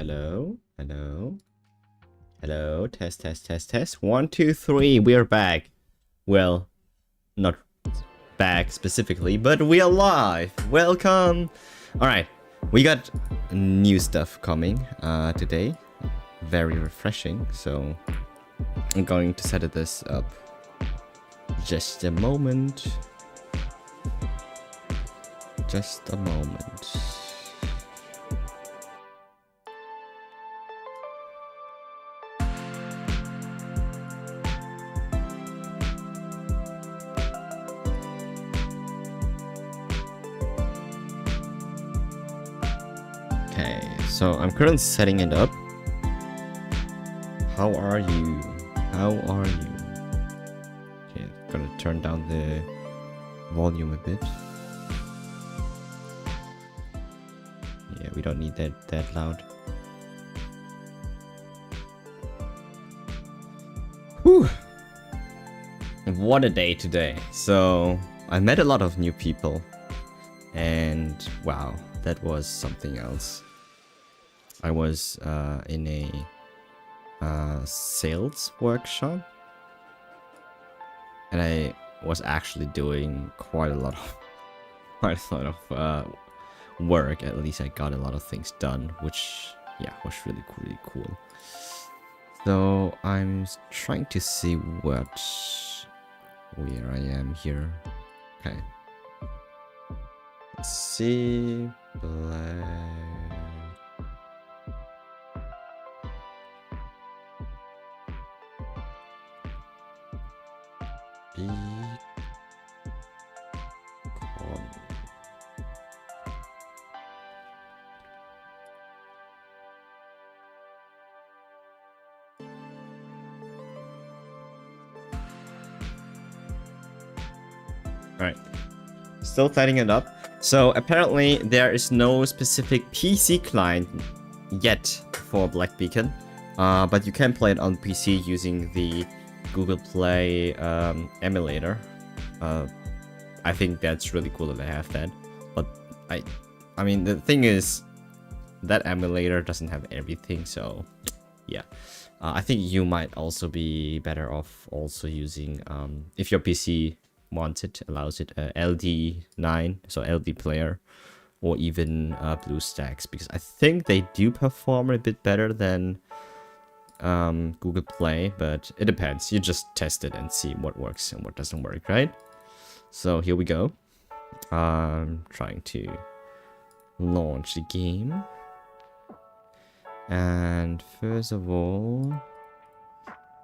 Hello, hello, hello. Test, test, test, test. 1, 2, 3. We're back. Well, not back specifically, but we are live. Welcome. All right, we got new stuff coming today. Very refreshing. So I'm going to set this up. Just a moment. Just a moment. Okay, so I'm currently setting it up. How are you? How are you? Okay, I'm gonna turn down the volume a bit. Yeah, we don't need that loud. Whew! What a day today. So I met a lot of new people, and wow, that was something else. I was in a sales workshop, and I was actually doing quite a lot of work. At least I got a lot of things done, which yeah was really cool. So I'm trying to see where I am here. Okay, let's see. Black. Alright, still setting it up. So apparently there is no specific PC client yet for Black Beacon, but you can play it on PC using the Google Play emulator. I think that's really cool that they have that, but I mean the thing is that emulator doesn't have everything, so yeah. I think you might also be better off also using if your PC wants it, allows it, LD9, so LD player, or even BlueStacks, because I think they do perform a bit better than Google Play, but it depends. You just test it and see what works and what doesn't work, right? So here we go. I'm trying to launch the game, and first of all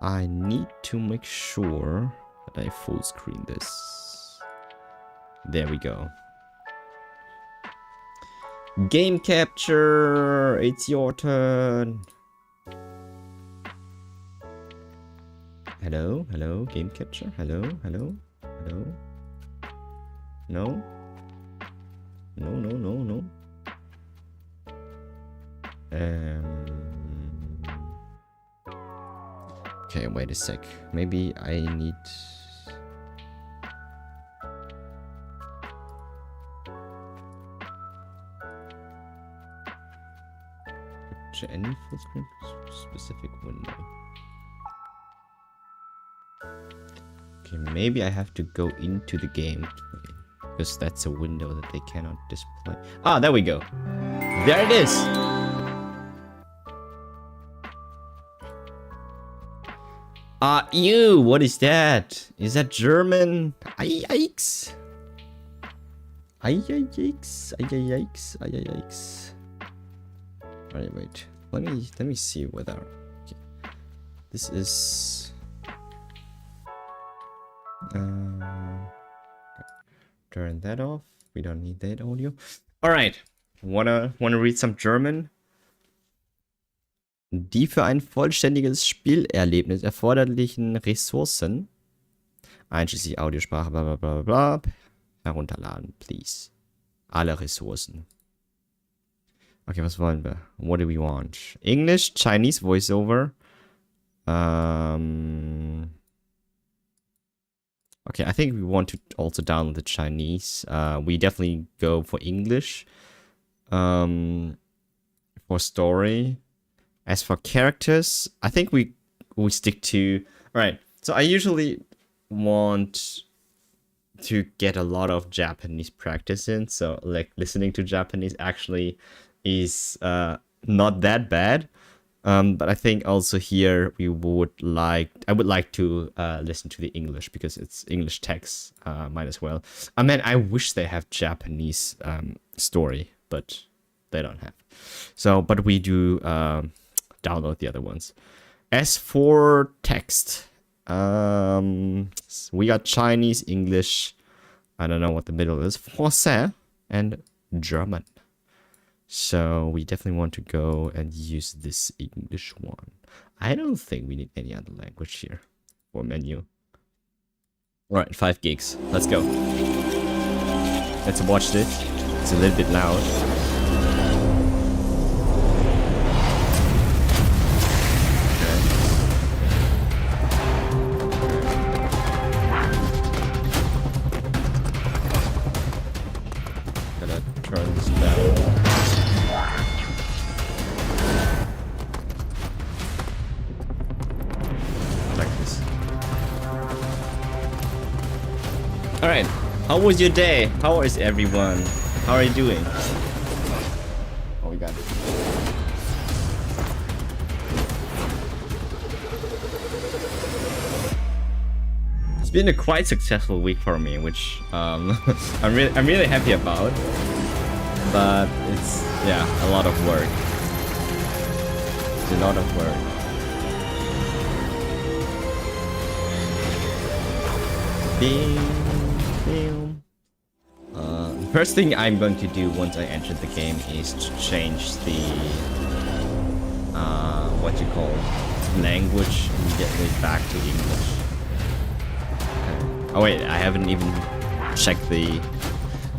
I need to make sure that I full screen this. There we go. Game capture, it's your turn. Hello, hello, game capture. Hello, hello, hello. No. No. Okay, wait a sec. Maybe I need... Capture any full screen specific window. Okay, maybe I have to go into the game, because that's a window that they cannot display. Ah, there we go. There it is. Ew, what is that? Is that German? Yikes. Yikes. Alright, wait. Let me see whether... Okay. This is... turn that off. We don't need that audio. Alright. Wanna read some German? Die für ein vollständiges Spielerlebnis erforderlichen Ressourcen, einschließlich Audiosprache, bla bla bla bla, herunterladen, please. Alle Ressourcen. Okay, was wollen wir? What do we want? English, Chinese voiceover. Okay, I think we want to also download the Chinese. We definitely go for English. For story, As for characters, I think we stick to... Alright, so I usually want to get a lot of Japanese practice in, so like listening to Japanese actually is not that bad. But I think also here I would like to listen to the English because it's English text, might as well. I mean, I wish they have Japanese story, but they don't have. So, but we do download the other ones. As for text, we got Chinese, English, I don't know what the middle is, Français, and German. So we definitely want to go and use this English one. I don't think we need any other language here for menu. Alright, 5 gigs. Let's go. Let's watch this. It's a little bit loud. Gonna turn this down. Alright, how was your day? How is everyone? How are you doing? Oh, we got it. It's been a quite successful week for me, which I'm really happy about. But it's, yeah, a lot of work. It's a lot of work. First thing I'm going to do once I enter the game is to change the what you call language immediately back to English. Oh wait, I haven't even checked the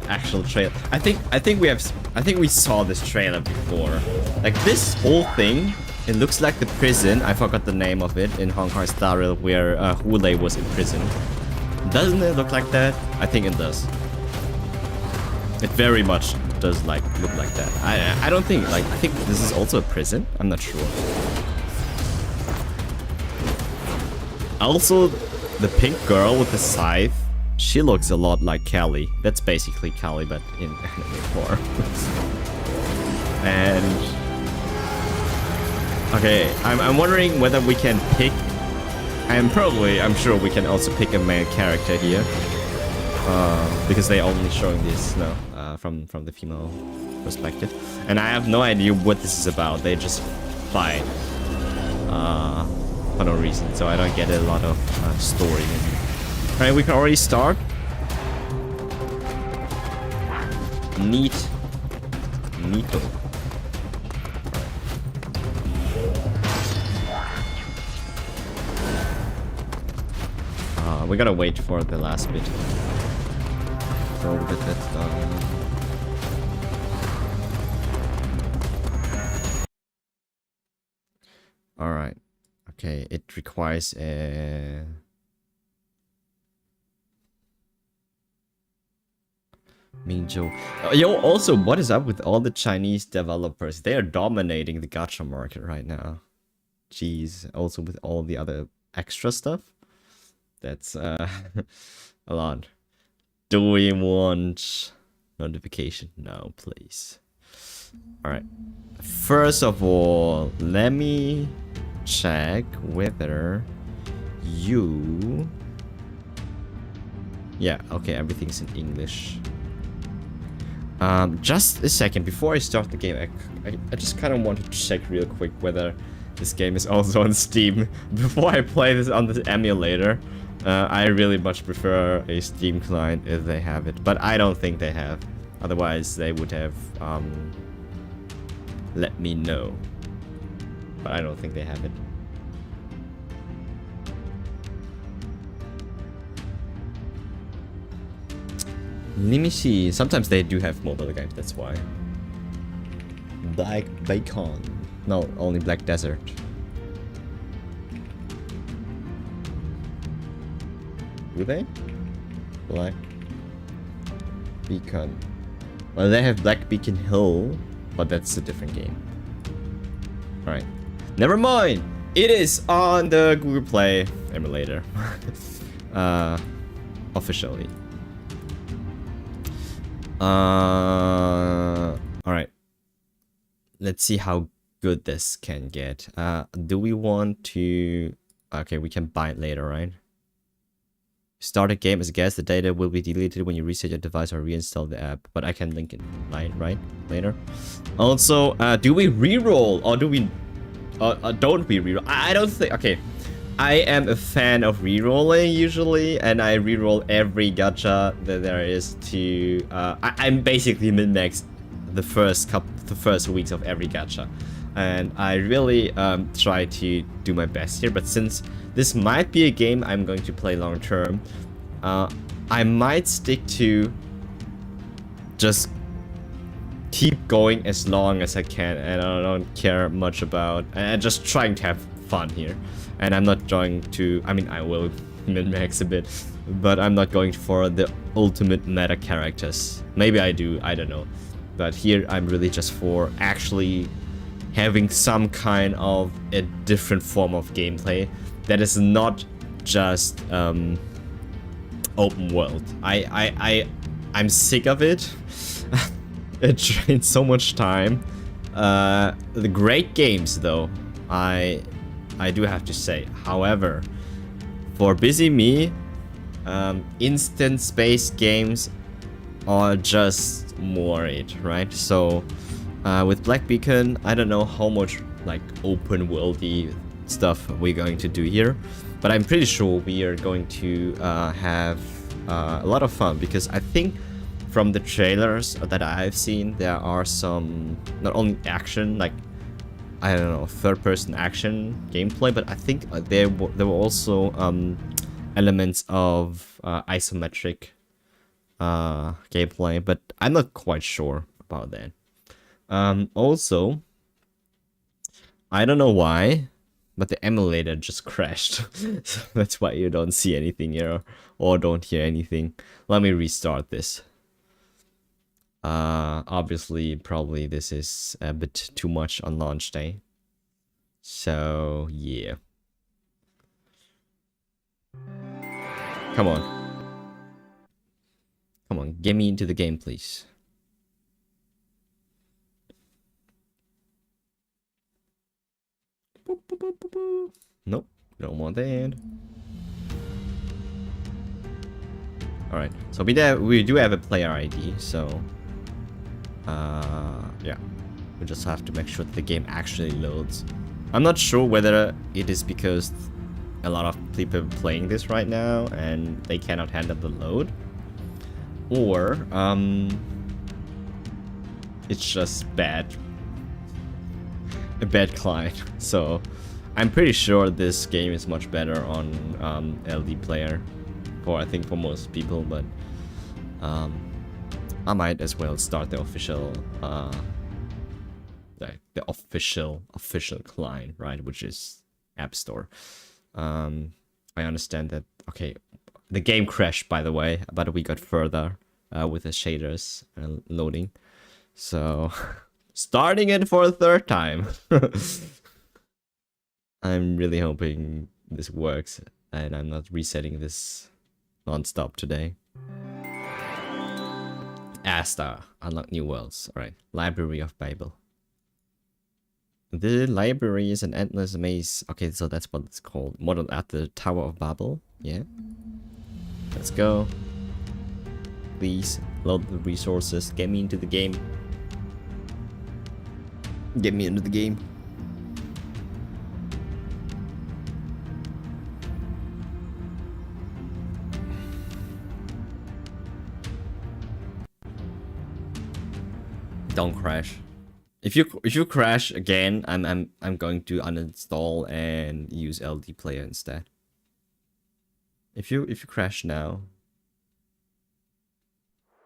actual trailer. I think we saw this trailer before. Like this whole thing, it looks like the prison. I forgot the name of it in Honkai Star Rail where Hule was in prison. Doesn't it look like that? I think it does. It very much does look like that. I don't think I think this is also a prison. I'm not sure. Also, the pink girl with the scythe, she looks a lot like Callie. That's basically Callie, but in anime form. And okay, I'm wondering whether we can pick. I'm sure we can also pick a male character here. Because they only showing this from the female perspective, and I have no idea what this is about. They just fight for no reason, so I don't get a lot of story. All right, we can already start. Neato. We gotta wait for the last bit. So we'll get that done. Alright. Okay, it requires a... Minjo. Yo, also, what is up with all the Chinese developers? They are dominating the gacha market right now. Jeez. Also with all the other extra stuff. That's a lot. Do we want notification? No, please. Alright. First of all, let me check whether you... Yeah, okay, everything's in English. Just a second, before I start the game, I just kind of wanted to check real quick whether this game is also on Steam. Before I play this on the emulator, I really much prefer a Steam client if they have it, but I don't think they have. Otherwise, they would have let me know. But I don't think they have it. Let me see. Sometimes they do have mobile games, that's why. Black Bacon. No, only Black Desert. Do they? Black Beacon. Well, they have Black Beacon Hill, but that's a different game. Alright. Never mind. It is on the Google Play emulator. Officially. Alright. Let's see how good this can get. Do we want to... Okay, we can buy it later, right? Start a game as a guest. The data will be deleted when you reset your device or reinstall the app. But I can link it right later. Also, do we reroll or do we... don't we reroll? I don't think... Okay. I am a fan of rerolling usually, and I reroll every gacha that there is to... I'm basically min-maxed the first weeks of every gacha. And I really try to do my best here, but since this might be a game I'm going to play long term, I might stick to just keep going as long as I can, and I don't care much about, and just trying to have fun here. And I'm not going to, I mean, I will min-max a bit, but I'm not going for the ultimate meta characters. Maybe I do, I don't know. But here I'm really just for actually having some kind of a different form of gameplay that is not just open world. I'm sick of it. It drains so much time. The great games though, I do have to say. However, for busy me, instance-based games are just more it, right? So with Black Beacon, I don't know how much like open worldy stuff we're going to do here, but I'm pretty sure we are going to have a lot of fun, because I think from the trailers that I've seen, there are some not only action, like I don't know, third-person action gameplay, but I think there were also elements of isometric gameplay, but I'm not quite sure about that. Also, I don't know why, but the emulator just crashed. So that's why you don't see anything here or don't hear anything. Let me restart this. Obviously, probably this is a bit too much on launch day. So, yeah. Come on. Come on, get me into the game, please. Nope, don't want that. Alright, so we do have a player ID, so yeah, we just have to make sure that the game actually loads. I'm not sure whether it is because a lot of people are playing this right now and they cannot handle the load, or it's just a bad client. So I'm pretty sure this game is much better on LD player, I think for most people, but I might as well start the official official client, right, which is App Store. I understand that. Okay, the game crashed, by the way, but we got further with the shaders loading, so starting it for a third time. I'm really hoping this works and I'm not resetting this non-stop today. Asta, unlock new worlds. Alright, Library of Babel. The library is an endless maze. Okay, so that's what it's called. Modeled at the Tower of Babel. Yeah. Let's go. Please, load the resources. Get me into the game. Get me into the game. Don't crash. If you crash again, I'm going to uninstall and use LD player instead. If you crash now.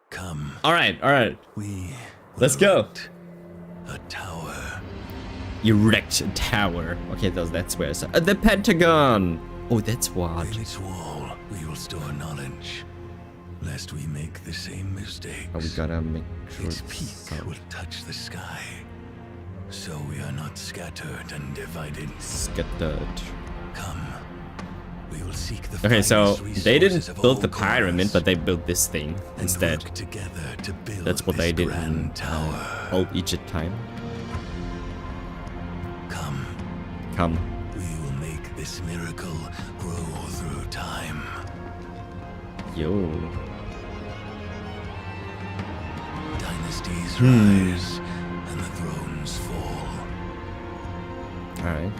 Come. All right. Let's go. A tower. You wrecked a tower. Okay, that's where it's the Pentagon. Oh, that's what. In its wall, we will store knowledge, lest we make the same mistake. Oh, we gotta make sure its peak will touch the sky, So we are not scattered and divided. Scattered. Come. We will seek the Okay, so finest they resources didn't of build all the pyramid, corners but they built this thing and instead. work together to build That's what this they did in grand tower. old Egypt time. Come. Come. We will make this miracle grow through time. Yo. Dynasties rise and the thrones fall. Alright.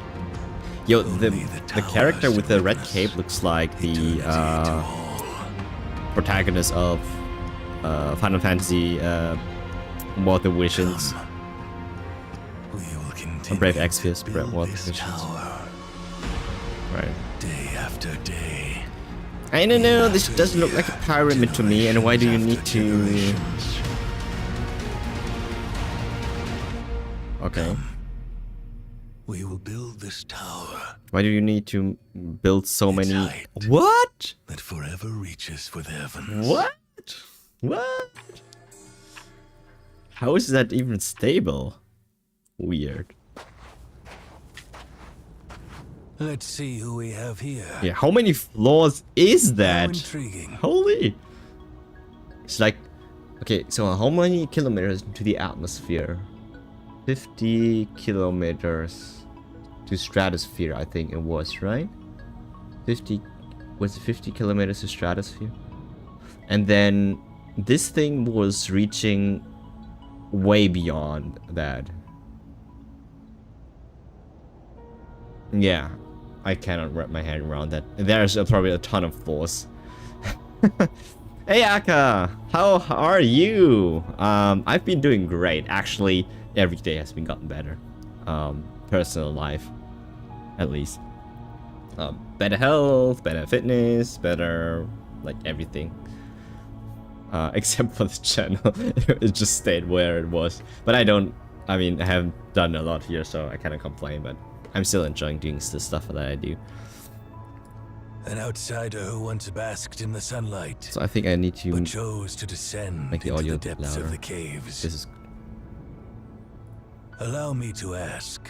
Yo, the towers character with the red witness cape looks like eternity the to all. protagonist of Final Fantasy War of the Visions. Come. We will continue Brave to Exvius, Brave build War of the this Visions. tower Right. day after day. I don't know, this doesn't look like a pyramid to me, and why do you need to... Generations. Okay. We will build this tower Why do you need to build so It's many... height. What? that forever reaches for the heavens. What? What? How is that even stable? Weird. Let's see who we have here. Yeah, how many floors is How that? intriguing. Holy! It's like... Okay, so how many kilometers to the atmosphere? 50 kilometers to stratosphere, I think it was, right? 50... Was it 50 kilometers to stratosphere? And then this thing was reaching way beyond that. Yeah, I cannot wrap my head around that. There's probably a ton of floors. Hey Aka, how are you? I've been doing great. Actually, every day has been gotten better. Personal life, at least. Better health, better fitness, better like everything. Except for the channel, it just stayed where it was. But I haven't done a lot here, so I cannot complain. But I'm still enjoying doing the stuff that I do. An outsider who once basked in the sunlight, So I think I need to but chose to descend make the into audio the a bit depths louder. of the caves. This is Allow me to ask,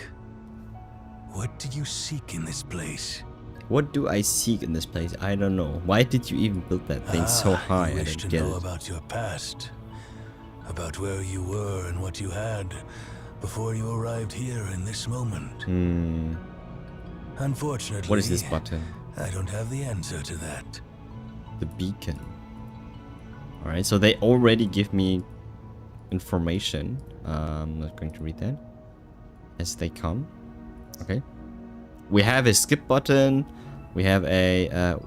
what do you seek in this place? what do I seek in this place? I don't know. Why did you even build that thing so high? You I wish don't to get know it. about your past, about where you were and what you had before you arrived here in this moment. Hmm. Unfortunately, What is this button? I don't have the answer to that. The beacon. Alright, so they already give me information. I'm not going to read that as they come. Okay. We have a skip button. We have a...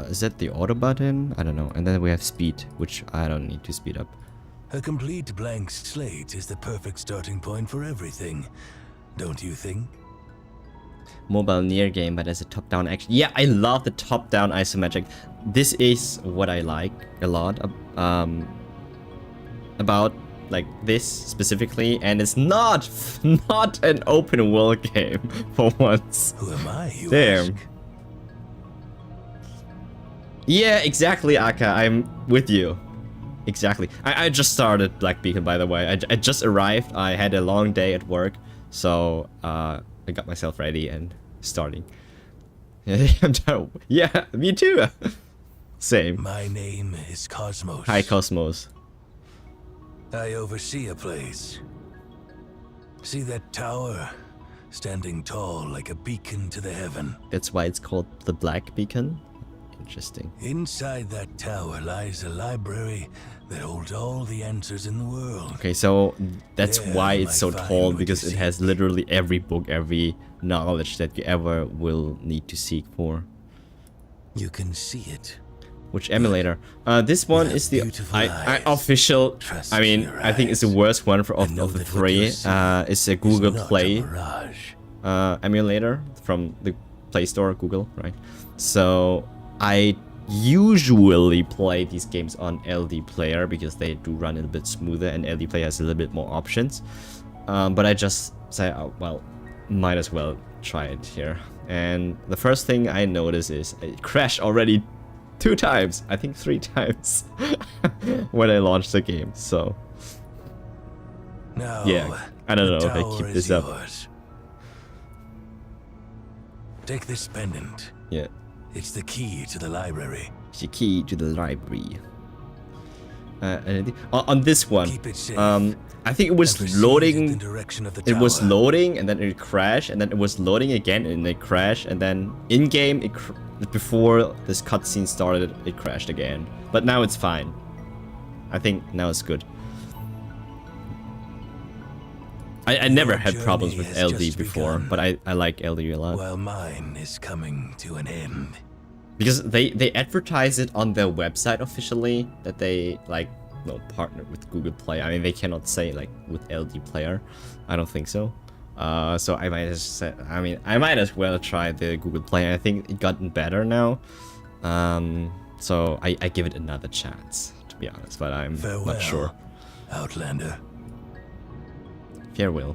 is that the auto button? I don't know. And then we have speed, which I don't need to speed up. A complete blank slate is the perfect starting point for everything, don't you think? Mobile near game, but as a top-down action. Yeah, I love the top-down isometric. This is what I like a lot about like this specifically, and it's not an open world game for once. Who am I, you Damn. ask? Yeah, exactly, Aka. I'm with you. Exactly. I just started Black Beacon, by the way. I just arrived. I had a long day at work, so I got myself ready and starting. Yeah, me too. Same. My name is Cosmos. Hi, Cosmos. I oversee a place. See that tower? Standing tall like a beacon to the heaven. That's why it's called the Black Beacon. Interesting. Inside that tower lies a library that holds all the answers in the world. Okay, so that's There why you it's so might find tall, what because you it has seek. literally every book, every knowledge that you ever will need to seek for. You can see it. Which emulator? This one have is the beautiful I eyes. official. Trust I mean, your I think it's the eyes worst one for, and know of the that what you three. see It's a Google It's not Play a mirage. emulator from the Play Store, Google, right? So I usually play these games on LD Player because they do run a little bit smoother, and LD Player has a little bit more options. But I just say, oh, well, might as well try it here. And the first thing I notice is it crashed already 2 times, I think 3 times when I launched the game. So Now, yeah, I don't The know if I tower keep is this up. yours. Take this pendant. Yeah. It's the key to the library. It's the key to the library. On this one, Keep it safe. I think it was And proceed in the loading. direction of the It was tower. loading and then it crashed, and then it was loading again and it crashed, and then in game before this cutscene started, it crashed again. But now it's fine. I think now it's good. I never had problems with journey has LD just before, begun. but I like LD a lot. While mine is coming to an end. Because they advertise it on their website officially that they like partner with Google Play. I mean, they cannot say like with LD Player. I don't think so. So I might I might as well try the Google Play. I think it gotten better now. So I give it another chance, to be honest, but I'm Farewell, not sure. Outlander. Farewell.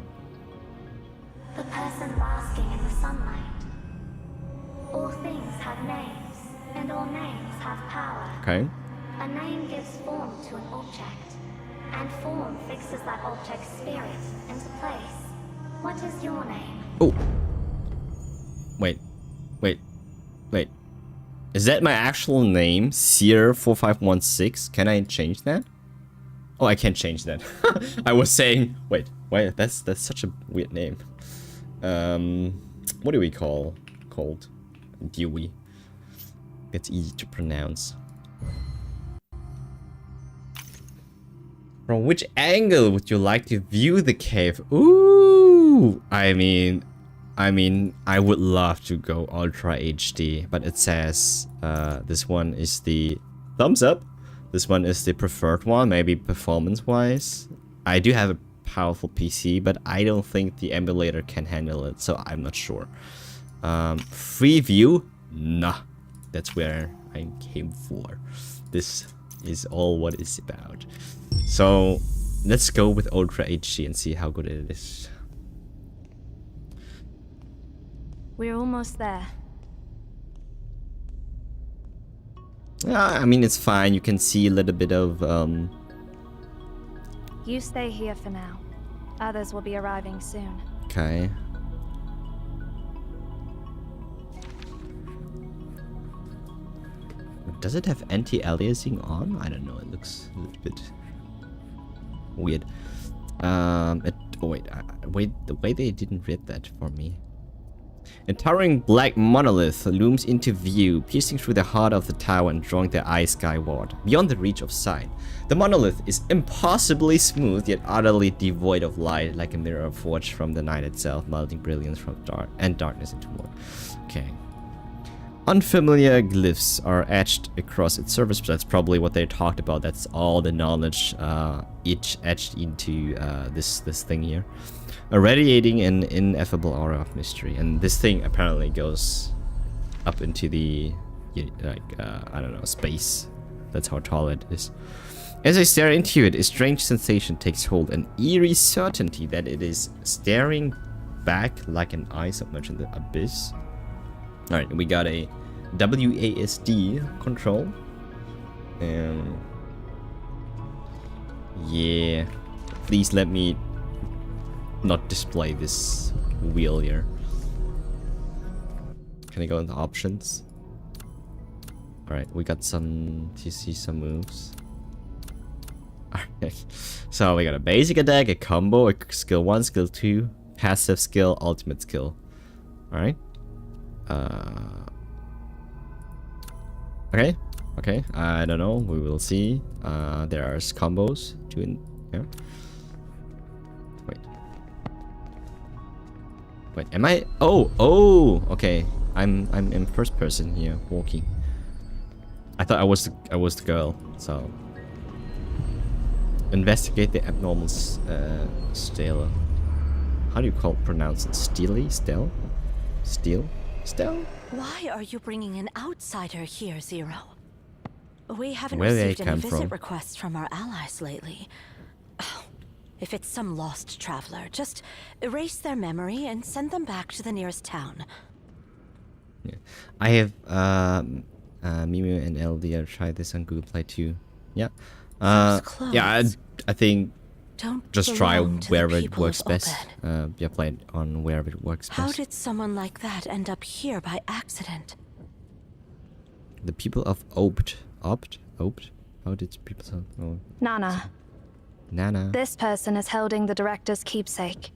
The person basking in the sunlight. All things have names, and all names have power. Okay. A name gives form to an object, and form fixes that object's spirit into place. What is your name? Oh. Wait. Is that my actual name? Seer4516? Can I change that? Oh, I can't change that. I was saying, wait, that's such a weird name. What do we called? Dewey. It's easy to pronounce. From which angle would you like to view the cave? Ooh, I mean, I would love to go Ultra HD, but it says this one is the thumbs up. This one is the preferred one, maybe performance-wise. I do have a powerful PC, but I don't think the emulator can handle it, so I'm not sure. Free view? Nah, that's where I came for. This is all what it's about. So let's go with Ultra HD and see how good it is. We're almost there. I mean, it's fine. You can see a little bit of You stay here for now. Others will be arriving soon. okay. Does it have anti-aliasing on? I don't know. It looks a little bit weird. Oh wait, the way they didn't read that for me. A towering black monolith looms into view, piercing through the heart of the tower and drawing their eyes skyward, beyond the reach of sight. The monolith is impossibly smooth, yet utterly devoid of light, like a mirror forged from the night itself, melting brilliance from darkness into morning. Okay. Unfamiliar glyphs are etched across its surface. That's probably what they talked about. That's all the knowledge etched into this thing here. Radiating an ineffable aura of mystery, and this thing apparently goes up into the I don't know, space. That's how tall it is. As I stare into it, a strange sensation takes hold, an eerie certainty that it is staring back like an eye submerged in the abyss. All right, we got a WASD control. Yeah, please let me not display this wheel here. Can I go into options? Alright, we got some TC, some moves. Alright, so we got a basic attack, a combo, a skill 1, skill 2, passive skill, ultimate skill. Alright. Okay, I don't know, we will see. There are combos to yeah. Wait, am I? Oh, okay. I'm in first person here, walking. I thought I was the girl. So investigate the abnormal stele. How do you pronounce it? Stele? Stele? Why are you bringing an outsider here, Zero? We haven't Where they received any come visit from? requests from our allies lately. If it's some lost traveler, just erase their memory and send them back to the nearest town. Yeah. I have Mimu and LD. I'll try this on Google Play too. Yeah. Those Yeah. clothes. I think don't just try belong to the wherever it people works of best. Obed. Yeah, play it on wherever it works How best. did someone like that end up here by accident? The people of Obed. How did people say? Oh, Nana, Nana. this person is holding the director's keepsake.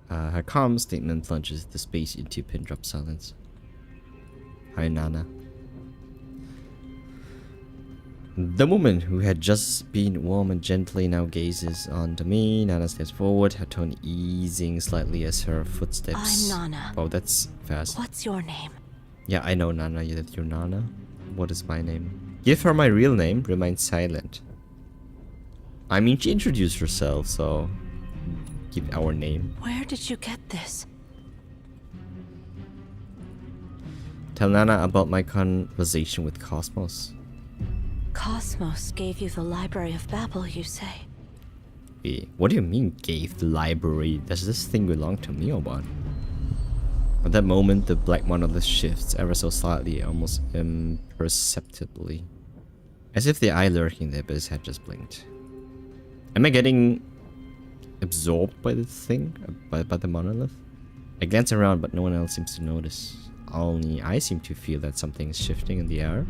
Her calm statement plunges the space into pin drop silence. Hi, Nana. The woman who had just been warm and gently now gazes onto me. Nana steps forward, her tone easing slightly as her footsteps. I'm Nana. Oh, that's fast. What's your name? Yeah, I know Nana. Yeah, that you're Nana. What is my name? Give her my real name. Remain silent. I mean, she introduced herself, so give our name. Where did you get this? Tell Nana about my conversation with Cosmos. Cosmos gave you the Library of Babel, you say? Wait, what do you mean gave the library? Does this thing belong to me or what? At that moment, the black monolith shifts ever so slightly, almost imperceptibly. As if the eye lurking there, but his head just blinked. Am I getting absorbed by the thing? By the monolith? I glance around, but no one else seems to notice. Only I seem to feel that something is shifting in the air.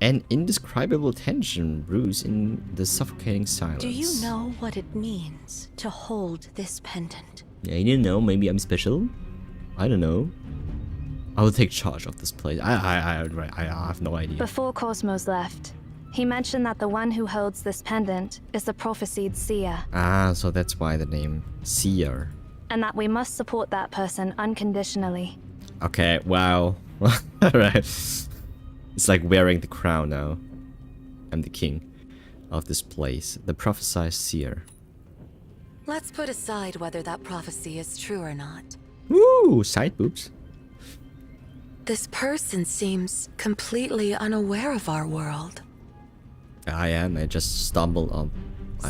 An indescribable tension brews in the suffocating silence. Do you know what it means to hold this pendant? I don't know, maybe I'm special? I don't know. I will take charge of this place. I have no idea. Before Cosmos left, he mentioned that the one who holds this pendant is the prophesied seer, Ah, so that's why the name Seer. and that we must support that person unconditionally. Okay, wow. Alright. It's like wearing the crown now. I'm the king of this place. The prophesied Seer. Let's put aside whether that prophecy is true or not. Woo! Side boobs. This person seems completely unaware of our world. I am. I just stumbled on.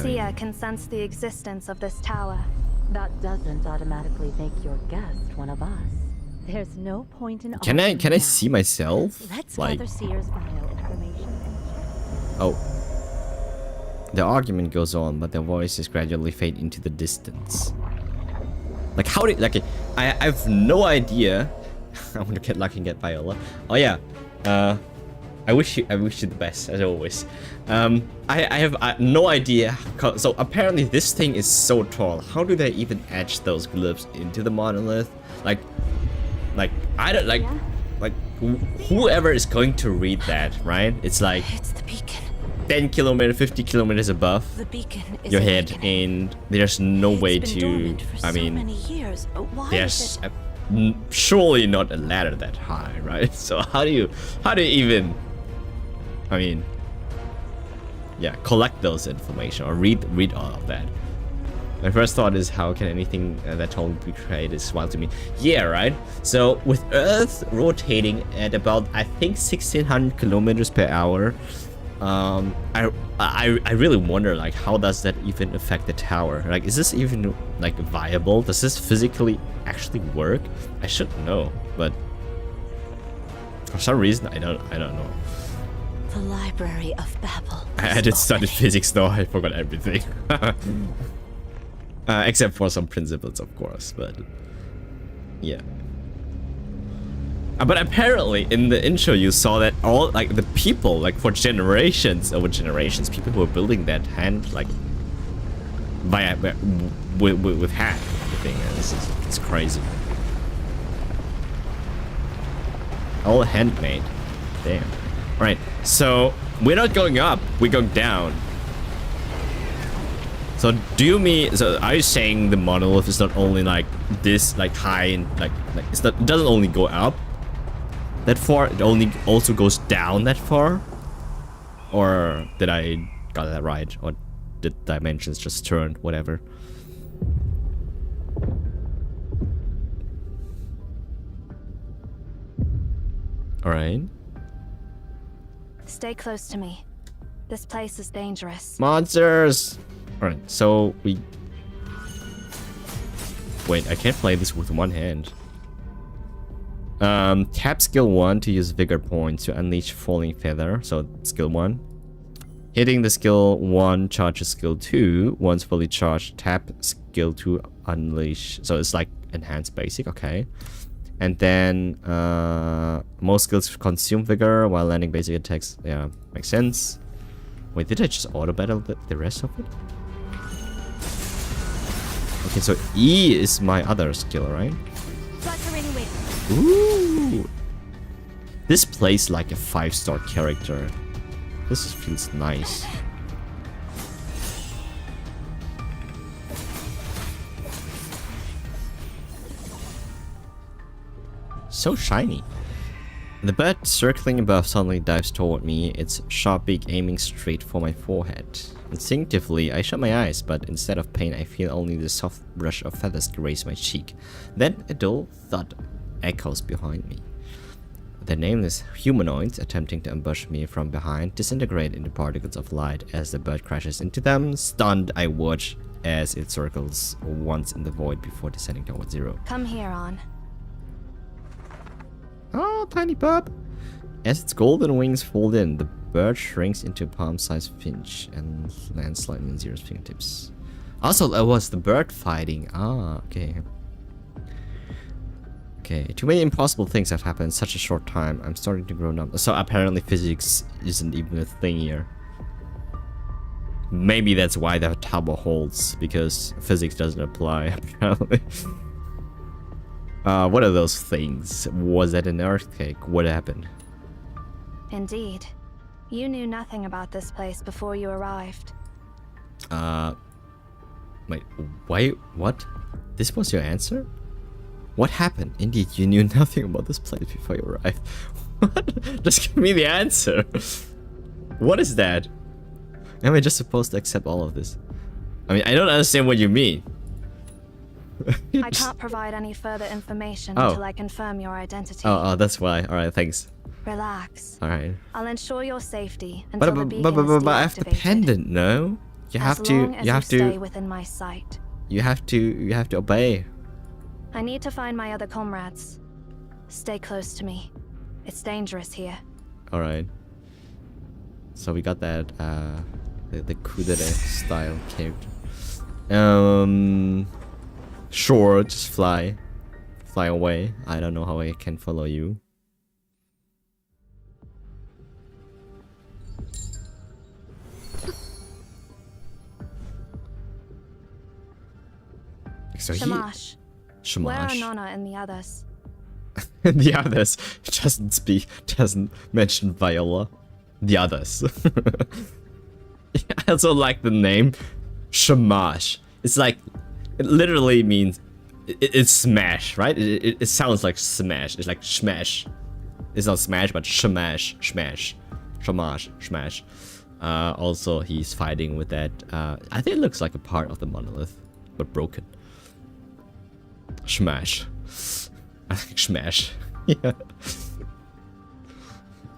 Seer can sense the existence of this tower. That doesn't automatically make your guest one of us. There's no point in Can I arguing now. see myself? Let's Like, gather Seer's bio information and check. oh. The argument goes on, but their voices gradually fade into the distance. Like, how did, like, I have no idea. I want to get lucky and get Viola. Oh yeah, I wish you the best as always. I have no idea. So apparently this thing is so tall. How do they even etch those glyphs into the monolith? Like I don't like, whoever is going to read that, right? It's like It's the beacon. 10 kilometers, 50 kilometers above The beacon is your head, awakening. and there's no It's way been to. dormant for I so mean, many years. Why there's is it? surely not a ladder that high, right? So how do you even, I mean, yeah, collect those information or read all of that? My first thought is, how can anything that tall be created is wild to me? Yeah, right. So with Earth rotating at about, I think, 1600 kilometers per hour, I really wonder, like, how does that even affect the tower? Like, is this even like viable? Does this physically actually work? I should know, but for some reason I don't know. The Library of Babel. I did study physics though. I forgot everything. Except for some principles, of course, but yeah. But apparently in the intro you saw that all, like, the people, like, for generations over generations, people who were building that hand, like, with hand, everything. It's crazy. All handmade. Damn. Alright, so we're not going up, we're going down. So are you saying the monolith is not only like this, like high and like it's not, it doesn't only go up that far, it only also goes down that far? Or did I got that right? Or did dimensions just turn, whatever? Alright. Stay close to me. This place is dangerous. Monsters! Alright, so we... Wait, I can't play this with one hand. Tap skill 1 to use vigor points to unleash falling feather. So skill 1. Hitting the skill 1 charges skill 2. Once fully charged, tap skill 2 unleash. So it's like enhanced basic, okay. And then most skills consume vigor while landing basic attacks. Yeah, makes sense. Wait, did I just auto battle the rest of it? Okay, so E is my other skill, right? Ooh. This plays like a 5-star character. This feels nice. So shiny. The bird circling above suddenly dives toward me, its sharp beak aiming straight for my forehead. Instinctively, I shut my eyes, but instead of pain, I feel only the soft brush of feathers graze my cheek. Then a dull thud echoes behind me. The nameless humanoids attempting to ambush me from behind disintegrate into particles of light as the bird crashes into them. Stunned, I watch as it circles once in the void before descending towards zero. Come here, On. Oh, tiny pup! As its golden wings fold in, the bird shrinks into a palm-sized finch and lands slightly on Zero's fingertips. Also, that was the bird fighting. Ah, okay. Okay, too many impossible things have happened in such a short time. I'm starting to grow numb. So apparently physics isn't even a thing here. Maybe that's why the tower holds, because physics doesn't apply, apparently. What are those things? Was that an earthquake? What happened? Indeed. You knew nothing about this place before you arrived. Wait, why? What? This was your answer? What happened? Indeed, you knew nothing about this place before you arrived. What? Just give me the answer. What is that? Am I just supposed to accept all of this? I mean, I don't understand what you mean. I can't provide any further information until I confirm your identity. Oh, that's why. Alright, thanks. Relax. Alright. I'll ensure your safety until the beacon is But I have the deactivated. pendant, no? You have to stay within my sight. You have to obey. I need to find my other comrades. Stay close to me. It's dangerous here. Alright. So we got that the Kudere style character. Sure, just fly. Fly away. I don't know how I can follow you. So Shamash. Shamash. Where are Nana and the others? The others doesn't mention Viola. The others. I also like the name Shamash. It's like, it literally means it's smash, right? It sounds like smash. It's like smash. It's not smash, but shamash, smash, shamash, smash. Also, he's fighting with that. I think it looks like a part of the monolith, but broken. Smash. I think smash. Yeah.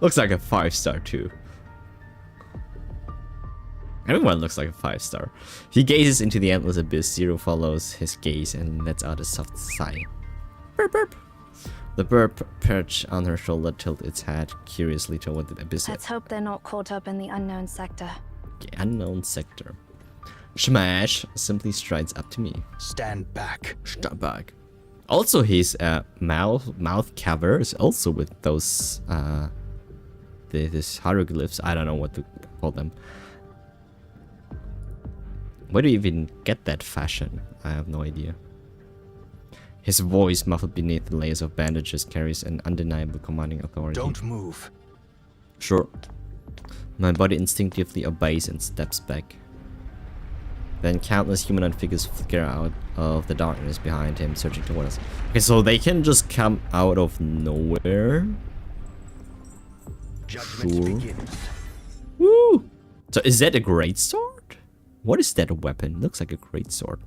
Looks like a 5-star too. Everyone looks like a 5-star. He gazes into the endless abyss. Zero follows his gaze and lets out a soft sigh. Burp, burp. The bird perched on her shoulder tilted its head curiously toward the abyss. Let's hope they're not caught up in the unknown sector. The unknown sector. Smash simply strides up to me. Stand back. Stand back. Also, his mouth cover is also with those this hieroglyphs. I don't know what to call them. Where do you even get that fashion? I have no idea. His voice, muffled beneath the layers of bandages, carries an undeniable commanding authority. Don't move. Sure. My body instinctively obeys and steps back. Then countless humanoid figures flicker out of the darkness behind him, searching toward us. Okay, so they can just come out of nowhere. Judgment begins. Woo! So is that a great sword? What is that weapon? Looks like a great sword.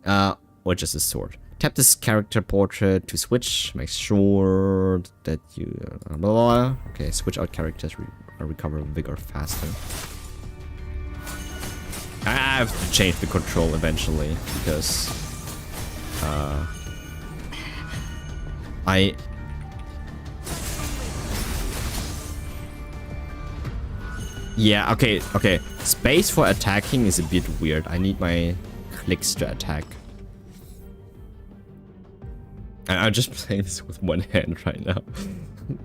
Or just a sword. Tap this character portrait to switch. Make sure that you... blah, blah, blah. Okay, switch out characters. Recover vigor faster. I have to change the control eventually because I Yeah, okay, okay. Space for attacking is a bit weird. I need my clicks to attack. And I'm just playing this with one hand right now.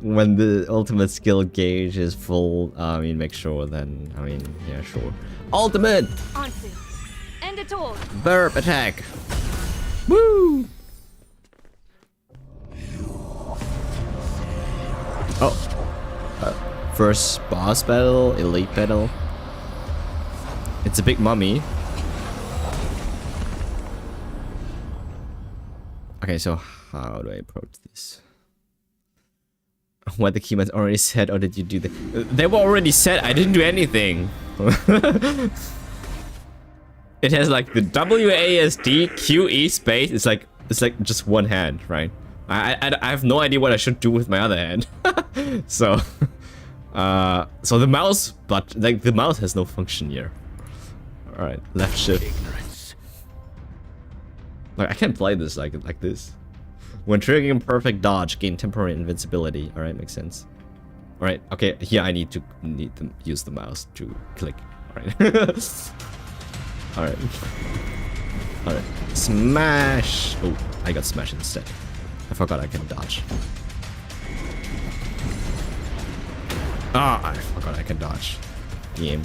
When the ultimate skill gauge is full, I mean, make sure then, I mean, yeah, sure. Ultimate! Onto. End it all. Burp attack! Woo! Oh. First boss battle, elite battle. It's a big mummy. Okay, so how do I approach this? What the keywords already said, or did you do the? They were already said. I didn't do anything. It has like the WASD QE space. It's like just one hand, right? I have no idea what I should do with my other hand. So the mouse, but like the mouse has no function here. All right, left shift. Ignorance. Like I can't play this like this. When triggering perfect dodge, gain temporary invincibility. All right, makes sense. All right, okay. Here I need to use the mouse to click. All right. All right. All right. Smash. Oh, I got smash instead. I forgot I can dodge. Ah, I forgot I can dodge. Game.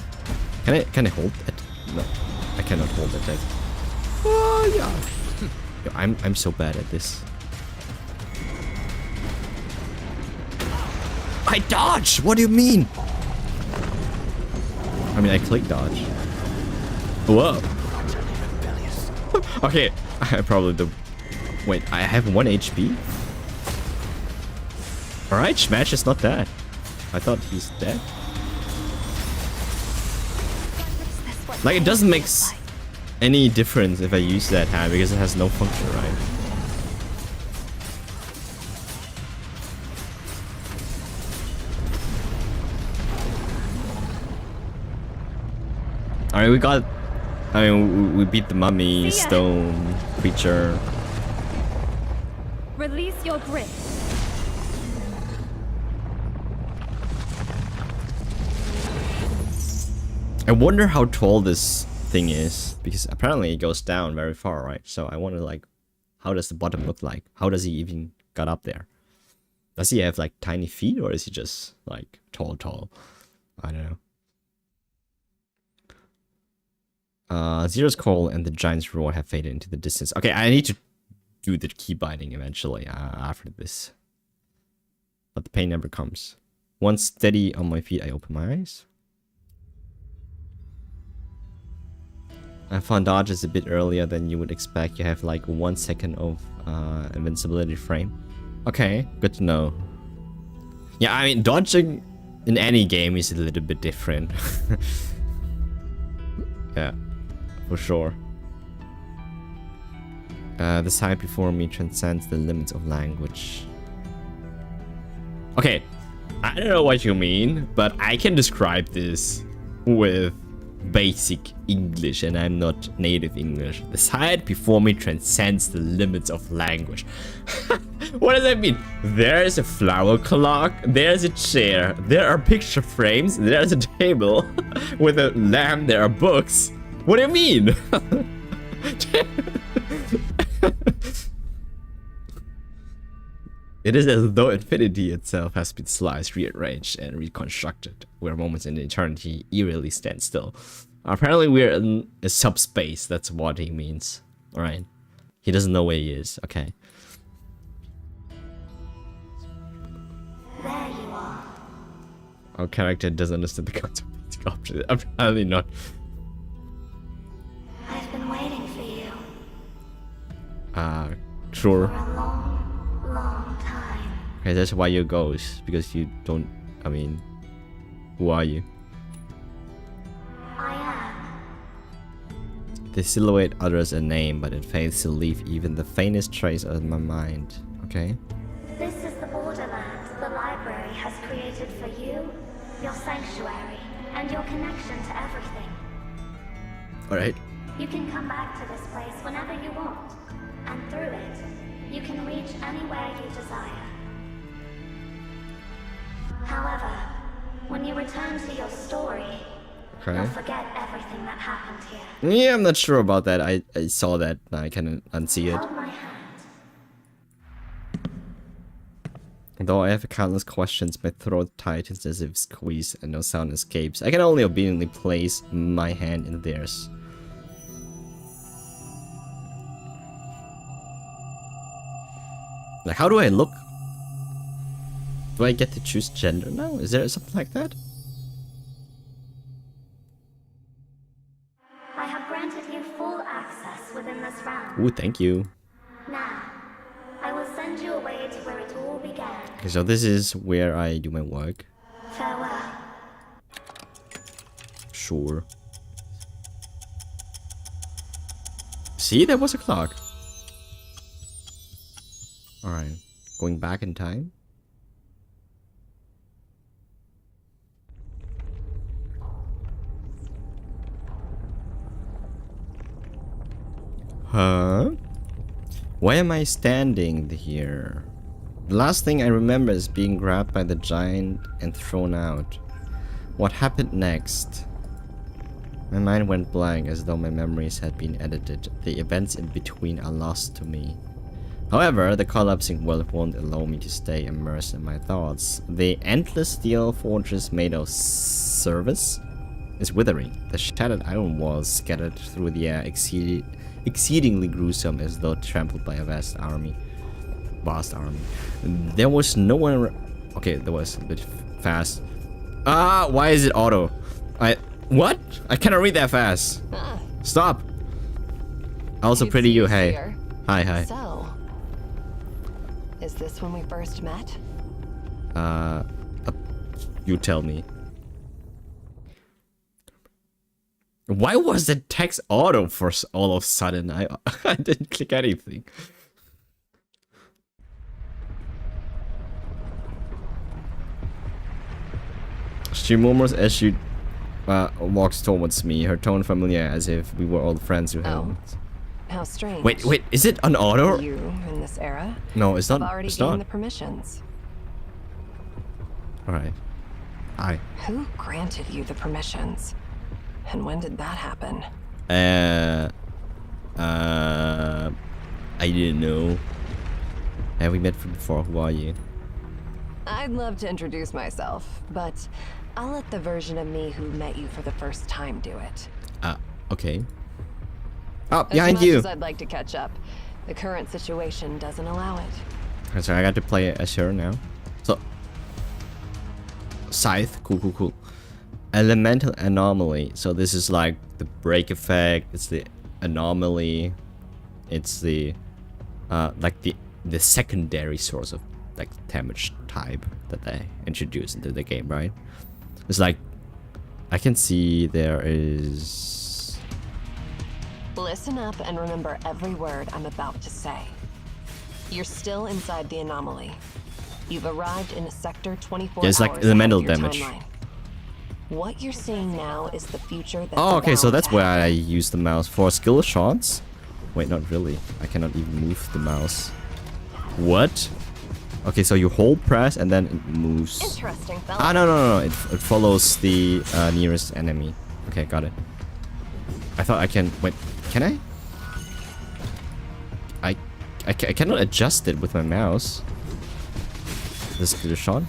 Can I hold it? No, I cannot hold it. Oh yeah. Yo, I'm so bad at this. I dodge. What do you mean? I mean, I click dodge. Whoa. Okay, I probably do. Wait, I have 1 HP. All right, Smash is not dead. I thought he's dead. Like, it doesn't make any difference if I use that hand because it has no function, right? Alright, we got... I mean, we beat the mummy, stone, creature. Release your grip. I wonder how tall this thing is, because apparently it goes down very far, right? So I wonder, like, how does the bottom look like? How does he even got up there? Does he have, like, tiny feet, or is he just, like, tall? I don't know. Zero's Call and the Giant's Roar have faded into the distance. Okay, I need to do the key binding eventually after this. But the pain never comes. Once steady on my feet, I open my eyes. I found dodges a bit earlier than you would expect. You have like 1 second of invincibility frame. Okay, good to know. Yeah, I mean, dodging in any game is a little bit different. Yeah, for sure. The sight before me transcends the limits of language. Okay, I don't know what you mean, but I can describe this with basic English, and I'm not native English. The sight before me transcends the limits of language. What does that mean? There's a flower clock, there's a chair, there are picture frames, there's a table with a lamp, there are books. What do you mean? It is as though infinity itself has been sliced, rearranged, and reconstructed, where moments in eternity eerily stand still. Apparently we're in a subspace, that's what he means. Alright. He doesn't know where he is, okay. There you are. Our character doesn't understand the concept of object. Apparently not. I've been waiting for you Sure. for a long, long time. Okay, that's why you goes, because you don't, I mean, who are you? I am. The silhouette utters a name, but it fails to leave even the faintest trace of my mind. Okay? This is the borderland the library has created for you, your sanctuary, and your connection to everything. Alright. You can come back to this place whenever you want, and through it, you can reach anywhere you desire. However, When you return to your story, Okay. you'll forget everything that happened here. Yeah, I'm not sure about that. I saw that. I can unsee it. Hold my hand. Though I have countless questions, my throat tightens as if squeezed and no sound escapes. I can only obediently place my hand in theirs. Like, how do I look? Do I get to choose gender now? Is there something like that? I have granted you full access within this realm. Ooh, thank you. Now, I will send you away to where it all began. Okay, so this is where I do my work. Farewell. Sure. See, there was a clock. Alright, going back in time. Huh? Why am I standing here? The last thing I remember is being grabbed by the giant and thrown out. What happened next? My mind went blank as though my memories had been edited. The events in between are lost to me. However, the collapsing world won't allow me to stay immersed in my thoughts. The endless steel fortress made of service is withering. The shattered iron walls scattered through the air exceedingly gruesome, as though trampled by a vast army. There was no one. Okay, there was a bit fast. Why is it auto? What? I cannot read that fast. Stop. Also pretty you. Hey. Hi. So, is this when we first met? You tell me. Why was the text auto for all of a sudden? I didn't click anything. She murmurs as she walks towards me, her tone familiar as if we were old friends who Oh. had... How strange. Wait, is it an auto? You in this era? No, it's not. I've already It's gained not. the permissions. Alright. Hi. Who granted you the permissions? And when did that happen? I didn't know. Have we met before? Who are you? I'd love to introduce myself, but I'll let the version of me who met you for the first time do it. Okay. Oh, As behind much you! as I'd like to catch up, the current situation doesn't allow it. So I got to play as her now. So, Scythe, cool. Elemental anomaly. So this is like the break effect. It's the anomaly. It's the like the secondary source of like damage type that they introduced into the game, right? It's like I can see there is. Listen up and remember every word I'm about to say. You're still inside the anomaly. You've arrived in a sector 24 There's like hours elemental ahead of your damage. timeline. What you're seeing now is the future that's Oh, okay, so bound that's to where happen. I use the mouse for skill shots. Wait, not really. I cannot even move the mouse. What? Okay, so you hold press and then it moves. Interesting, fella. Ah, no. It follows the nearest enemy. Okay, got it. I thought I can. Wait, can I? I cannot adjust it with my mouse. This skill shot.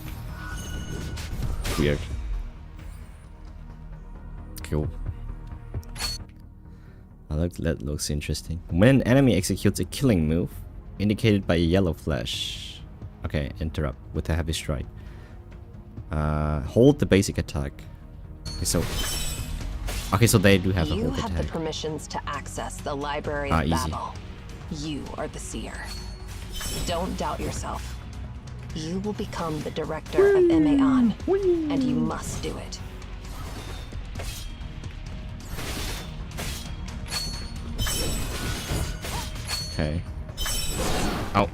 Weird. Cool. That looks interesting. When an enemy executes a killing move, indicated by a yellow flash. Okay, interrupt with a heavy strike. Hold the basic attack. Okay, so they do have a You hold have the attack. permissions to access the Library Ah, of easy. Babel. You are the seer. Don't doubt yourself. You will become the director of Emean, and you must do it. Okay. Oh.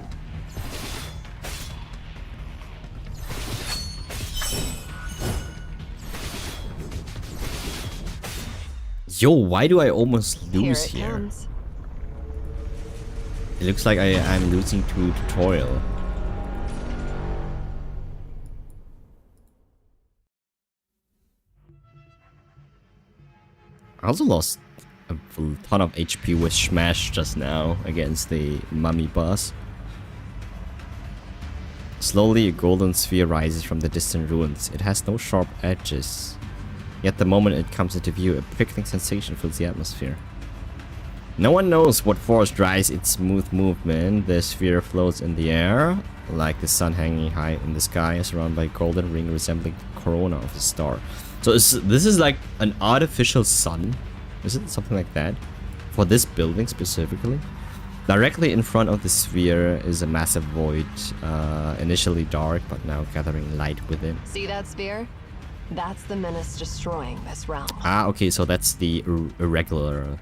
Yo, why do I almost lose Here it here? comes. It looks like I'm losing to tutorial. I also lost a ton of HP with Smash just now against the mummy boss. Slowly, a golden sphere rises from the distant ruins. It has no sharp edges. Yet the moment it comes into view, a prickling sensation fills the atmosphere. No one knows what force drives its smooth movement. The sphere floats in the air, like the sun hanging high in the sky, surrounded by a golden ring resembling the corona of a star. So this is like an artificial sun? Is it something like that? For this building specifically? Directly in front of the sphere is a massive void, initially dark, but now gathering light within. See that sphere? That's the menace destroying this realm. Ah, okay, so that's the irregular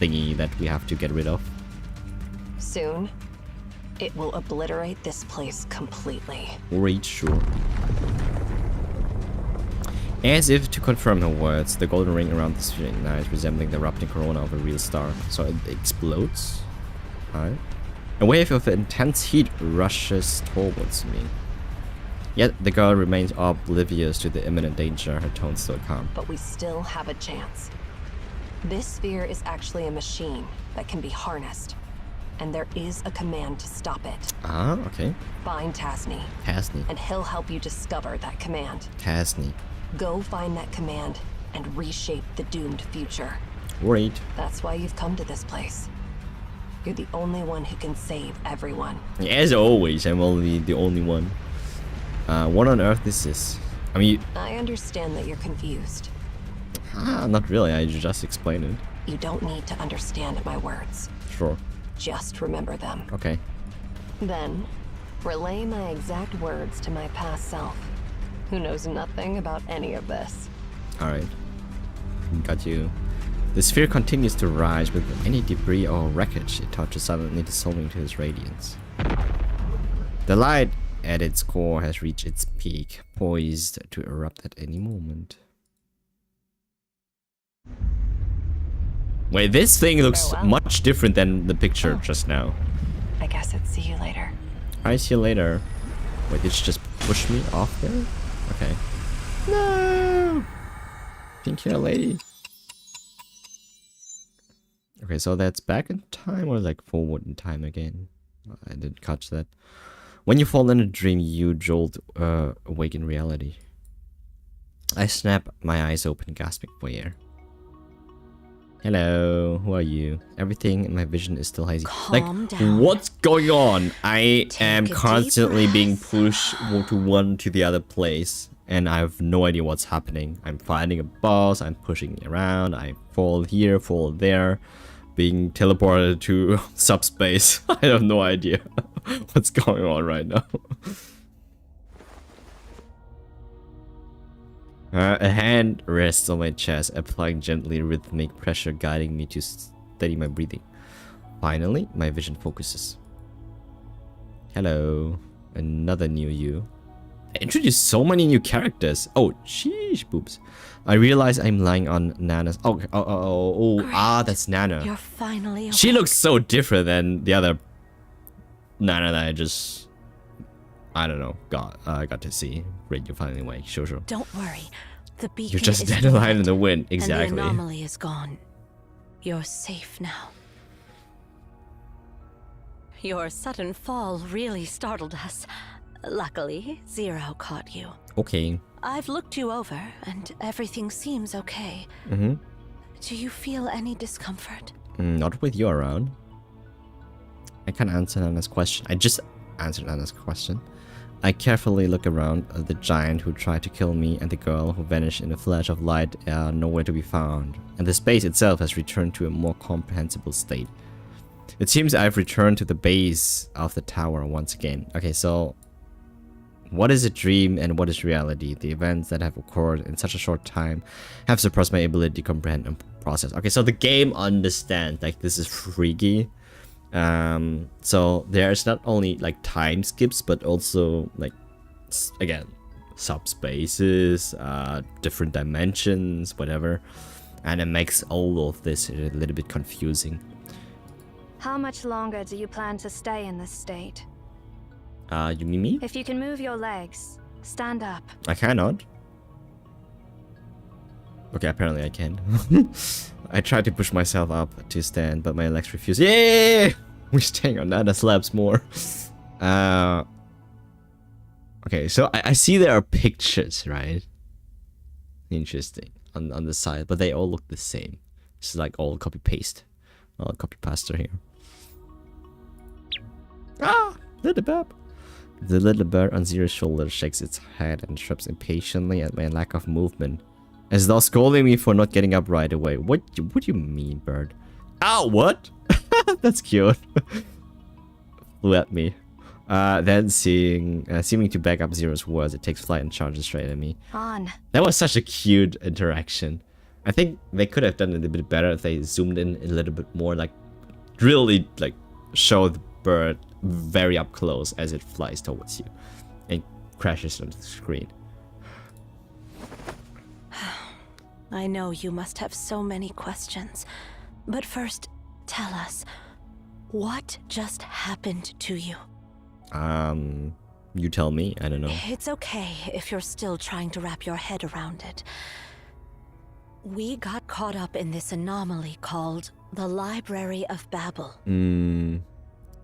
thingy that we have to get rid of. Soon, it will obliterate this place completely. Right, sure. As if to confirm her words, the golden ring around the sphere ignites, resembling the erupting corona of a real star. So it explodes. Alright. A wave of intense heat rushes towards me. Yet the girl remains oblivious to the imminent danger, her tone still calm. But we still have a chance. This sphere is actually a machine that can be harnessed. And there is a command to stop it. Ah, okay. Find Tasney. Tasney. And he'll help you discover that command. Tasney. Go find that command and reshape the doomed future. Right. That's why you've come to this place. You're the only one who can save everyone. As always, I'm only the only one. What on earth is this? I mean, I understand that you're confused. not really. I just explained it. You don't need to understand my words. Sure. Just remember them. Okay. Then, relay my exact words to my past self, who knows nothing about any of this. Alright. Got you. The sphere continues to rise with any debris or wreckage it touches suddenly dissolving to its radiance. The light at its core has reached its peak, poised to erupt at any moment. Wait, this thing looks much different than the picture just now. I guess I'd see you later. I see you later. Wait, did she just push me off there? Okay. No! Pink hair lady. Okay, so that's back in time or like forward in time again? I didn't catch that. When you fall in a dream, you jolt awake in reality. I snap my eyes open, gasping for air. Hello, who are you? Everything in my vision is still hazy. Calm like, down. what's going on? I am a deep constantly being breath. pushed to one to the other place, and I have no idea what's happening. I'm fighting a boss, I'm pushing around, I fall here, fall there, being teleported to subspace. I have no idea what's going on right now. A hand rests on my chest, applying gently rhythmic pressure, guiding me to steady my breathing. Finally, my vision focuses. Hello, another new you. I introduced so many new characters. Oh, sheesh, boobs. I realize I'm lying on Nana's. That's Nana. You're finally She looks so different than the other Nana that I just, I don't know, got to see. Great, you're finally awake. Sure. Don't worry. The beacon You're just is dead alive in lit, the wind. and Exactly. the anomaly is gone. You're safe now. Your sudden fall really startled us. Luckily, Zero caught you. Okay. I've looked you over, and everything seems okay. Mm-hmm. Do you feel any discomfort? Not with you around. I can't answer Nana's question. I just answered Nana's question. I carefully look around. The giant who tried to kill me and the girl who vanished in a flash of light are nowhere to be found. And the space itself has returned to a more comprehensible state. It seems I've returned to the base of the tower once again. Okay, so what is a dream and what is reality? The events that have occurred in such a short time have surpassed my ability to comprehend and process. Okay, so the game understands like this is freaky. So there's not only like time skips, but also like again subspaces, different dimensions, whatever, and it makes all of this a little bit confusing. How much longer do you plan to stay in this state? You mean me? If you can move your legs, stand up. I cannot. Okay, apparently I can. I tried to push myself up to stand, but my legs refused. Yeah! We're staying on that. That slaps more. Okay, so I see there are pictures, right? Interesting. On the side, but they all look the same. It's like all copy-paste. All copy-paster here. Ah! Little bird. The little bird on Zero's shoulder shakes its head and chirps impatiently at my lack of movement, as though scolding me for not getting up right away. What do you mean, bird? Ow, what? That's cute. Flew at me. Then seeming to back up Zero's words, it takes flight and charges straight at me. On. That was such a cute interaction. I think they could have done it a bit better if they zoomed in a little bit more, like really like show the bird very up close as it flies towards you and crashes on the screen. I know you must have so many questions, but first, tell us, what just happened to you? You tell me, I don't know. It's okay if you're still trying to wrap your head around it. We got caught up in this anomaly called the Library of Babel.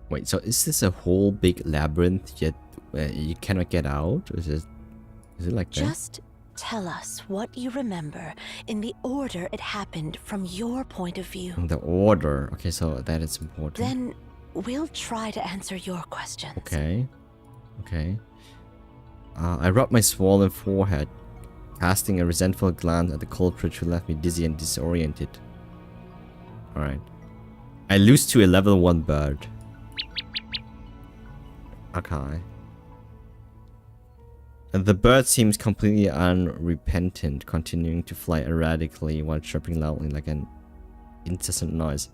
Wait, so is this a whole big labyrinth yet you cannot get out? Is it like that? Just tell us what you remember in the order it happened from your point of view. The order. Okay, so that is important. Then we'll try to answer your questions. Okay. Okay. I rubbed my swollen forehead, casting a resentful glance at the culprit who left me dizzy and disoriented. Alright. I lose to a level 1 bird. Okay. The bird seems completely unrepentant, continuing to fly erratically while chirping loudly like an incessant noise.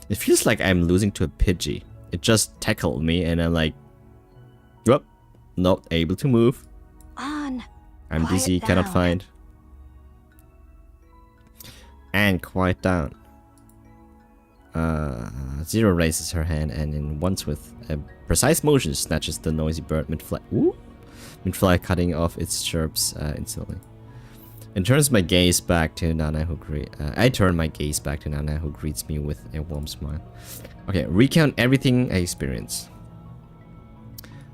It feels like I'm losing to a Pidgey. It just tackled me and I'm like, whoop, not able to move. On. I'm Quiet dizzy, cannot down. find. And quiet down. Zero raises her hand and in once with a precise motion snatches the noisy bird mid-flight. Ooh. Mid-flight, cutting off its chirps instantly. And turns my gaze back to Nana, I turn my gaze back to Nana, who greets me with a warm smile. Okay, recount everything I experienced.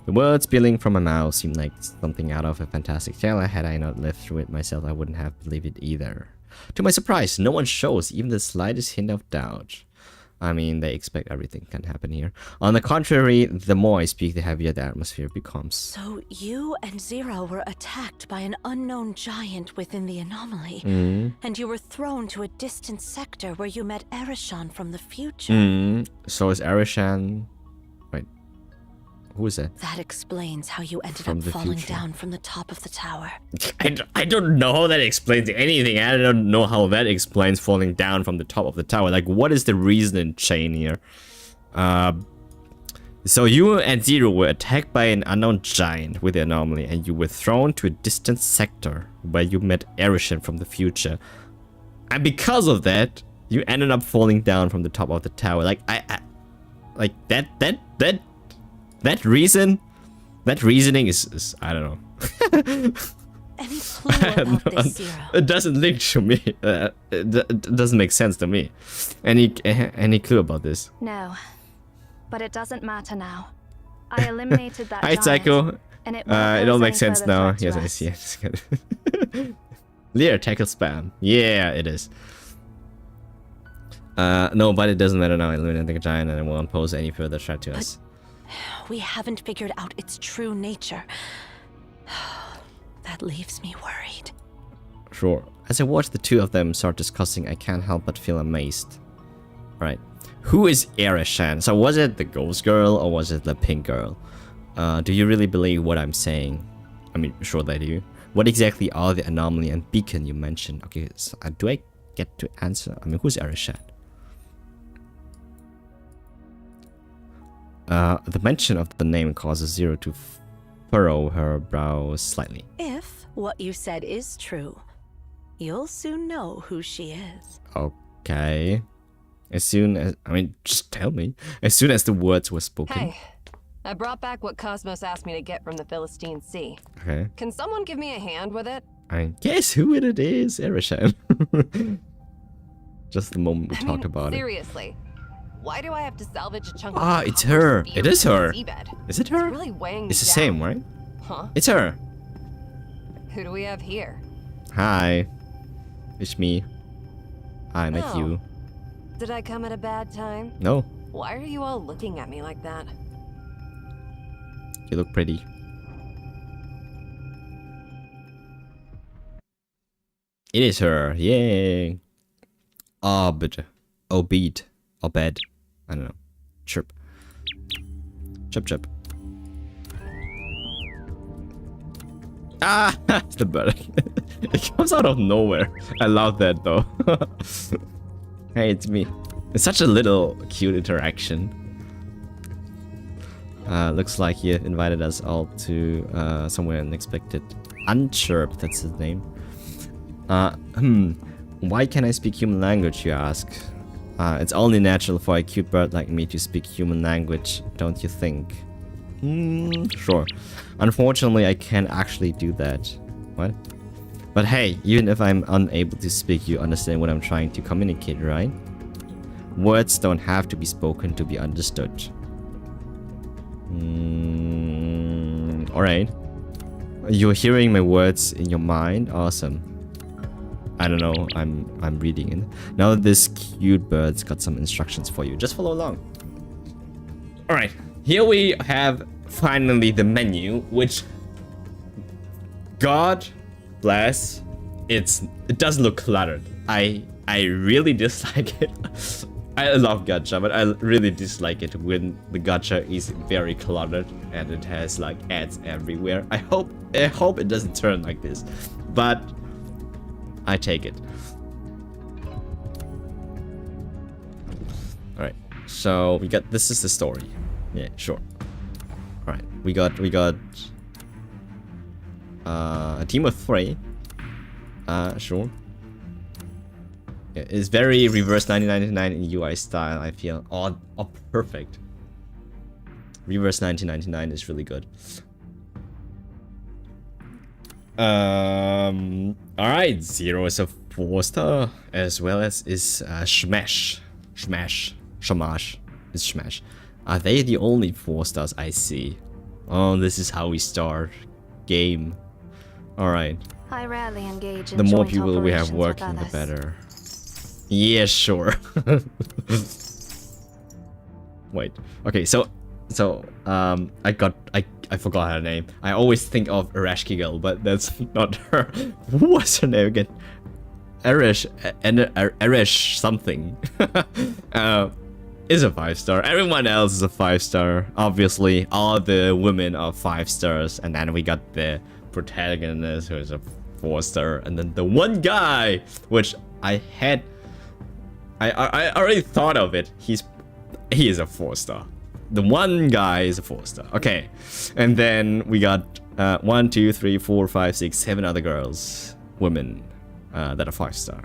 The words spilling from my mouth seemed like something out of a fantastic tale. Had I not lived through it myself, I wouldn't have believed it either. To my surprise, no one shows even the slightest hint of doubt. I mean, they expect everything can happen here. On the contrary, the more I speak, the heavier the atmosphere becomes. So you and Zero were attacked by an unknown giant within the anomaly, and you were thrown to a distant sector where you met Arishan from the future. So is Arishan... Wait. Who is that? That explains how you ended From up the falling future. down from the top of the tower. I don't know how that explains anything. I don't know how that explains falling down from the top of the tower. Like, what is the reasoning chain here? So you and Zero were attacked by an unknown giant with the anomaly, and you were thrown to a distant sector where you met Arishan from the future. And because of that, you ended up falling down from the top of the tower. Like, like that reasoning is I don't know. Any clue about this, Zero? It doesn't link to me. It doesn't make sense to me. Any clue about this? No. But it doesn't matter now. I eliminated that Hi, giant, Psycho. and it It all won't makes pose any sense further now. threat to Yes, I us. see it. Lear, tackle spam. Yeah, it is. No, but it doesn't matter now. I eliminated the giant and it won't pose any further threat to us. We haven't figured out its true nature. That leaves me worried. Sure. As I watch the two of them start discussing, I can't help but feel amazed. Right. Who is Arishan? So was it the ghost girl or was it the pink girl? Do you really believe what I'm saying? I mean, sure they do. What exactly are the anomaly and beacon you mentioned? Okay, so, do I get to answer? I mean, who's Arishan? The mention of the name causes Zero to furrow her brow slightly. If what you said is true, you'll soon know who she is. Okay. As soon as... I mean, just tell me. As soon as the words were spoken. Hey, I brought back what Cosmos asked me to get from the Philistine Sea. Okay. Can someone give me a hand with it? And guess who it is? Ereshkigal. Just the moment we talked about it. Seriously, why do I have to salvage a chunk of Ah, it's copper her. spear It is from the her. seabed? Is it her? It's really weighing me It's the down. same, right? Huh? It's her. Who do we have here? Hi. It's me. I met Oh. you. Did I come at a bad time? No, Why are you all looking at me like that? you look pretty. It is her. Yay. Obed. Obed. Obed. I don't know. Chirp. Chirp, chirp. Ah! It's the bird. It comes out of nowhere. I love that though. Hey, it's me. It's such a little cute interaction. Looks like he invited us all to somewhere unexpected. Unchirp, that's his name. Why can't I speak human language, you ask? It's only natural for a cute bird like me to speak human language, don't you think? Sure. Unfortunately, I can't actually do that. What? But hey, even if I'm unable to speak, you understand what I'm trying to communicate, right? Words don't have to be spoken to be understood. Alright. You're hearing my words in your mind? Awesome. I don't know, I'm reading it. Now this cute bird's got some instructions for you. Just follow along. Alright, here we have finally the menu, which God bless, it doesn't look cluttered. I really dislike it. I love gacha, but I really dislike it when the gacha is very cluttered and it has like ads everywhere. I hope it doesn't turn like this, but I take it. All right, so we got, this is the story. Yeah, sure. All right, we got a team of 3. Sure. Yeah, it's very reverse 1999 in UI style, I feel. Oh, perfect. Reverse 1999 is really good. Alright, Zero is a 4-star, as well as is Smash. It's Smash. Are they the only 4-stars I see? Oh, this is how we start. Game. Alright. I rarely engage in The more joint people we have operations with working, the others. better. Yeah, sure. Wait. Okay, so I forgot her name. I always think of Ereshkigal, but that's not her. What's her name again? Eresh something. Is a 5-star. Everyone else is a 5-star. Obviously, all the women are 5 stars, and then we got the protagonist who is a 4-star, and then the one guy, which I already thought of it. He is a 4-star. The one guy is a 4-star. Okay, and then we got 1, 2, 3, 4, 5, 6, 7 other girls, women that are 5-star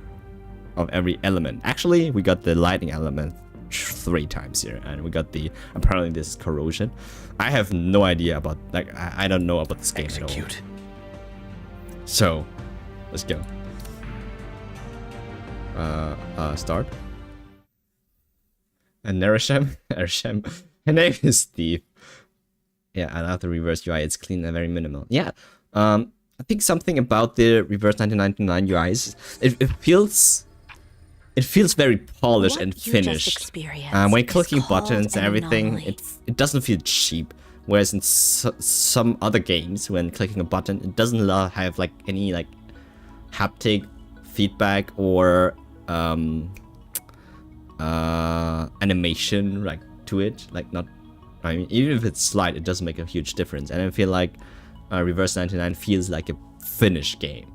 of every element. Actually, we got the lightning element 3 times here, and we got the apparently this corrosion. I have no idea about, like, I don't know about this game at all. So, let's go. Start. And Ereshkigal. Her name is Steve. Yeah, I love the reverse UI. It's clean and very minimal. Yeah. I think something about the reverse 1999 UIs. It feels very polished and finished. When clicking buttons and everything, it doesn't feel cheap. Whereas in some other games, when clicking a button, it doesn't have like any like haptic feedback or animation like to it. Like not, I mean, even if it's slight, it doesn't make a huge difference. And I feel like Reverse 99 feels like a finished game,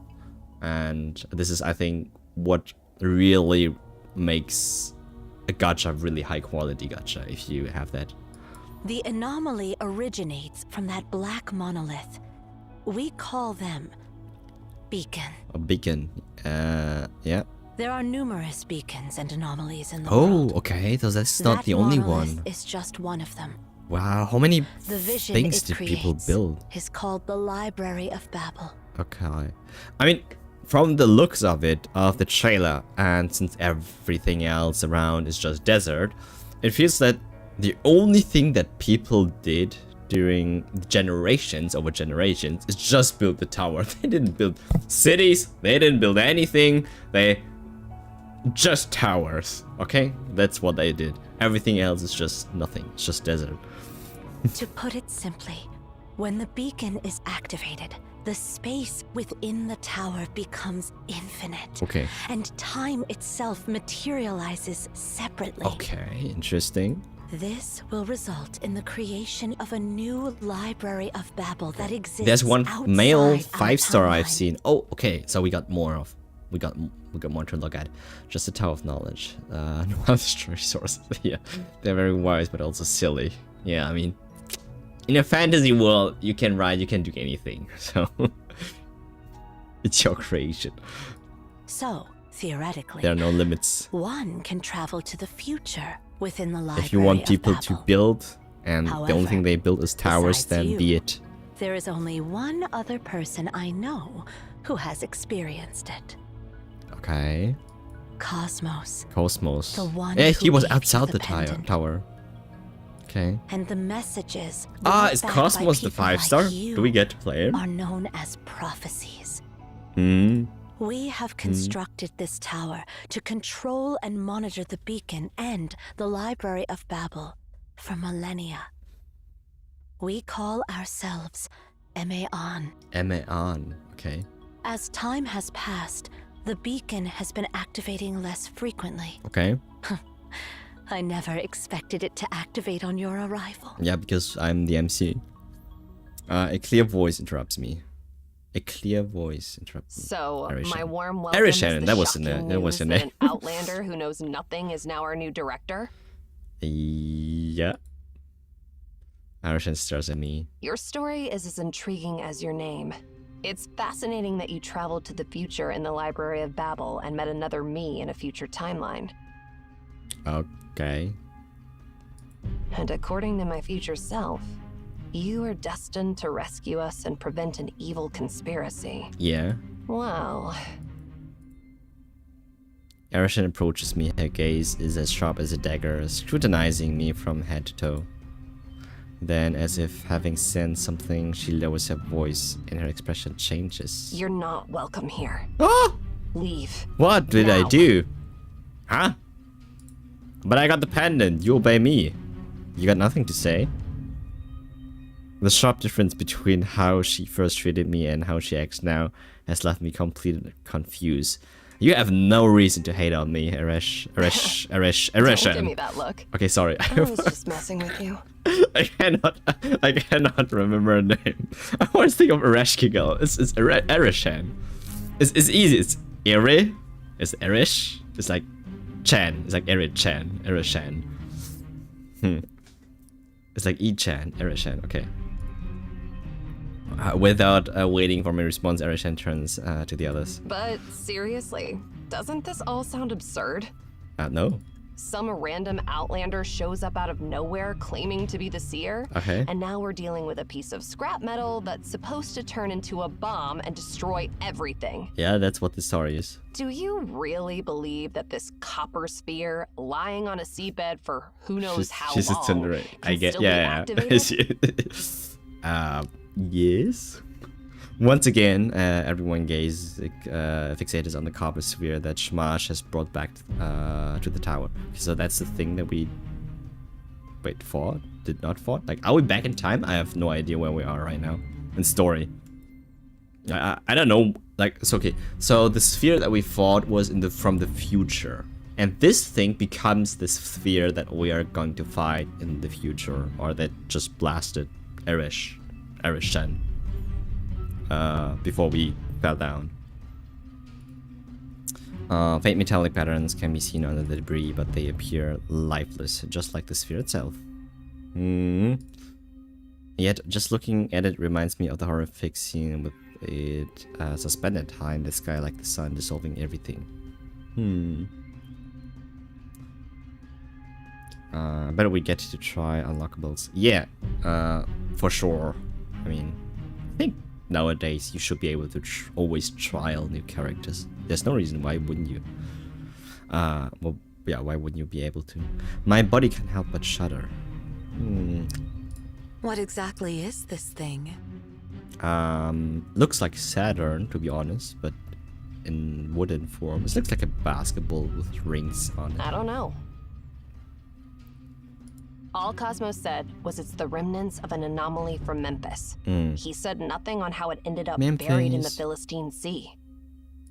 and this is, I think, what really makes a gacha really high quality gacha, if you have that. The anomaly originates from that black monolith. We call them beacon. A beacon. Yeah. There are numerous beacons and anomalies in the world. Oh, okay. So that's not the only one. Is just one of them. Wow, how many The vision things it did people creates build? is called the Library of Babel. Okay. I mean, from the looks of it, of the trailer, and since everything else around is just desert, it feels that the only thing that people did during generations over generations is just build the tower. They didn't build cities, they didn't build anything, they just towers, okay? That's what they did. Everything else is just nothing, it's just desert. To put it simply, when the beacon is activated, the space within the tower becomes infinite. Okay. And time itself materializes separately. Okay, interesting. This will result in the creation of a new library of Babel that exists. There's one outside male our 5-star I've timeline. seen. Oh, okay, so we got more of. We got more to look at. Just a Tower of Knowledge. No other resources. Yeah, they're very wise, but also silly. Yeah, I mean, in a fantasy world, you can write, you can do anything. So it's your creation. So, theoretically, There are no limits. one can travel to the future within the library If you want of people to Babel. build, and the only However, thing they build is towers, besides then you, be it. There is only one other person I know who has experienced it. Okay. Cosmos. Cosmos. The one Yeah, who he was gave you outside the the pendant. tower. Okay. And the messages Ah, brought is back by Cosmos the people like 5-star? you Do we get to play it? are known as prophecies. Hmm. We have constructed this tower to control and monitor the beacon and the Library of Babel for millennia. We call ourselves Emeon. Emeon. Okay. As time has passed, the beacon has been activating less frequently. Okay. I never expected it to activate on your arrival. Yeah, because I'm the MC. A clear voice interrupts me. A clear voice interrupts me. So, Arishan. my warm welcome Arishan, is the that was the shocking name. That was news the that name. an outlander who knows nothing is now our new director. Yeah. Arishan stares at me. Your story is as intriguing as your name. It's fascinating that you traveled to the future in the Library of Babel and met another me in a future timeline. Okay. And according to my future self, you are destined to rescue us and prevent an evil conspiracy. Yeah. Well, Arishan approaches me. Her gaze is as sharp as a dagger, scrutinizing me from head to toe. Then, as if having sensed something, she lowers her voice and her expression changes. you're not welcome here. Ah! Leave. What did I Now. do? Huh? But I got the pendant. You obey me. You got nothing to say? The sharp difference between how she first treated me and how she acts now has left me completely confused. You have no reason to hate on me, Don't give me Arishan. that look. Okay, sorry. I was just messing with you. I cannot remember her name. I always think of Ereshkigal. It's Arishan. It's easy. It's Ere. It's Erish. It's like Chan. It's like Erit Chan. Erishan. It's like E-Chan. Erishan. Okay. Without waiting for my response, Arishan turns to the others. But seriously, doesn't this all sound absurd? No. Some random outlander shows up out of nowhere claiming to be the seer. Okay. And now we're dealing with a piece of scrap metal that's supposed to turn into a bomb and destroy everything. Yeah, that's what the story is. Do you really believe that this copper sphere lying on a seabed for who knows how She's long itinerant. I can get. still be Yeah. activated? Yes. Once again, everyone gaze fixated on the copper sphere that Shamash has brought back to the tower. So that's the thing that we fought? Did not fought? Like, are we back in time? I have no idea where we are right now in story. I don't know. Like, it's okay. So the sphere that we fought was from the future, and this thing becomes this sphere that we are going to fight in the future, or that just blasted Arishan. Before we fell down. Faint metallic patterns can be seen under the debris, but they appear lifeless, just like the sphere itself. Yet, just looking at it reminds me of the horrific scene with it suspended high in the sky like the sun, dissolving everything. Better we get to try unlockables. Yeah, for sure. I mean, I think nowadays you should be able to always trial new characters. There's no reason why wouldn't you. Well, yeah, why wouldn't you be able to? My body can't help but shudder. What exactly is this thing? Looks like Saturn, to be honest, but in wooden form. It looks like a basketball with rings on it. I don't know. All Cosmos said was it's the remnants of an anomaly from Memphis. He said nothing on how it ended up buried in the Philistine Sea.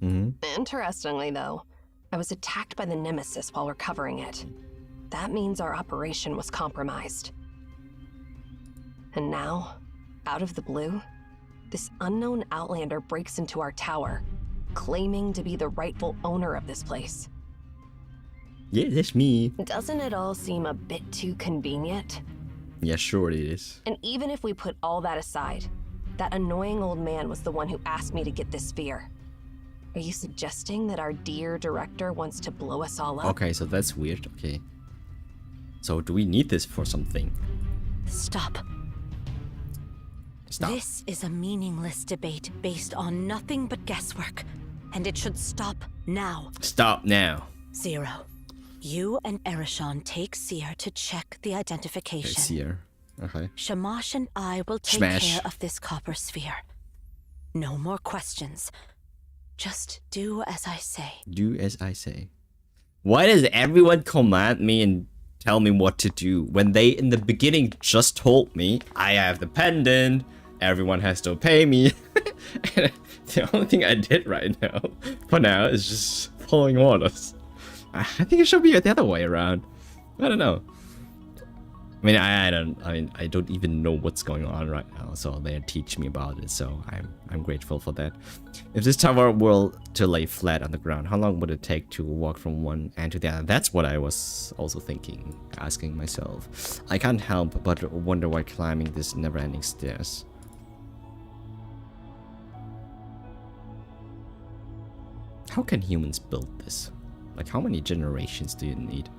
Interestingly, though, I was attacked by the Nemesis while recovering it. That means our operation was compromised. And now, out of the blue, this unknown outlander breaks into our tower, claiming to be the rightful owner of this place. Yeah, that's me. Doesn't it all seem a bit too convenient? Yeah, sure it is. And even if we put all that aside, that annoying old man was the one who asked me to get this sphere. Are you suggesting that our dear director wants to blow us all up? Okay, so that's weird. Okay. So do we need this for something? Stop. Stop. This is a meaningless debate based on nothing but guesswork, and it should stop now. Stop now. Zero. You and Erishon take Seer to check the Okay, identification. Seer. Okay. Shamash and I will take Smash. care of this copper sphere. No more questions. Just do as I say. Do as I say. Why does everyone command me and tell me what to do when they in the beginning just told me I have the pendant, everyone has to obey me? And the only thing I did right now, for now, is just following orders. I think it should be the other way around. I don't know. I don't even know what's going on right now, so they teach me about it, so I'm grateful for that. If this tower were to lay flat on the ground, how long would it take to walk from one end to the other? That's what I was also thinking, asking myself. I can't help but wonder why climbing this never-ending stairs. How can humans build this? Like, how many generations do you need?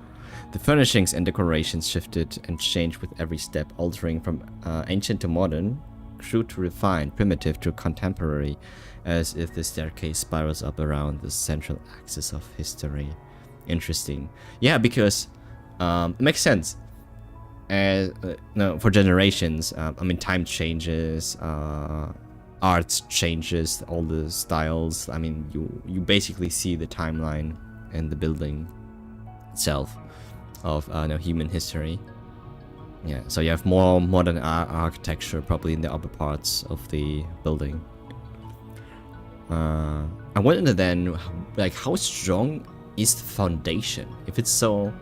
The furnishings and decorations shifted and changed with every step, altering from ancient to modern, crude to refined, primitive to contemporary, as if the staircase spirals up around the central axis of history. Interesting. Yeah, because it makes sense. No, for generations, time changes, art changes, all the styles. You basically see the timeline and the building itself of human history. Yeah, so you have more modern architecture probably in the upper parts of the building. I wonder then, like, how strong is the foundation? If it's so,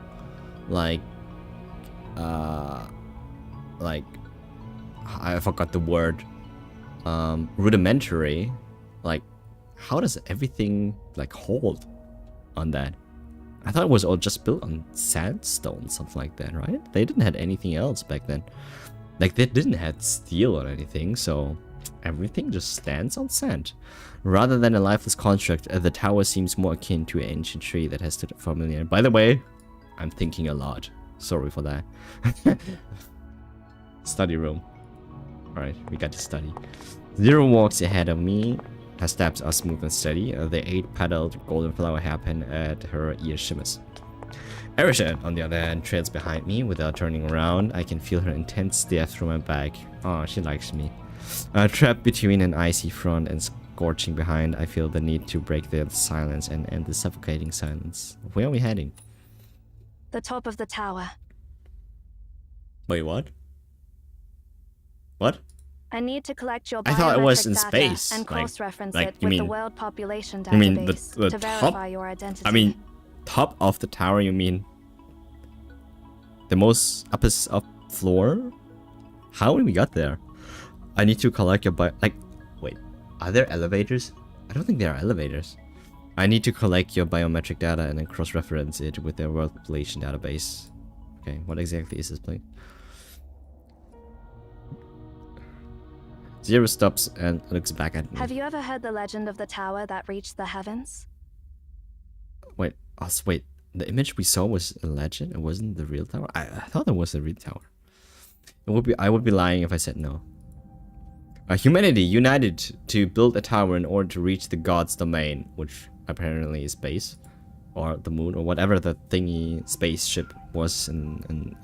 like I forgot the word, rudimentary, like, how does everything like hold on that? I thought it was all just built on sandstone, something like that, right? They didn't have anything else back then. Like, they didn't have steel or anything, so everything just stands on sand. Rather than a lifeless construct, the tower seems more akin to an ancient tree that has stood for a millennia. By the way, I'm thinking a lot. Sorry for that. Study room. Alright, we got to study. Zero walks ahead of me. Her steps are smooth and steady. The 8-petaled golden flower hairpin at her ear shimmers. Erishon, on the other hand, trails behind me without turning around. I can feel her intense stare through my back. Oh, she likes me. Trapped between an icy front and scorching behind, I feel the need to break the silence and end the suffocating silence. Where are we heading? The top of the tower. Wait, what? What? I need to collect your I thought it was biometric in data space, and like- cross-reference like, it you with the mean- World Population you mean Database the to top? verify your identity. I mean, top of the tower, you mean? The most upper floor? How did we got there? I need to collect your wait, are there elevators? I don't think there are elevators. I need to collect your biometric data and then cross-reference it with the World Population Database. Okay, what exactly is this place? Zero stops and looks back at me. Have you ever heard the legend of the tower that reached the heavens? Wait, wait. The image we saw was a legend. It wasn't the real tower. I thought it was the real tower. I would be lying if I said no. Humanity united to build a tower in order to reach the god's domain, which apparently is space, or the moon, or whatever the thingy spaceship was in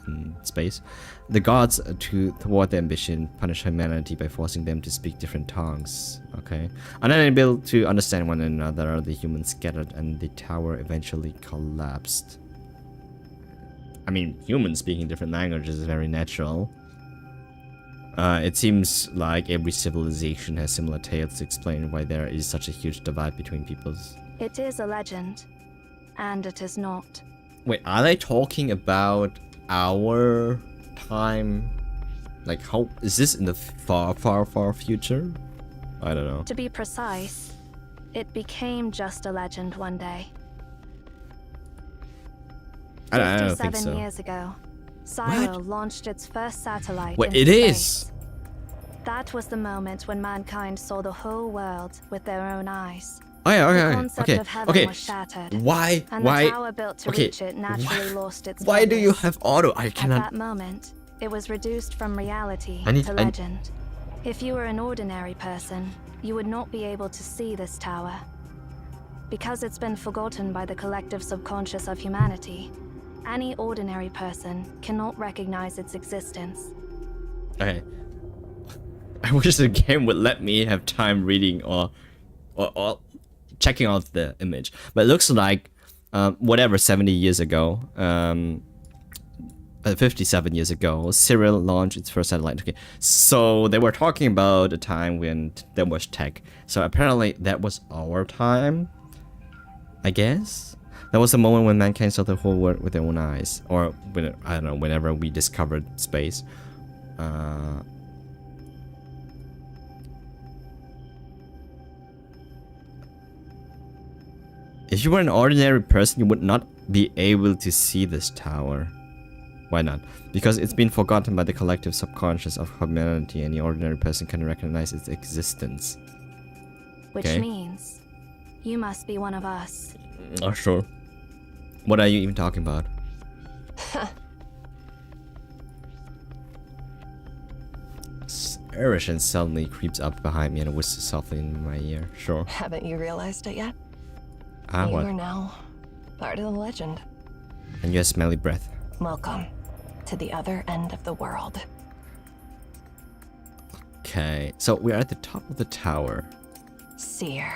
space. The gods, to thwart their ambition, punish humanity by forcing them to speak different tongues. Okay. Unable to understand one another, the humans scattered and the tower eventually collapsed. I mean, humans speaking different languages is very natural. It seems like every civilization has similar tales to explain why there is such a huge divide between peoples. It is a legend, and it is not. Wait, are they talking about our time? Like, how is this in the far, far, far future? I don't know. To be precise, it became just a legend one day. I don't think 57 so. years ago, Silo launched its first satellite. Wait, into it space. is. That was the moment when mankind saw the whole world with their own eyes. Oh yeah, The okay, concept okay, of heaven okay. was shattered, Why? and Why? the tower built to Okay, reach it naturally lost its Why do you purpose. have auto? I At cannot. that moment, it was reduced from reality I need- to I- legend. If you were an ordinary person, you would not be able to see this tower. Because it's been forgotten by the collective subconscious of humanity, any ordinary person cannot recognize its existence. Okay. I wish the game would let me have time reading or checking out the image. But it looks like whatever 70 years ago, 57 years ago, Cyril launched its first satellite. Okay, so they were talking about a time when there was tech. So apparently that was our time, I guess. That was the moment when mankind saw the whole world with their own eyes, or when, I don't know, whenever we discovered space. If you were an ordinary person, you would not be able to see this tower. Why not? Because it's been forgotten by the collective subconscious of humanity, and the ordinary person can recognize its existence. Which Okay. means you must be one of us. Oh, sure. What are you even talking about? Erishan suddenly creeps up behind me and whispers softly in my ear. Sure. Haven't you realized it yet? Ah, You what? are now part of the legend. And your smelly breath. Welcome to the other end of the world. Okay, so we're at the top of the tower. Seer.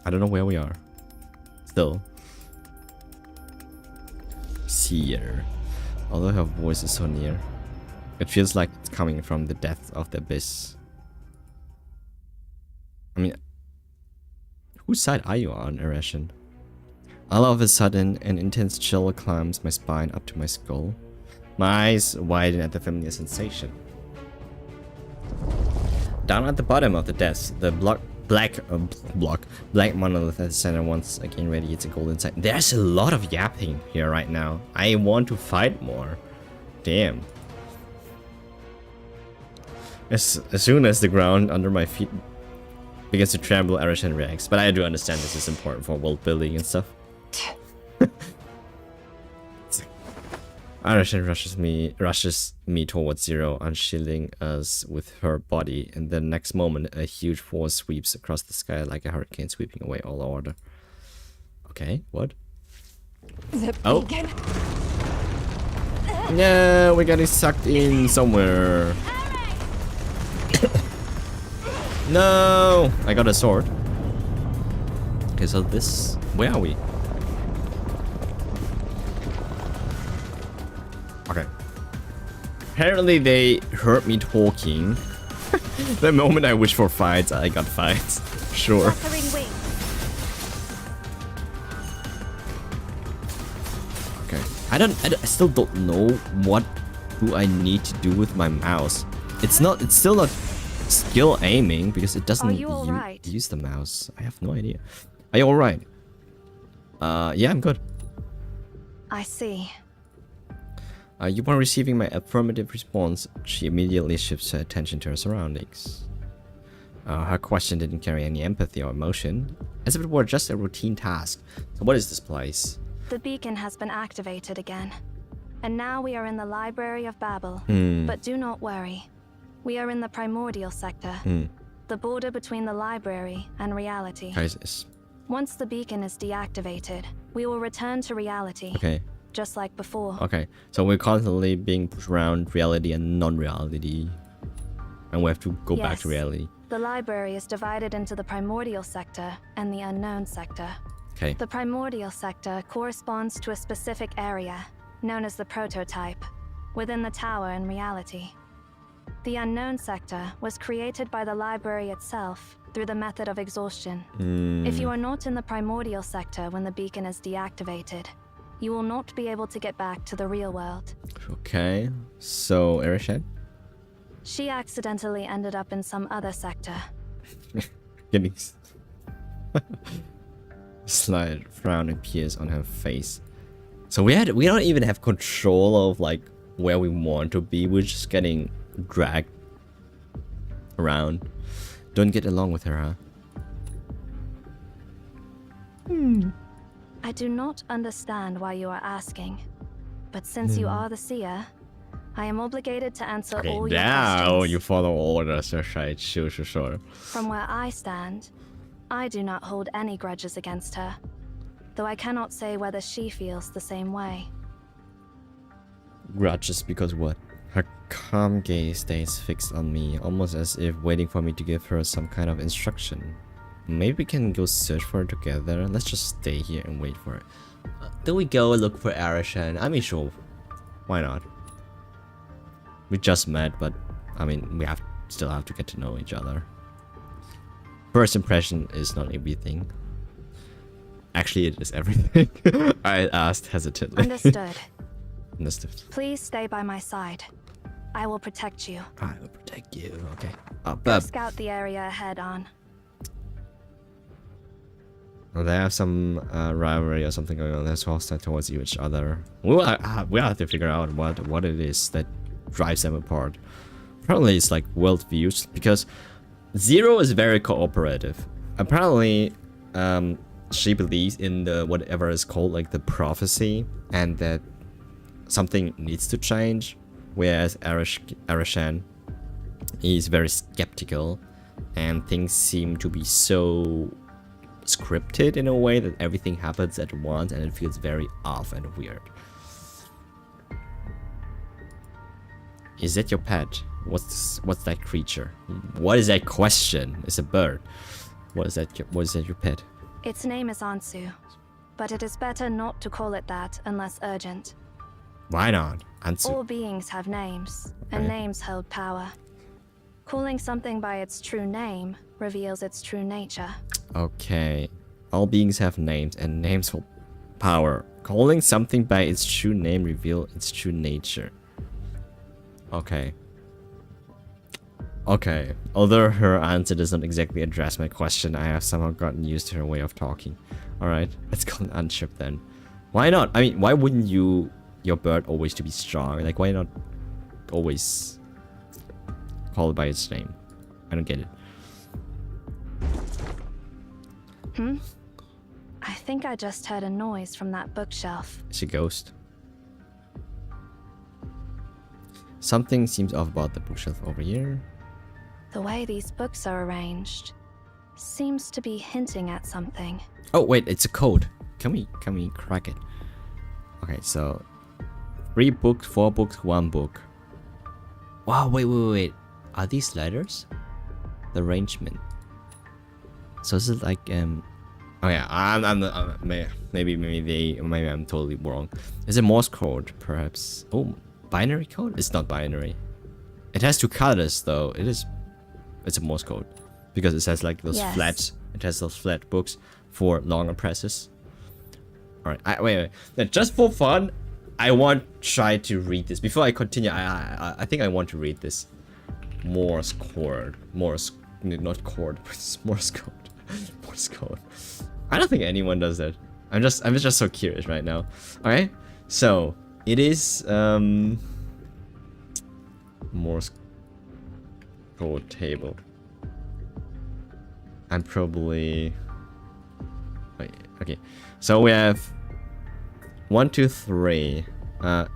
I don't know where we are. Still. Seer. Although her voice is so near, it feels like it's coming from the depths of the abyss. I mean, whose side are you on, Erishan? All of a sudden, an intense chill climbs my spine up to my skull. My eyes widen at the familiar sensation. Down at the bottom of the desk, the black monolith at the center once again radiates a golden sight. There's a lot of yapping here right now. I want to fight more. Damn. As soon as the ground under my feet begins to tremble, Erishan reacts. But I do understand this is important for world building and stuff. Erishan rushes me towards Zero, unshielding us with her body. In the next moment, a huge force sweeps across the sky like a hurricane, sweeping away all order. Okay, what? The Oh. beacon. No, we're getting sucked in somewhere. No! I got a sword. Okay, so this... Where are we? Okay. Apparently they heard me talking. The moment I wish for fights, I got fights. Sure. Fluttering wings. Okay. I still don't know what do I need to do with my mouse. It's still not skill aiming because it doesn't Are you all right? use the mouse. I have no idea. Are you alright? Yeah, I'm good. I see. You were receiving my affirmative response. She immediately shifts her attention to her surroundings. Her question didn't carry any empathy or emotion, as if it were just a routine task. So what is this place? The beacon has been activated again. And now we are in the Library of Babel. Hmm. But do not worry. We are in the primordial sector, the border between the library and reality. Crisis. Once the beacon is deactivated, we will return to reality, Okay. just like before. Okay. So we're constantly being pushed around reality and non-reality. And we have to go back to Yes. reality. The library is divided into the primordial sector and the unknown sector. Okay. The primordial sector corresponds to a specific area, known as the prototype, within the tower in reality. The unknown sector was created by the library itself through the method of exhaustion. If you are not in the primordial sector when the beacon is deactivated, you will not be able to get back to the real world. Okay. So, Arishan? She accidentally ended up in some other sector. Getting slight frown appears on her face. So we don't even have control of like where we want to be. We're just getting dragged around. Don't get along with her, huh? I do not understand why you are asking, but since you are the seer, I am obligated to answer Okay, all your now questions. you follow orders, right? Sure. From where I stand, I do not hold any grudges against her, though I cannot say whether she feels the same way. Grudges because what? Her calm gaze stays fixed on me, almost as if waiting for me to give her some kind of instruction. Maybe we can go search for it together. Let's just stay here and wait for it. Do we go look for Arishan? I mean, sure. Why not? We just met, but I mean, we still have to get to know each other. First impression is not everything. Actually, it is everything. I asked hesitantly. Understood. Understood. Please stay by my side. I will protect you. I will protect you. Okay. Go scout the area ahead on. They have some rivalry or something going on. They're hostile towards each other. We'll have to figure out what it is that drives them apart. Apparently, it's like worldviews, because Zero is very cooperative. Apparently, she believes in the whatever is called like the prophecy, and that something needs to change. Whereas Arishan is very skeptical, and things seem to be so scripted in a way that everything happens at once and it feels very off and weird. Is that your pet? What's that creature? What is that question? It's a bird. What is that your pet? Its name is Ansu, but it is better not to call it that unless urgent. Why not? Ansu. All beings have names, and Okay. names hold power. Calling something by its true name reveals its true nature. Okay. All beings have names, and names hold power. Calling something by its true name reveals its true nature. Okay. Okay. Although her answer doesn't exactly address my question, I have somehow gotten used to her way of talking. Alright, let's call it Unship then. Why not? I mean, why wouldn't your bird always to be strong? Like, why not always call it by its name? I don't get it. I think I just heard a noise from that bookshelf. It's a ghost. Something seems off about the bookshelf over here. The way these books are arranged seems to be hinting at something. Oh wait, it's a code. Can we crack it? Okay, so 3 books, 4 books, 1 book. Wow, wait. Are these letters? The arrangement. So is it like oh yeah, maybe I'm totally wrong. Is it Morse code perhaps? Oh, binary code? It's not binary. It has 2 colors though. It's a Morse code because it has like those Yes. flat. It has those flat books for longer presses. All right, wait. Now, just for fun, I want to try to read this before I continue. I think I want to read this Morse code. Not chord, but it's Morse code. Morse code. I don't think anyone does that. I'm just so curious right now. All right, so it is Morse code table. I'm probably wait. Okay, so we have 1, 2, 3.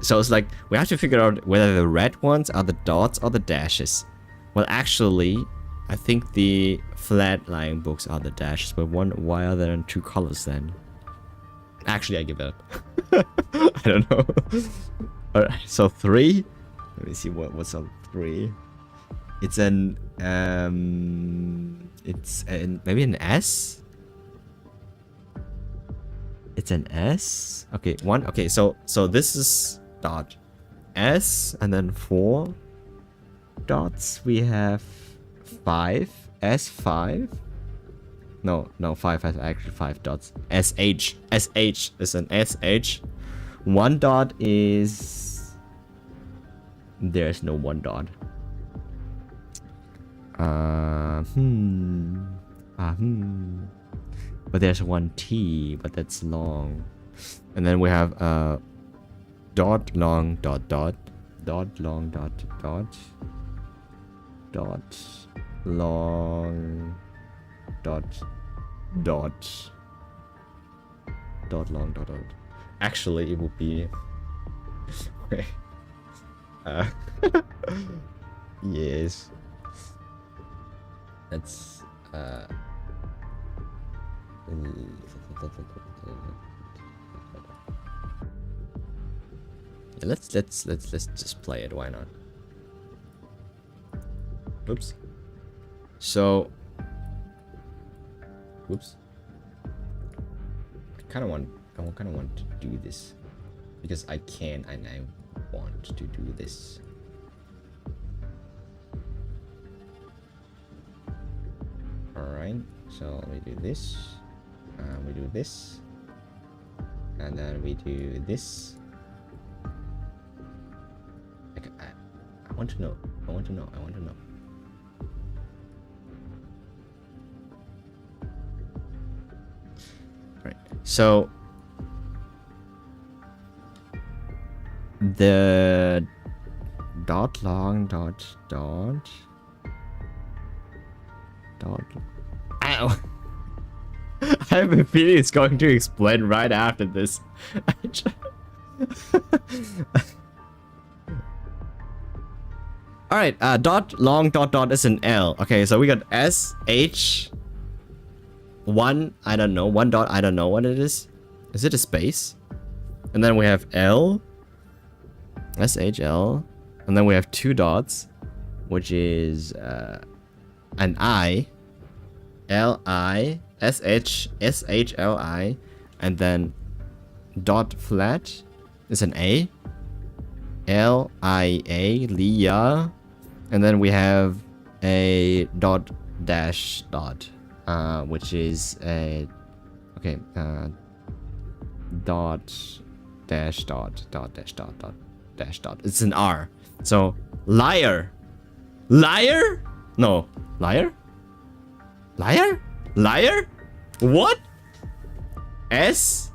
So it's like we have to figure out whether the red ones are the dots or the dashes. Well, actually, I think the flat-lying books are the dashes, but why are there two colors then? Actually, I give up. I don't know. Alright, so 3. Let me see what's on 3. It's maybe an S? It's an S? Okay, 1. Okay, so this is dot S, and then 4 dots. We have 5. S5. No, 5 has actually 5 dots. SH. SH is an SH. 1 dot is... There's no 1 dot. But there's 1 T, but that's long. And then we have dot long dot dot. Dot long dot dot. Dot long dot dot. Dot long dot dot. Actually, it would be... Okay. Yes. That's let's just play it. Why not? Oops. So, oops. I kind of want to do this because I can and I want to do this. Alright, so we do this, we do this, and then we do this. I want to know. Right, so the dot long dot dot. Ow. I have a feeling it's going to explain right after this. Alright, dot long dot dot is an L. Okay, so we got S H 1, I don't know, 1 dot, I don't know what it is. Is it a space? And then we have L S H L, and then we have 2 dots, which is an I, L I S H S H L I, and then dot flat is an A, L I A Leah, and then we have a dot dash dot, which is a dot dash dot dot dash dot dot dash dot. It's an R. So liar. Liar? No. Liar? Liar? Liar? What? S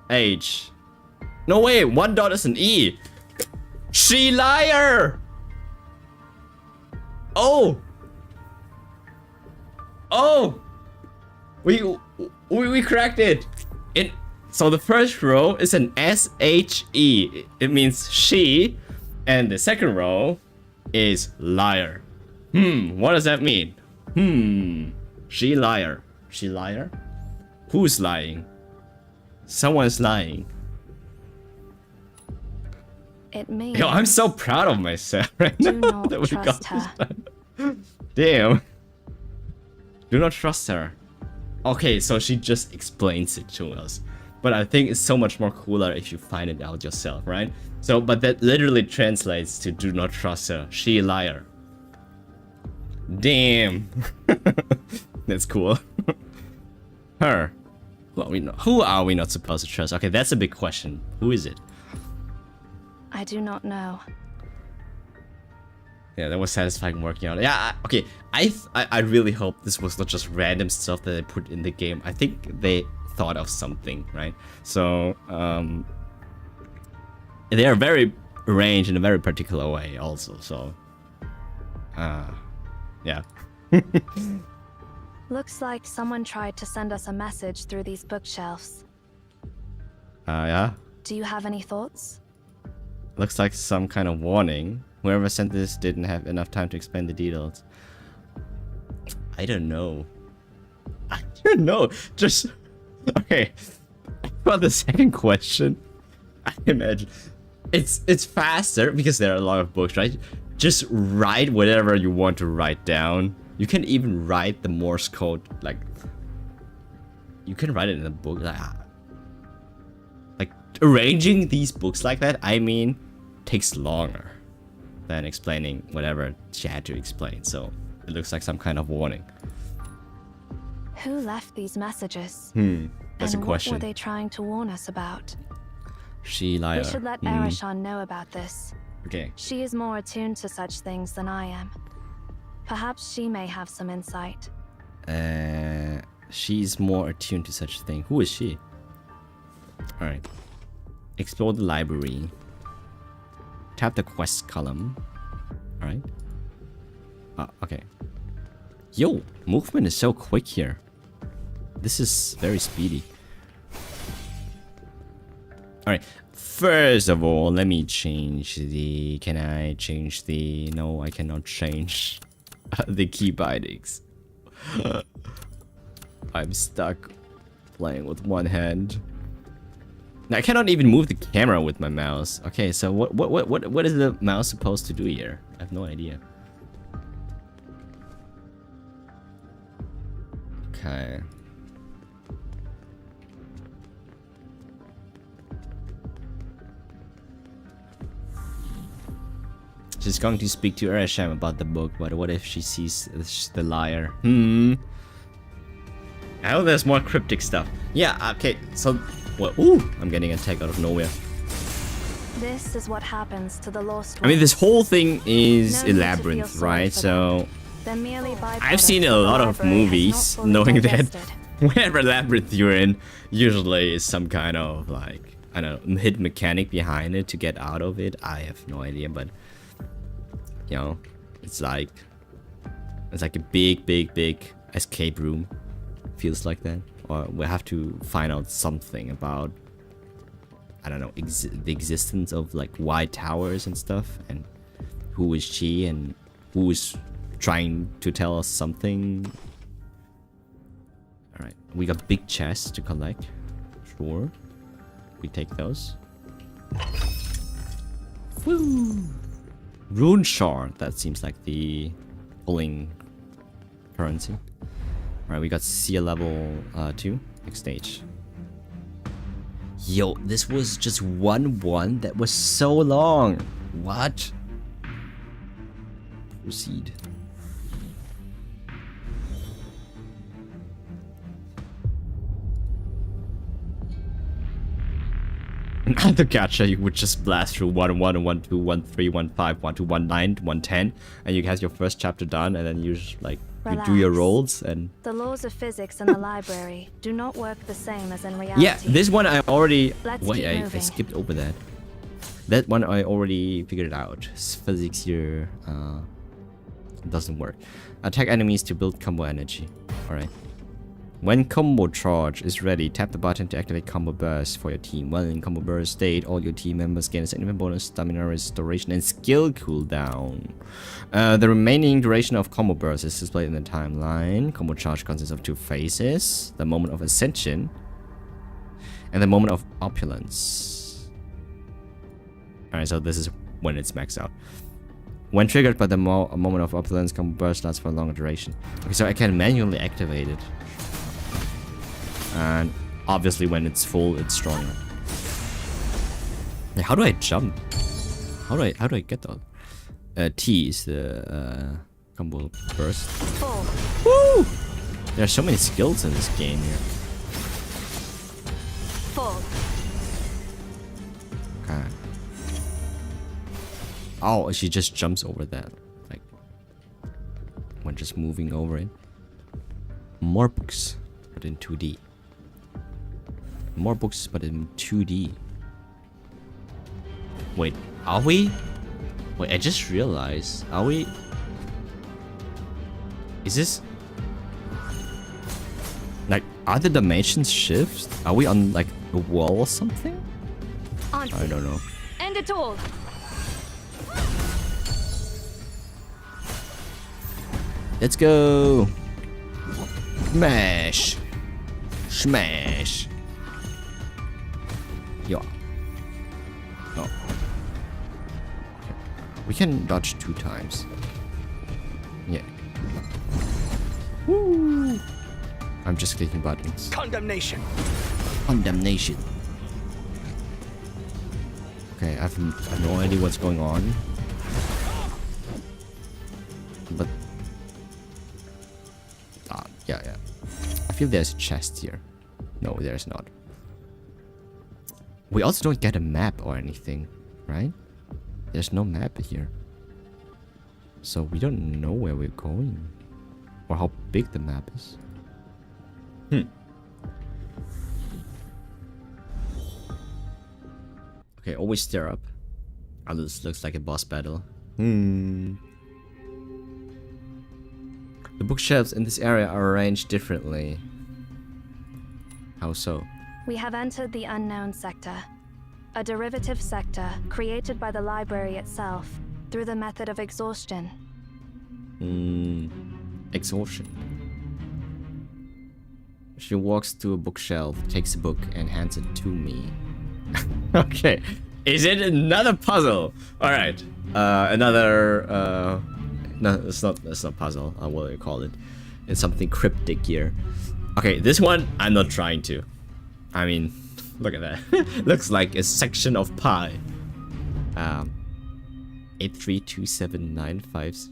H. No way, 1 dot is an E. She liar. Oh. Oh. We cracked it. So the first row is an S-H-E. It means she. And the second row is liar. What does that mean? She liar. She liar? Who's lying? Someone's lying. It means... Yo, I'm so proud of myself right Do now not that we got trust this her. done. Damn. Do not trust her. Okay, so she just explains it to us. But I think it's so much more cooler if you find it out yourself, right? So, but that literally translates to do not trust her. She liar. Damn. That's cool. Her. Who are we not supposed to trust? Okay, that's a big question. Who is it? I do not know. Yeah, that was satisfying working out. Yeah, okay. I really hope this was not just random stuff that they put in the game. I think they thought of something, right? So, they are very arranged in a very particular way also, so... yeah. Looks like someone tried to send us a message through these bookshelves. Yeah. Do you have any thoughts? Looks like some kind of warning. Whoever sent this didn't have enough time to explain the details. I don't know. I don't know. Just okay. About the second question, I imagine it's faster because there are a lot of books, right? Just write whatever you want to write down. You can even write the Morse code, like you can write it in a book. Like arranging these books like that, I mean, takes longer than explaining whatever she had to explain. So it looks like some kind of warning. Who left these messages? That's a question. What were they trying to warn us about? She liar. We should let Erishan know about this. Okay. She is more attuned to such things than I am. Perhaps she may have some insight. She's more attuned to such thing. Who is she? Alright. Explore the library. Tap the quest column. Alright. Okay. Yo, movement is so quick here. This is very speedy. Alright. First of all, let me change the... Can I change the... No, I cannot change the key bindings. I'm stuck playing with one hand. Now, I cannot even move the camera with my mouse. Okay, so what is the mouse supposed to do here? I have no idea. Okay. She's going to speak to Ereshkigal about the book, but what if she sees the liar? I know there's more cryptic stuff. Yeah, okay, so... What? Ooh, I'm getting attacked out of nowhere. This is what happens to the lost ones. I mean, this whole thing is No a need to labyrinth, feel sorry right? for So... They're merely I've seen a byproducts lot the of library has movies not fully knowing that digested. whatever labyrinth you're in usually is some kind of like, I don't know, hidden mechanic behind it to get out of it. I have no idea, but you know, it's like a big escape room. Feels like that. Or we have to find out something about, I don't know, the existence of like white towers and stuff, and who is she and who is trying to tell us something. Alright, we got big chests to collect. Sure. We take those. Woo! Rune shard. That seems like the pulling currency. Alright, we got sea level 2. Next stage. Yo, this was just 1-1 that was so long. What? Proceed. The gacha, you would just blast through 1-1, 1-2, 1-3, 1-5, 1-2, 1-9, 1-10, and you have your first chapter done, and then you just like you do your Relax. rolls and The laws of physics in the library do not work the same as in reality. yeah, this one I already Let's wait. keep I moving. skipped over that. That one I already figured out. Physics here doesn't work. Attack enemies to build combo energy. All right. When combo charge is ready, tap the button to activate combo burst for your team. While in combo burst state, all your team members gain a significant bonus, stamina restoration, and skill cooldown. The remaining duration of combo burst is displayed in the timeline. Combo charge consists of 2 phases: the moment of ascension and the moment of opulence. Alright, so this is when it's maxed out. When triggered by the moment of opulence, combo burst lasts for a longer duration. Okay, so I can manually activate it. And obviously when it's full, it's stronger. Like, how do I jump? How do I get that? T is the combo burst. Woo! There are so many skills in this game here. Okay. Oh, she just jumps over that, like when just moving over it. More books, but in 2D. More books, but in 2D. Wait, are we? Wait, I just realized. Are we? Is this? Like, are the dimensions shifts? Are we on like a wall or something? I don't know. End it all. Let's go. Smash. Smash. Yeah. Oh. We can dodge 2 times. Yeah. Woo. I'm just clicking buttons. Condemnation. Condemnation. Okay, I have no idea what's going on. But... yeah. I feel there's a chest here. No, there's not. We also don't get a map or anything, right? There's no map here. So we don't know where we're going. Or how big the map is. Okay, always stir up. Oh, this looks like a boss battle. The bookshelves in this area are arranged differently. How so? We have entered the unknown sector, a derivative sector created by the library itself through the method of exhaustion. Exhaustion. She walks to a bookshelf, takes a book, and hands it to me. Okay. Is it another puzzle? Alright. Another no, it's not puzzle. What do you call it? It's something cryptic here. Okay, this one I'm not trying to. I mean, look at that. Looks like a section of pie. 832795.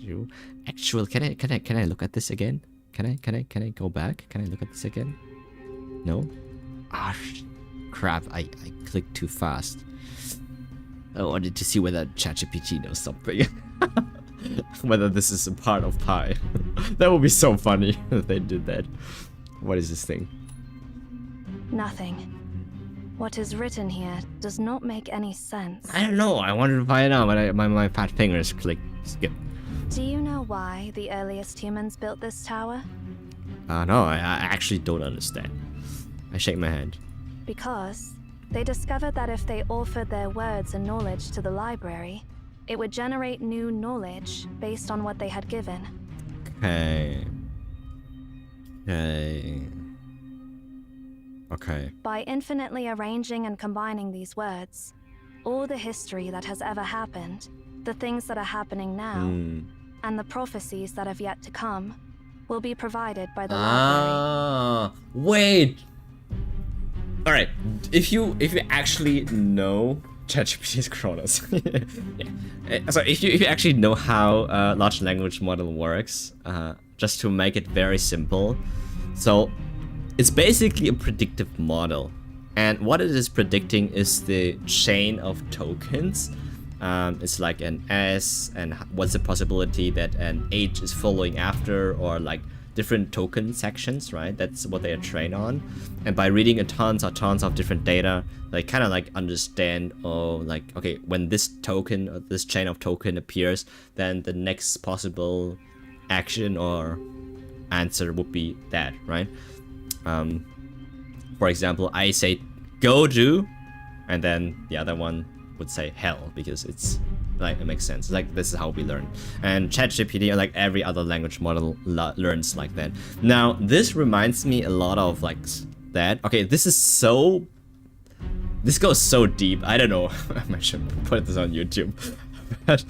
Actual, can I look at this again? Can I go back? Can I look at this again? No? Ah, crap, I clicked too fast. I wanted to see whether ChatGPT knows something. Whether this is a part of pi. That would be so funny if they did that. What is this thing? Nothing. What is written here does not make any sense. I don't know. I wanted to find out, but my fat fingers clicked skip. Do you know why the earliest humans built this tower? No, I actually don't understand. I shake my head. Because they discovered that if they offered their words and knowledge to the library, it would generate new knowledge based on what they had given. Okay. By infinitely arranging and combining these words, all the history that has ever happened, the things that are happening now, and the prophecies that have yet to come, will be provided by the library. Wait! Alright, if you actually know ChatGPT's Chronos. Yeah. So if you actually know how large language model works, just to make it very simple, so it's basically a predictive model, and what it is predicting is the chain of tokens. It's like an S, and what's the possibility that an H is following after, or like different token sections, right? That's what they are trained on. And by reading tons of different data, they kind of like understand, oh, like, okay, when this token or this chain of token appears, then the next possible action or answer would be that, right? For example, I say go do, and then the other one would say hell, because it's like, it makes sense. Like, this is how we learn. And ChatGPT, like every other language model, learns like that. Now, this reminds me a lot of like that. Okay, this goes so deep. I don't know. I should put this on YouTube. But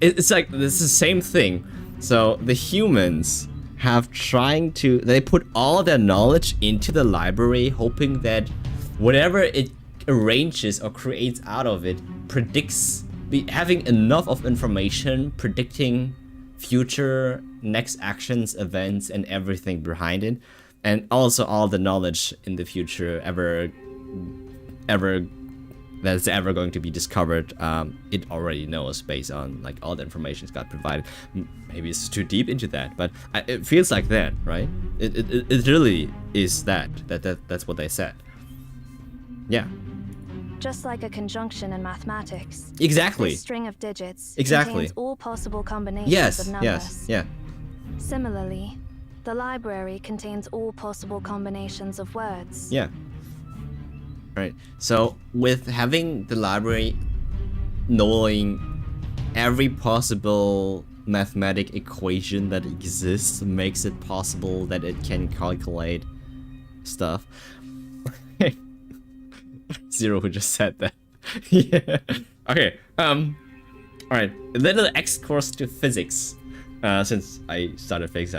it's like, this is the same thing. So the humans have they put all their knowledge into the library, hoping that whatever it arranges or creates out of it predicts, having enough of information predicting future next actions, events, and everything behind it, and also all the knowledge in the future that's ever going to be discovered, it already knows based on like all the information's got provided. Maybe it's too deep into that, but it feels like that, right? It really is that's what they said. Yeah. Just like a conjunction in mathematics. Exactly. This string of digits exactly contains all possible combinations of numbers. Yes, yeah. Similarly, the library contains all possible combinations of words. Yeah. Right. So with having the library knowing every possible mathematic equation that exists makes it possible that it can calculate stuff. Zero who just said that. Yeah. Okay. Alright. A little X-course to physics. Since I started physics,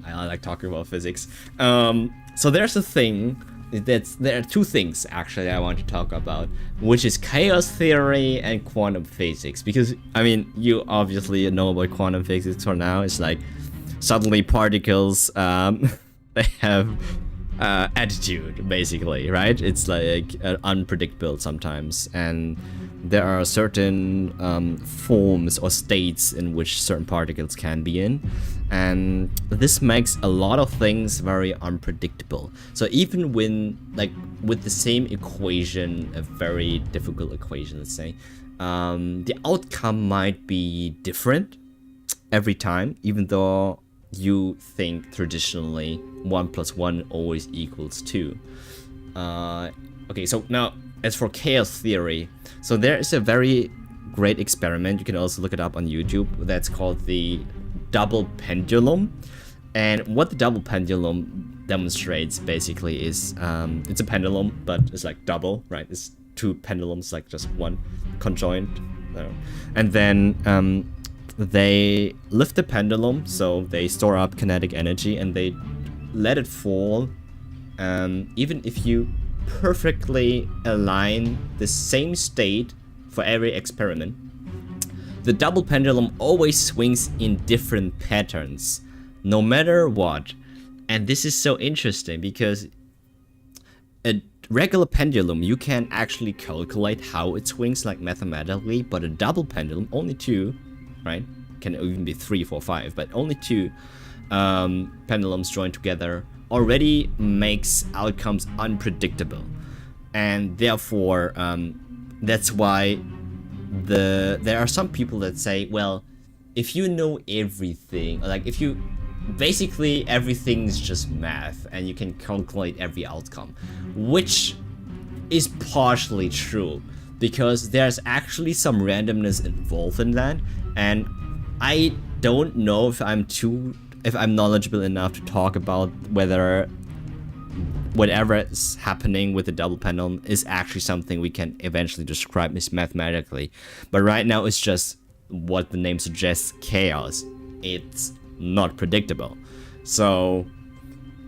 I like talking about physics. So there's a thing there are two things actually I want to talk about, which is chaos theory and quantum physics. Because I mean, you obviously know about quantum physics for now. It's like suddenly particles they have attitude, basically, right? It's like unpredictable sometimes, and there are certain forms or states in which certain particles can be in, and this makes a lot of things very unpredictable. So even when, like, with the same equation, a very difficult equation, let's say, the outcome might be different every time, even though you think traditionally 1 + 1 always equals 2. Okay, so now as for chaos theory, so there is a very great experiment, you can also look it up on YouTube, that's called the double pendulum. And what the double pendulum demonstrates basically is it's a pendulum, but it's like double, right? It's two pendulums, like just one conjoined. And then they lift the pendulum, so they store up kinetic energy and they let it fall. Even if you perfectly align the same state for every experiment, the double pendulum always swings in different patterns, no matter what. And this is so interesting because a regular pendulum, you can actually calculate how it swings, like mathematically, but a double pendulum, only two, right? Can even be 3, 4, 5, but only two pendulums joined together already makes outcomes unpredictable. And therefore, that's why there are some people that say, well, if you know everything, like if you basically everything's just math and you can calculate every outcome, which is partially true because there's actually some randomness involved in that. And I don't know if I'm knowledgeable enough to talk about whether whatever is happening with the double pendulum is actually something we can eventually describe as mathematically. But right now it's just what the name suggests, chaos. It's not predictable. So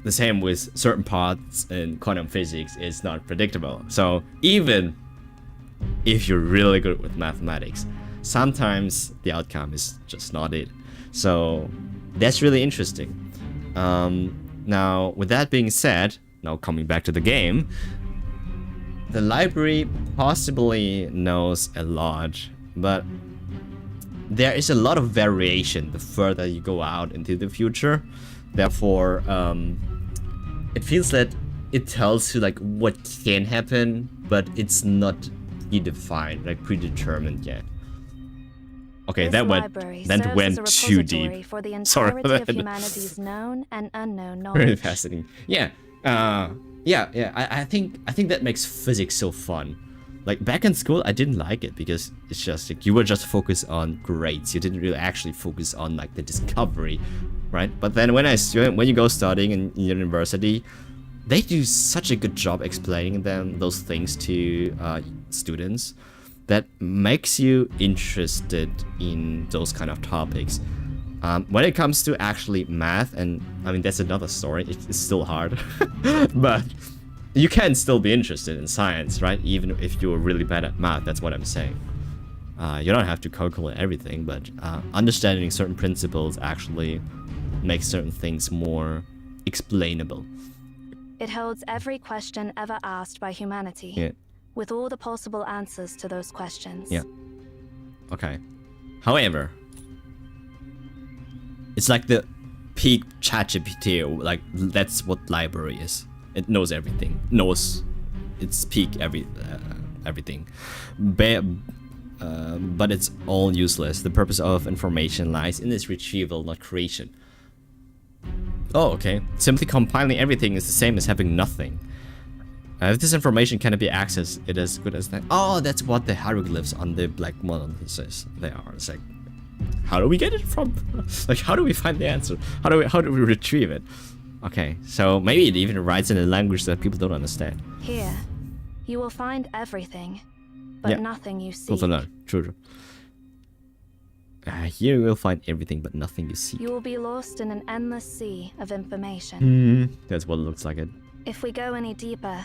the same with certain parts in quantum physics, it's not predictable. So even if you're really good with mathematics, sometimes the outcome is just not it. So that's really interesting. Now, with that being said, now coming back to the game, the library possibly knows a lot, but there is a lot of variation the further you go out into the future. Therefore, it feels that it tells you like what can happen, but it's not predefined, like predetermined yet. Okay, This that library went serves as a too repository deep. for the Sorry entirety for of that. humanity's known and unknown Very knowledge. fascinating. Yeah, I think that makes physics so fun. Like back in school, I didn't like it because it's just like you were just focused on grades. You didn't really actually focus on like the discovery, right? But then when you go studying in university, they do such a good job explaining those things to students that makes you interested in those kind of topics. When it comes to actually math, and I mean that's another story, it's still hard, but you can still be interested in science, right? Even if you're really bad at math, that's what I'm saying. You don't have to calculate everything, but understanding certain principles actually makes certain things more explainable. It holds every question ever asked by humanity, Yeah. with all the possible answers to those questions. Yeah. Okay. However, it's like the peak ChatGPT, like that's what library is. It knows everything. Knows its peak everything. But it's all useless. The purpose of information lies in its retrieval, not creation. Oh, okay. Simply compiling everything is the same as having nothing. If this information cannot be accessed, it is as good as that. Oh, that's what the hieroglyphs on the black monoliths is. They are. It's like How do we get it from? Like, how do we find the answer? How do we retrieve it? Okay, so maybe it even writes in a language that people don't understand. Here, you will find everything, but Yeah. nothing you seek. Also no, true. Here you will find everything but nothing you seek. You will be lost in an endless sea of information. That's what it looks like it. If we go any deeper,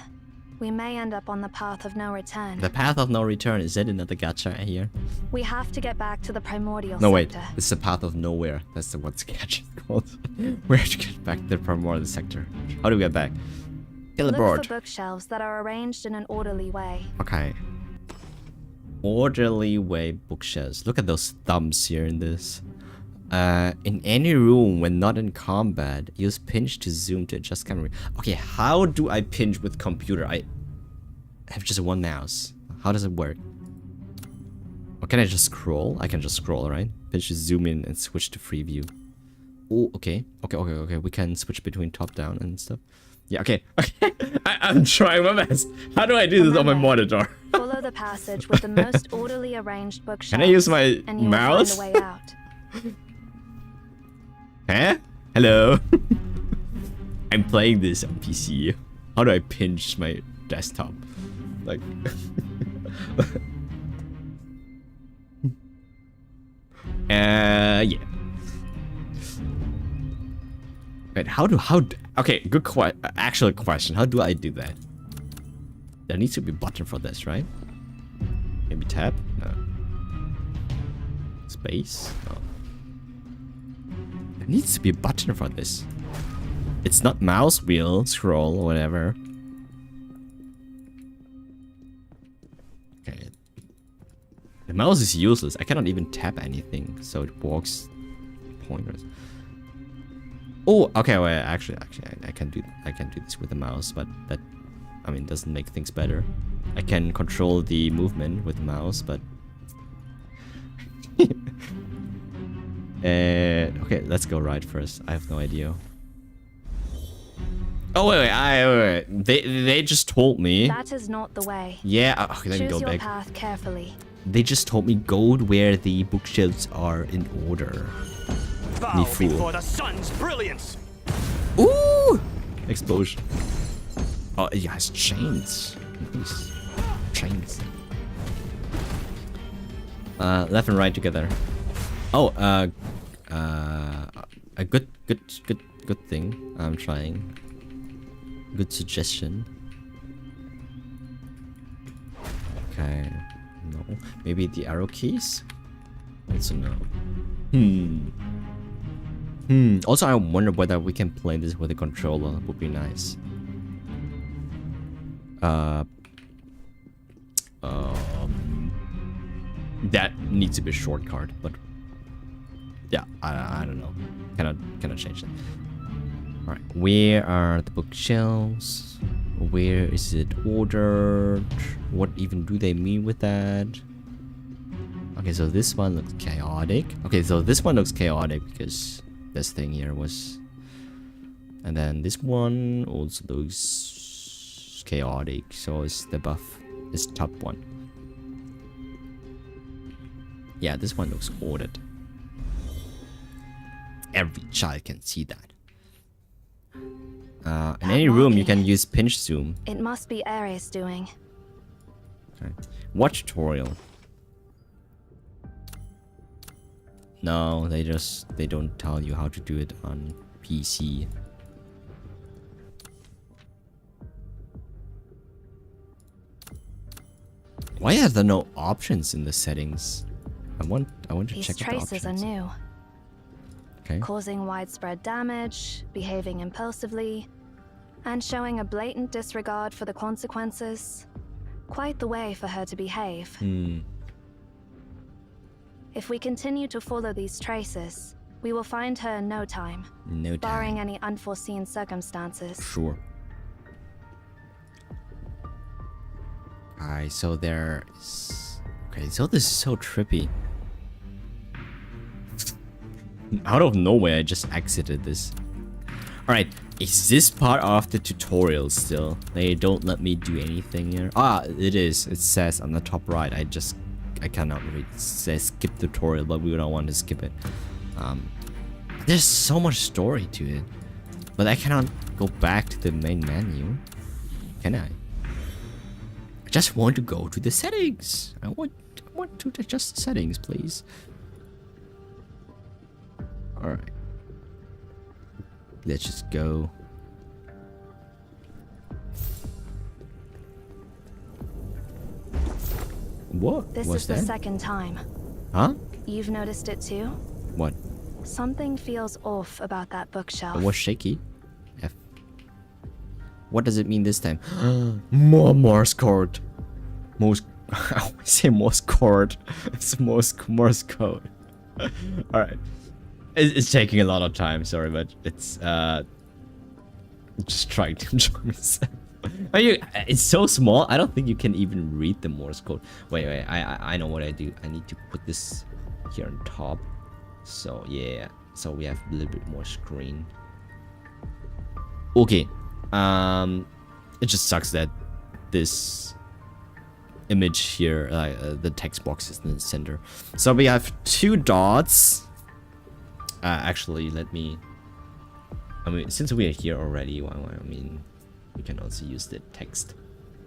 we may end up on the path of no return. The path of no return, is that another gacha here? We have to get back to the primordial No wait, sector. it's the path of nowhere. That's the what gacha is called. We have to get back to the primordial sector. How do we get back? Look Teleport. for bookshelves that are arranged in an orderly way. Okay. Orderly way bookshelves. Look at those thumbs here in this. In any room when not in combat, use pinch to zoom to adjust camera. Okay, how do I pinch with computer? I have just one mouse. How does it work? Or can I just scroll? I can just scroll, right? Pinch to zoom in and switch to free view. Oh, okay. Okay. We can switch between top down and stuff. Yeah, okay. I'm trying my best. How do I do this on my monitor? Follow the passage with the most orderly arranged bookshelves. Can I use my and you mouse? will find a way out. Huh? Hello? I'm playing this on PC. How do I pinch my desktop? Like... yeah. Wait, okay, good actual question. How do I do that? There needs to be a button for this, right? Maybe tab? No. Space? No. There needs to be a button for this. It's not mouse wheel, scroll, or whatever. Okay. The mouse is useless. I cannot even tap anything, so it walks pointers. Oh, okay. Well, actually, I can do this with the mouse, but that, I mean, doesn't make things better. I can control the movement with the mouse, but okay, let's go right first. I have no idea. Oh wait, they just told me. That is not the way. Yeah, okay, let me Choose go your back. path carefully. They just told me go where the bookshelves are in order. Bow fool. before the sun's brilliance. Ooh! Explosion. Oh, it has chains. Nice. Chains. Left and right together. Oh, a good thing. I'm trying. Good suggestion. Okay. No. Maybe the arrow keys? Also no. Also, I wonder whether we can play this with a controller. Would be nice. That needs to be a short card, but yeah, I don't know. Cannot change that. All right, where are the bookshelves? Where is it ordered? What even do they mean with that? Okay, so this one looks chaotic. Okay, so this one looks chaotic because this thing here was, and then this one also looks chaotic. So it's the buff, this top one. Yeah, this one looks ordered. Every child can see that. In any room, you can use pinch zoom. It must be Ares doing. Okay. Watch tutorial. No, they don't tell you how to do it on PC. Why are there no options in the settings? I want to These check the traces are options. new, Okay. causing widespread damage, behaving impulsively, and showing a blatant disregard for the consequences. Quite the way for her to behave. Hmm. If we continue to follow these traces, we will find her in no time, No time. barring any unforeseen circumstances. Sure. Alright, so there is... Okay, so this is so trippy. Out of nowhere, I just exited this. Alright, is this part of the tutorial still? They don't let me do anything here. Ah, it is. It says on the top right. I I cannot read. It says skip tutorial, but we don't want to skip it. There's so much story to it, but I cannot go back to the main menu, can I? I just want to go to the settings. I want to adjust the settings, please. All right, let's just go. What? This What's is the that? second time. Huh? You've noticed it too? What? Something feels off about that bookshelf. It was shaky. F. What does it mean this time? More Morse code. I always say Morse code. It's Morse code. Alright. It's taking a lot of time, sorry, but it's just trying to enjoy myself. It's so small, I don't think you can even read the Morse code. Wait, I know what I do. I need to put this here on top. So yeah, so we have a little bit more screen. Okay, it just sucks that this image here, the text box is in the center. So we have 2 dots. Actually, I mean, since we are here already, I mean, we can also use the text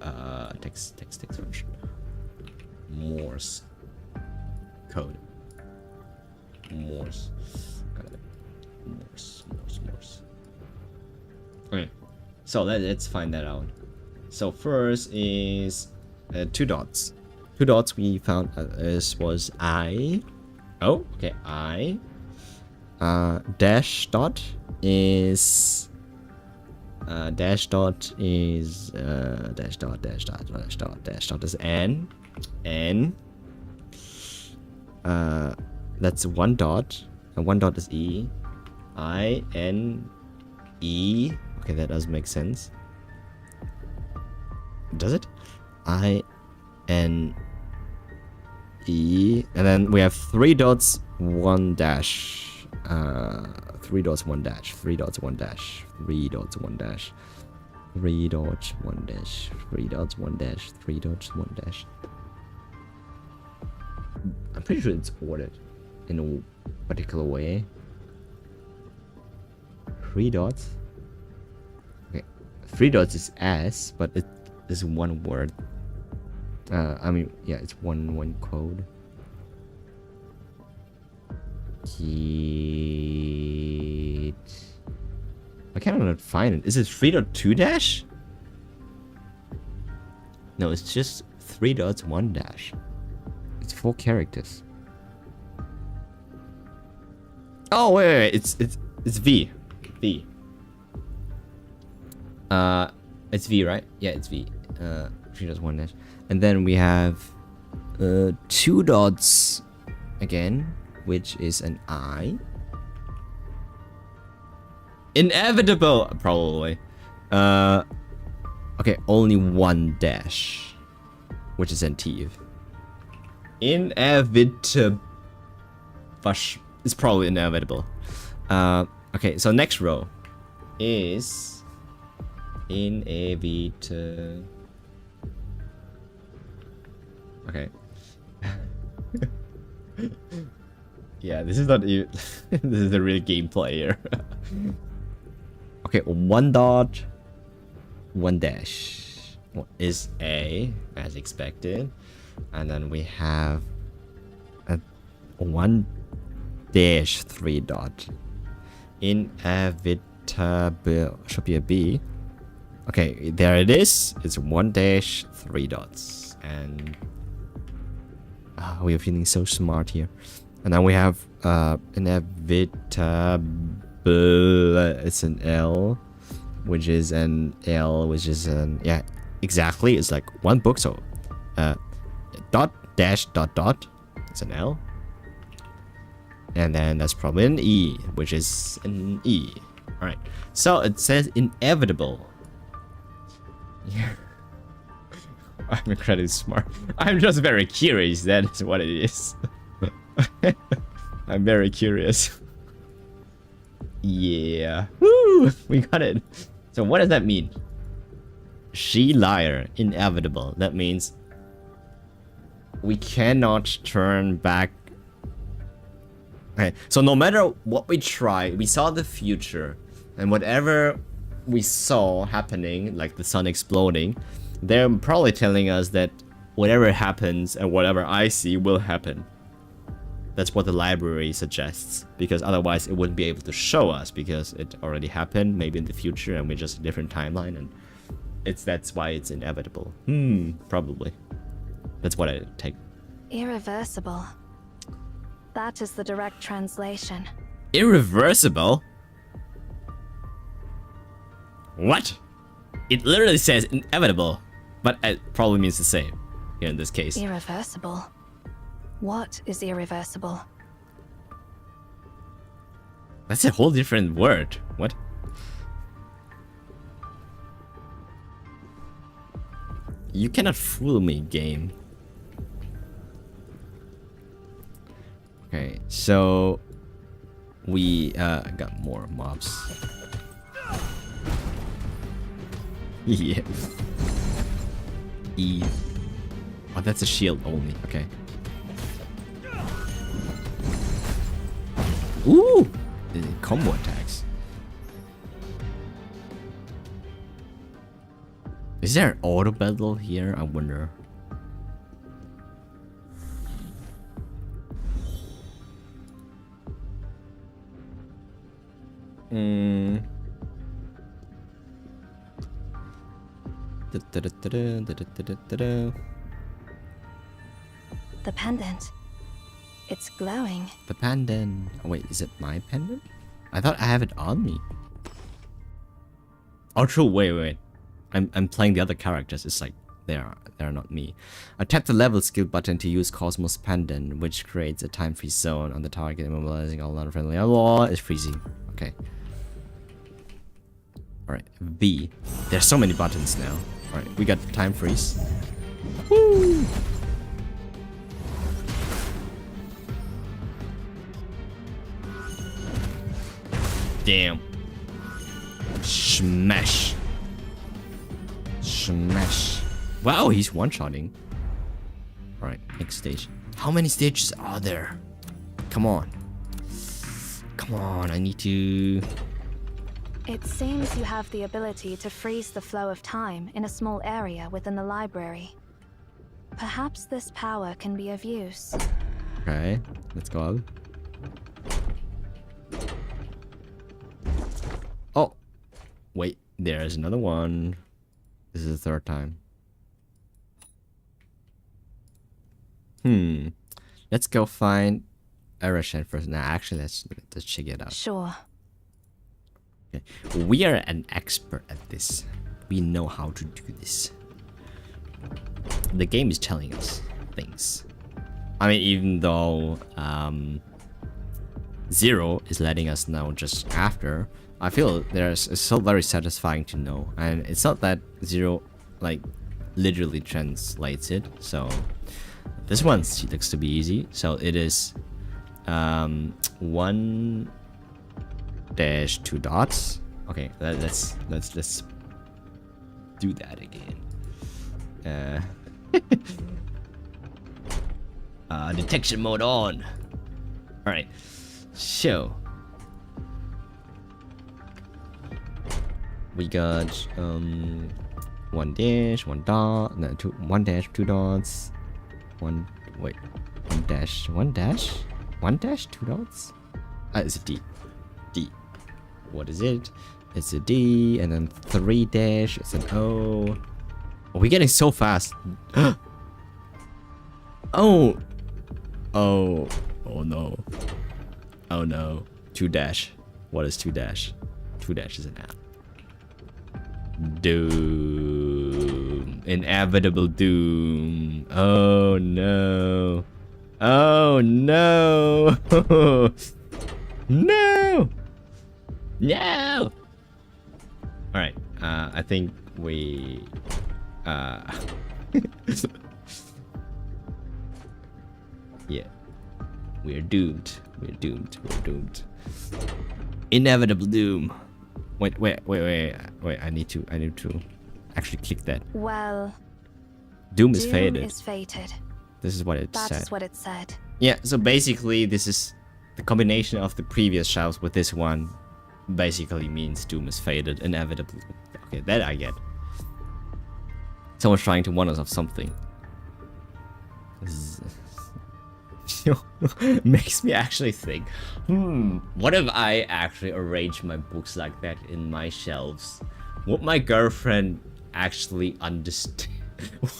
function. Morse code. Morse. Got it. Morse. Okay, so let's find that out. So first is 2 dots. 2 dots we found was I. Oh, okay, I. Dash dot is dash dot is N. That's 1 dot, and 1 dot is E. I N E. Okay, that does make sense. Does it? I N E, and then we have 3 dots, 1 dash. 3 dots, 1 dash, 3 dots, 1 dash, 3 dots, 1 dash, 3 dots, 1 dash, 3 dots, 1 dash, 3 dots, 1 dash. I'm pretty sure it's ordered in a particular way. 3 dots. Okay, 3 dots is S, but it is 1 word. I mean, yeah, it's one code. I cannot find it. Is it 3.2 dash? No, it's just 3 dots 1 dash. It's 4 characters. Oh wait. It's V. V. It's V, right? Yeah, it's V. 3 dots 1 dash. And then we have 2 dots again, which is an I. Inevitable, probably. Okay, only 1 dash, which is an T. Inevitable. It's probably inevitable. Okay, so next row is inevitable. Okay. Yeah, this is not even. This is a real gameplay here. Okay, 1 dot, 1 dash is A, as expected, and then we have a 1 dash 3 dot. Inevitable should be a B. Okay, there it is. It's 1 dash 3 dots, and we are feeling so smart here. And then we have inevitable. It's an L, which is an L, which is an, yeah, exactly. It's like 1 book. So dot dash dot dot. It's an L. And then that's probably an E, which is an E. All right. So it says inevitable. Yeah. I'm incredibly smart. I'm just very curious. That is what it is. I'm very curious. Yeah. Woo! We got it. So what does that mean? She liar. Inevitable. That means we cannot turn back. Okay, so no matter what we try, we saw the future, and whatever we saw happening, like the sun exploding, they're probably telling us that whatever happens and whatever I see will happen. That's what the library suggests, because otherwise it wouldn't be able to show us, because it already happened, maybe in the future, and we're just a different timeline, and that's why it's inevitable. Probably. That's what I take. Irreversible. That is the direct translation. Irreversible? What? It literally says inevitable, but it probably means the same here in this case. Irreversible? What is irreversible? That's a whole different word. What? You cannot fool me, game. Okay, so we got more mobs. Yeah. E. Oh, that's a shield only. Okay. Ooh! Combo attacks. Is there an auto battle here? I wonder. The pendant. It's glowing. The pendant. Oh, wait, is it my pendant? I thought I have it on me. Oh, true. Wait. I'm playing the other characters. It's like they're not me. I tap the level skill button to use Cosmos Pendant, which creates a time freeze zone on the target, immobilizing all non-friendly. Oh, it's freezing. Okay. Alright, V. There's so many buttons now. Alright, we got time freeze. Woo! Damn. Smash. Smash. Wow, he's one-shotting. Alright, next stage. How many stages are there? Come on. Come on, I need to... It seems you have the ability to freeze the flow of time in a small area within the library. Perhaps this power can be of use. Okay, let's go. Oh, wait, there's another one. This is the third time. Let's go find Arashen first. Nah, actually, let's check it out. Sure. Okay. We are an expert at this. We know how to do this. The game is telling us things. I mean, even though Zero is letting us know just after, I feel it's still very satisfying to know. And it's not that Zero like literally translates it. So this one looks to be easy. So it is 1 dash 2 dots. Okay, let's do that again. Detection mode on. All right, so we got 1 dash 1 dot, no, 1 dash 2 dots, 1 dash 1 dash 2 dots. It's a D. What is it? It's a D, and then 3 dash. It's an O. Are we getting so fast? Oh no. Oh no. 2 dash. What is 2 dash? 2 dash is an app. Doom. Inevitable doom. Oh no. Oh no. No. No. All right. I think we. Yeah. We're doomed. We're doomed. We're doomed. Inevitable doom. Wait. I need to actually click that. Well, Doom is fated. Doom is fated. This is what it That said. is what it said. Yeah, so basically this is the combination of the previous shelves with this one basically means Doom is faded inevitably. Okay, that I get. Someone's trying to warn us of something. Makes me actually think, what if I actually arrange my books like that in my shelves? Would my girlfriend actually understand?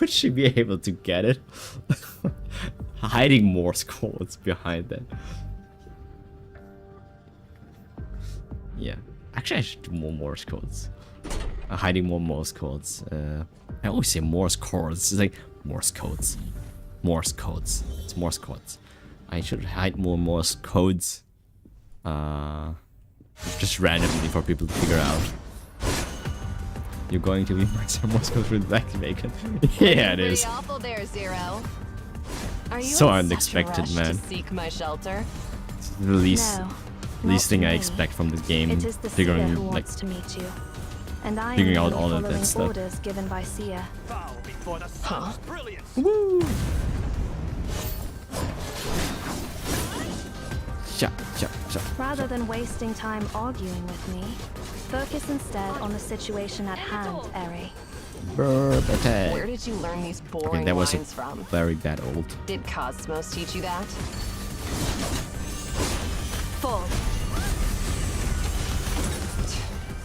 Would she be able to get it? Hiding Morse codes behind that. Yeah, actually I should do more Morse codes. Hiding more Morse codes. I always say Morse codes. It's like Morse codes. Morse codes. It's Morse codes. I should hide more Morse codes. Just randomly for people to figure out. You're going to be my Morse code for the back bacon. Yeah, it is. Pretty awful there, Zero. Are you So in unexpected, such a rush man. To seek my shelter? It's the least, No, least not thing to I me. expect from this game. It is the Seer Figuring who like wants to meet you. And I figuring am out merely all of that following stuff. orders given by Seer. Bow before the sun's brilliance. Shut. Rather than wasting time arguing with me, focus instead on the situation at hand, Eri. Burp attack. Where did you learn these boring Okay, that was lines from? very bad old. Did Cosmos teach you that? Fall.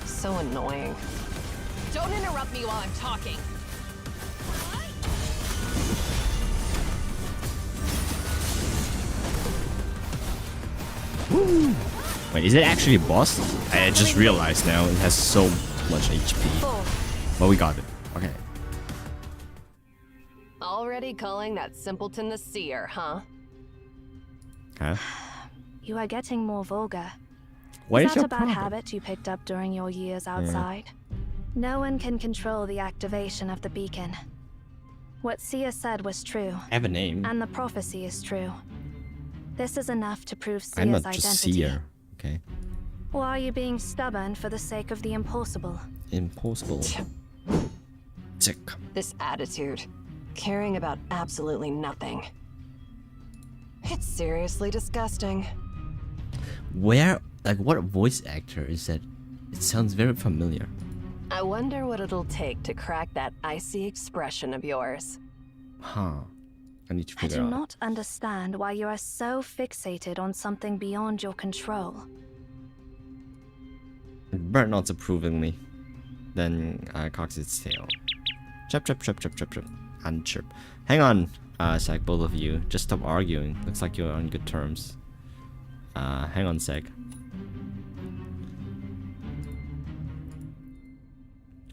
So annoying. Don't interrupt me while I'm talking. Wait, is it actually a boss? I just realized now it has so much HP. Fall. But we got it. Okay. Already calling that simpleton the Seer, huh? Huh? You are getting more vulgar. What Is is that your a bad problem? habit you picked up during your years outside? No one can control the activation of the beacon. What Seer said was true, I have a name. and the prophecy is true. This is enough to prove Seer's I'm not just identity. Seer. Okay. Or are you being stubborn for the sake of the impossible? Impossible. Sick. This attitude. Caring about absolutely nothing. It's seriously disgusting. Where, like, what voice actor is that? It sounds very familiar. I wonder what it'll take to crack that icy expression of yours. Huh. I need to I figure do out. not understand why you are so fixated on something beyond your control. Burnt nods approvingly. Then cocks its tail. Chirp. And chirp. Hang on, sec, both of you. Just stop arguing. Looks like you're on good terms. Hang on, sec.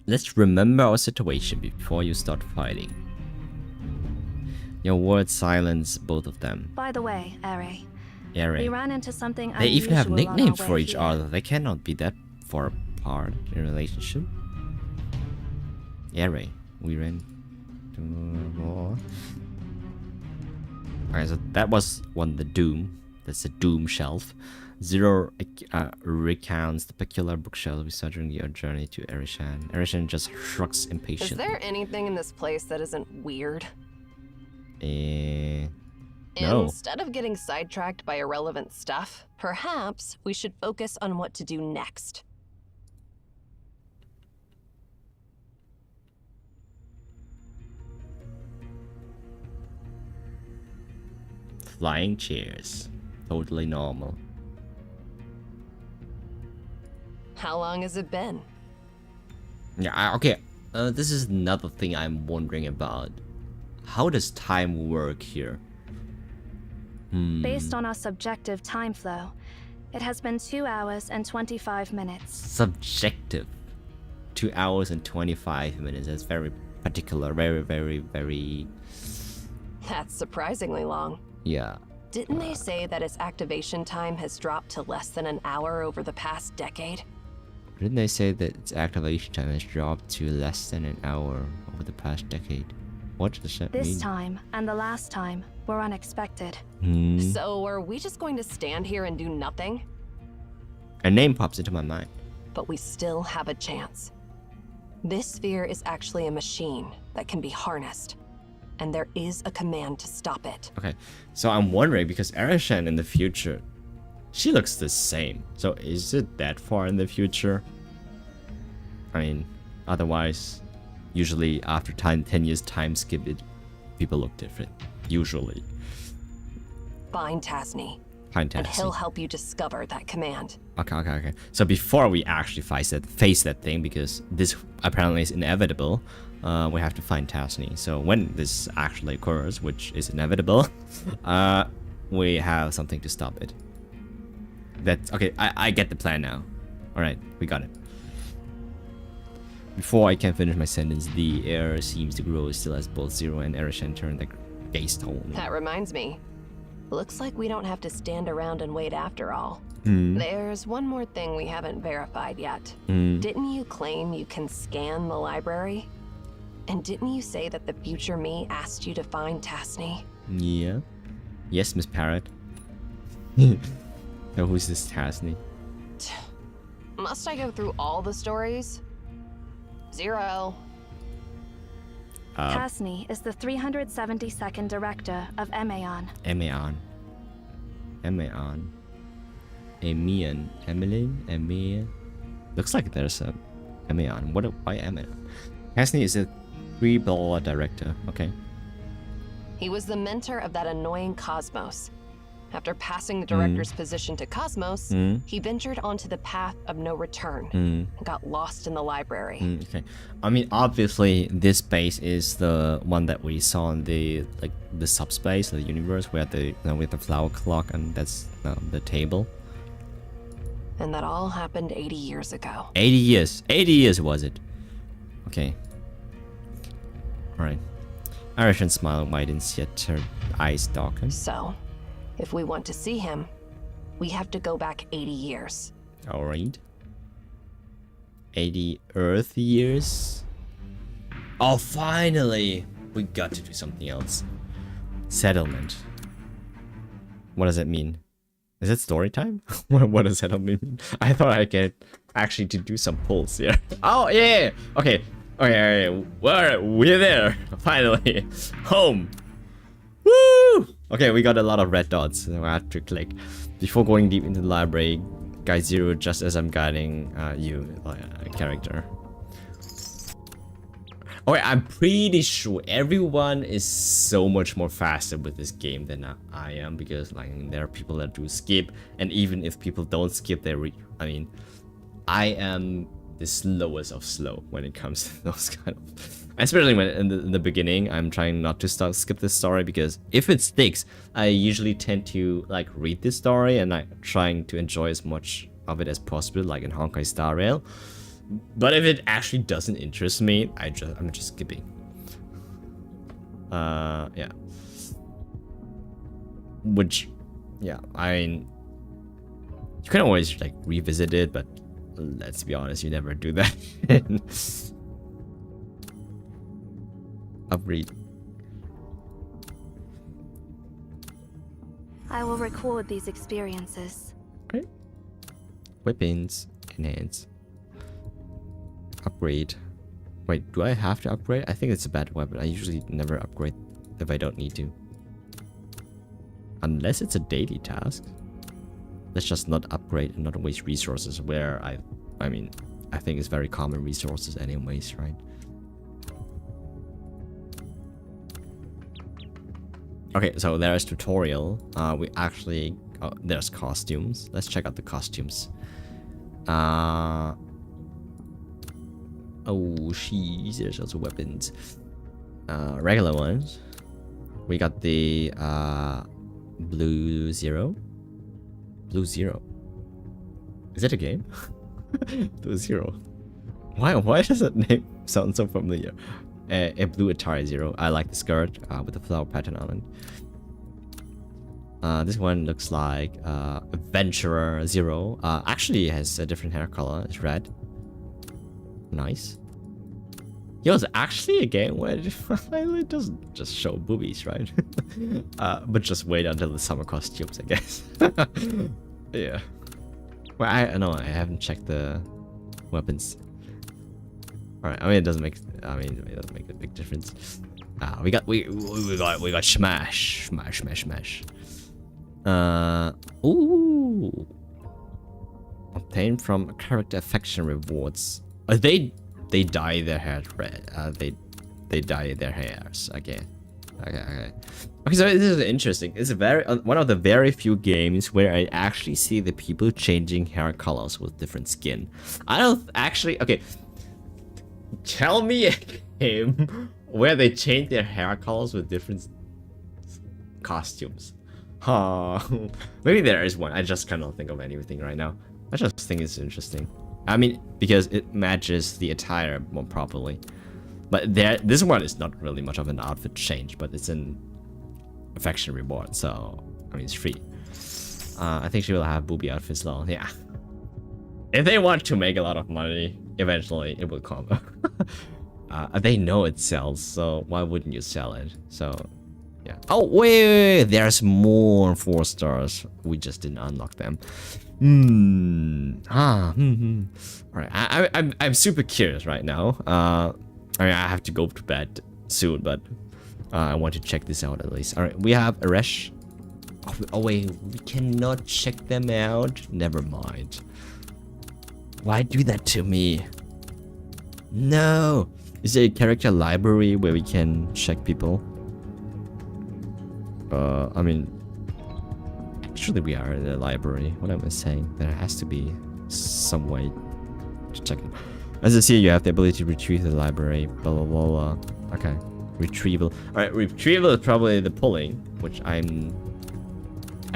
Let's remember our situation before you start fighting. Your words silence both of them. By the way, Eri, we Eri. ran into something They even have unusual on our nicknames way for each here. other. They cannot be that far apart in a relationship. Eri, we ran to more. Okay, so that was one, the Doom. That's the Doom shelf. Zero recounts the peculiar bookshelf we saw during your journey to Erishan. Erishan just shrugs Is impatiently. there anything in this place that isn't weird? No. Instead of getting sidetracked by irrelevant stuff, perhaps we should focus on what to do next. Flying chairs. Totally normal. How long has it been? Yeah, okay. This is another thing I'm wondering about. How does time work here? Based on our subjective time flow, it has been 2 hours and 25 minutes. Subjective. 2 hours and 25 minutes. That's very particular. Very... That's surprisingly long. Yeah. Didn't they say that its activation time has dropped to less than an hour over the past decade? Didn't they say that its activation time has dropped to less than an hour over the past decade? What does that This mean? time and the last time were unexpected. So are we just going to stand here and do nothing? A name pops into my mind. But we still have a chance. This sphere is actually a machine that can be harnessed. and there is a command to stop it. Okay, so I'm wondering, because Arishan in the future, she looks the same. So is it that far in the future? I mean, otherwise, usually after 10 years time skip, people look different. Usually. Find Tasni, Find and Tasni. he'll help you discover that command. Okay. So before we actually face that thing, because this apparently is inevitable, we have to find Tasni. So when this actually occurs, which is inevitable, we have something to stop it. That's okay. I get the plan now. All right, we got it. Before I can finish my sentence, the air seems to grow still as both Zero and Arishan turn the gaze toward me. That reminds me. Looks like we don't have to stand around and wait after all. There's one more thing we haven't verified yet. Didn't you claim you can scan the library? And didn't you say that the future me asked you to find Tasni? Yeah. Yes, Miss Parrot. So who's this Tasni? Must I go through all the stories? Zero. Tasni is the 372nd director of Emaon. Emaon. Emmean. Looks like there's a Emaon. Why Emaon? Tasni is a 3-ball director. Okay. He was the mentor of that annoying Cosmos. After passing the director's position to Cosmos, he ventured onto the path of no return and got lost in the library. Okay. I mean, obviously, this base is the one that we saw in the subspace, the universe, where with the flower clock, and that's the table. And that all happened 80 years ago. 80 years. 80 years was it? Okay. All right. Arishan smiled widens, yet her eyes darkened. So, if we want to see him, we have to go back 80 years. All right. 80 Earth years. Oh, finally! We got to do something else. Settlement. What does that mean? Is it story time? What does settlement mean? I thought I get actually to do some pulls here. Oh, yeah! Okay. We're there. Finally. Home. Woo! Okay, we got a lot of red dots. So I have to click. Before going deep into the library, guide Zero just as I'm guiding you, character. Okay, I'm pretty sure everyone is so much more faster with this game than I am, because like there are people that do skip, and even if people don't skip, I am the slowest of slow when it comes to those kind of, especially when in the beginning. I'm trying not to skip the story, because if it sticks, I usually tend to like read the story and I'm trying to enjoy as much of it as possible, like in Honkai Star Rail. But if it actually doesn't interest me, I'm just skipping. Yeah. Which, yeah, I mean, you can always like revisit it, but let's be honest, you never do that. Upgrade. I will record these experiences. Okay. Weapons, enhance. Upgrade. Wait, do I have to upgrade? I think it's a bad weapon. I usually never upgrade if I don't need to. Unless it's a daily task. Let's just not upgrade and not waste resources, where I mean, I think it's very common resources anyways, right? Okay, so there's tutorial. We actually, there's costumes. Let's check out the costumes. Oh, sheesh, there's also weapons. Regular ones. We got the Blue Zero. Blue Zero. Is it a game? Blue Zero. Why does that name sound so familiar? A blue Atari Zero. I like the skirt with the flower pattern on it. This one looks like Adventurer Zero. Actually, it has a different hair color. It's red. Nice. Yo, it's actually a game where it doesn't just show boobies, right? But just wait until the summer costumes, I guess. Yeah. Well, I haven't checked the weapons. All right. I mean, it doesn't make. I mean, it doesn't make a big difference. We got smash. Ooh. Obtained from character affection rewards. They dye their hair red. They dye their hairs. Okay. So this is interesting. It's one of the very few games where I actually see the people changing hair colors with different skin. I don't actually. Okay. Tell me a game where they change their hair colors with different costumes. Maybe there is one. I just cannot think of anything right now. I just think it's interesting. I mean, because it matches the attire more properly. But this one is not really much of an outfit change, but it's an affection reward. So, I mean, it's free. I think she will have booby outfits though. Yeah. If they want to make a lot of money, eventually it will come. They know it sells, so why wouldn't you sell it? So, yeah. Oh, wait. There's more 4 stars. We just didn't unlock them. Alright, I'm super curious right now. I mean, I have to go to bed soon, but I want to check this out at least. Alright, we have Aresh. Oh wait, we cannot check them out. Never mind. Why do that to me? No. Is there a character library where we can check people? I mean, actually we are in the library. What am I saying? There has to be some way to check them. As I see, you have the ability to retrieve the library. Blah blah blah. Blah. Okay, retrieval. All right, retrieval is probably the pulling, which I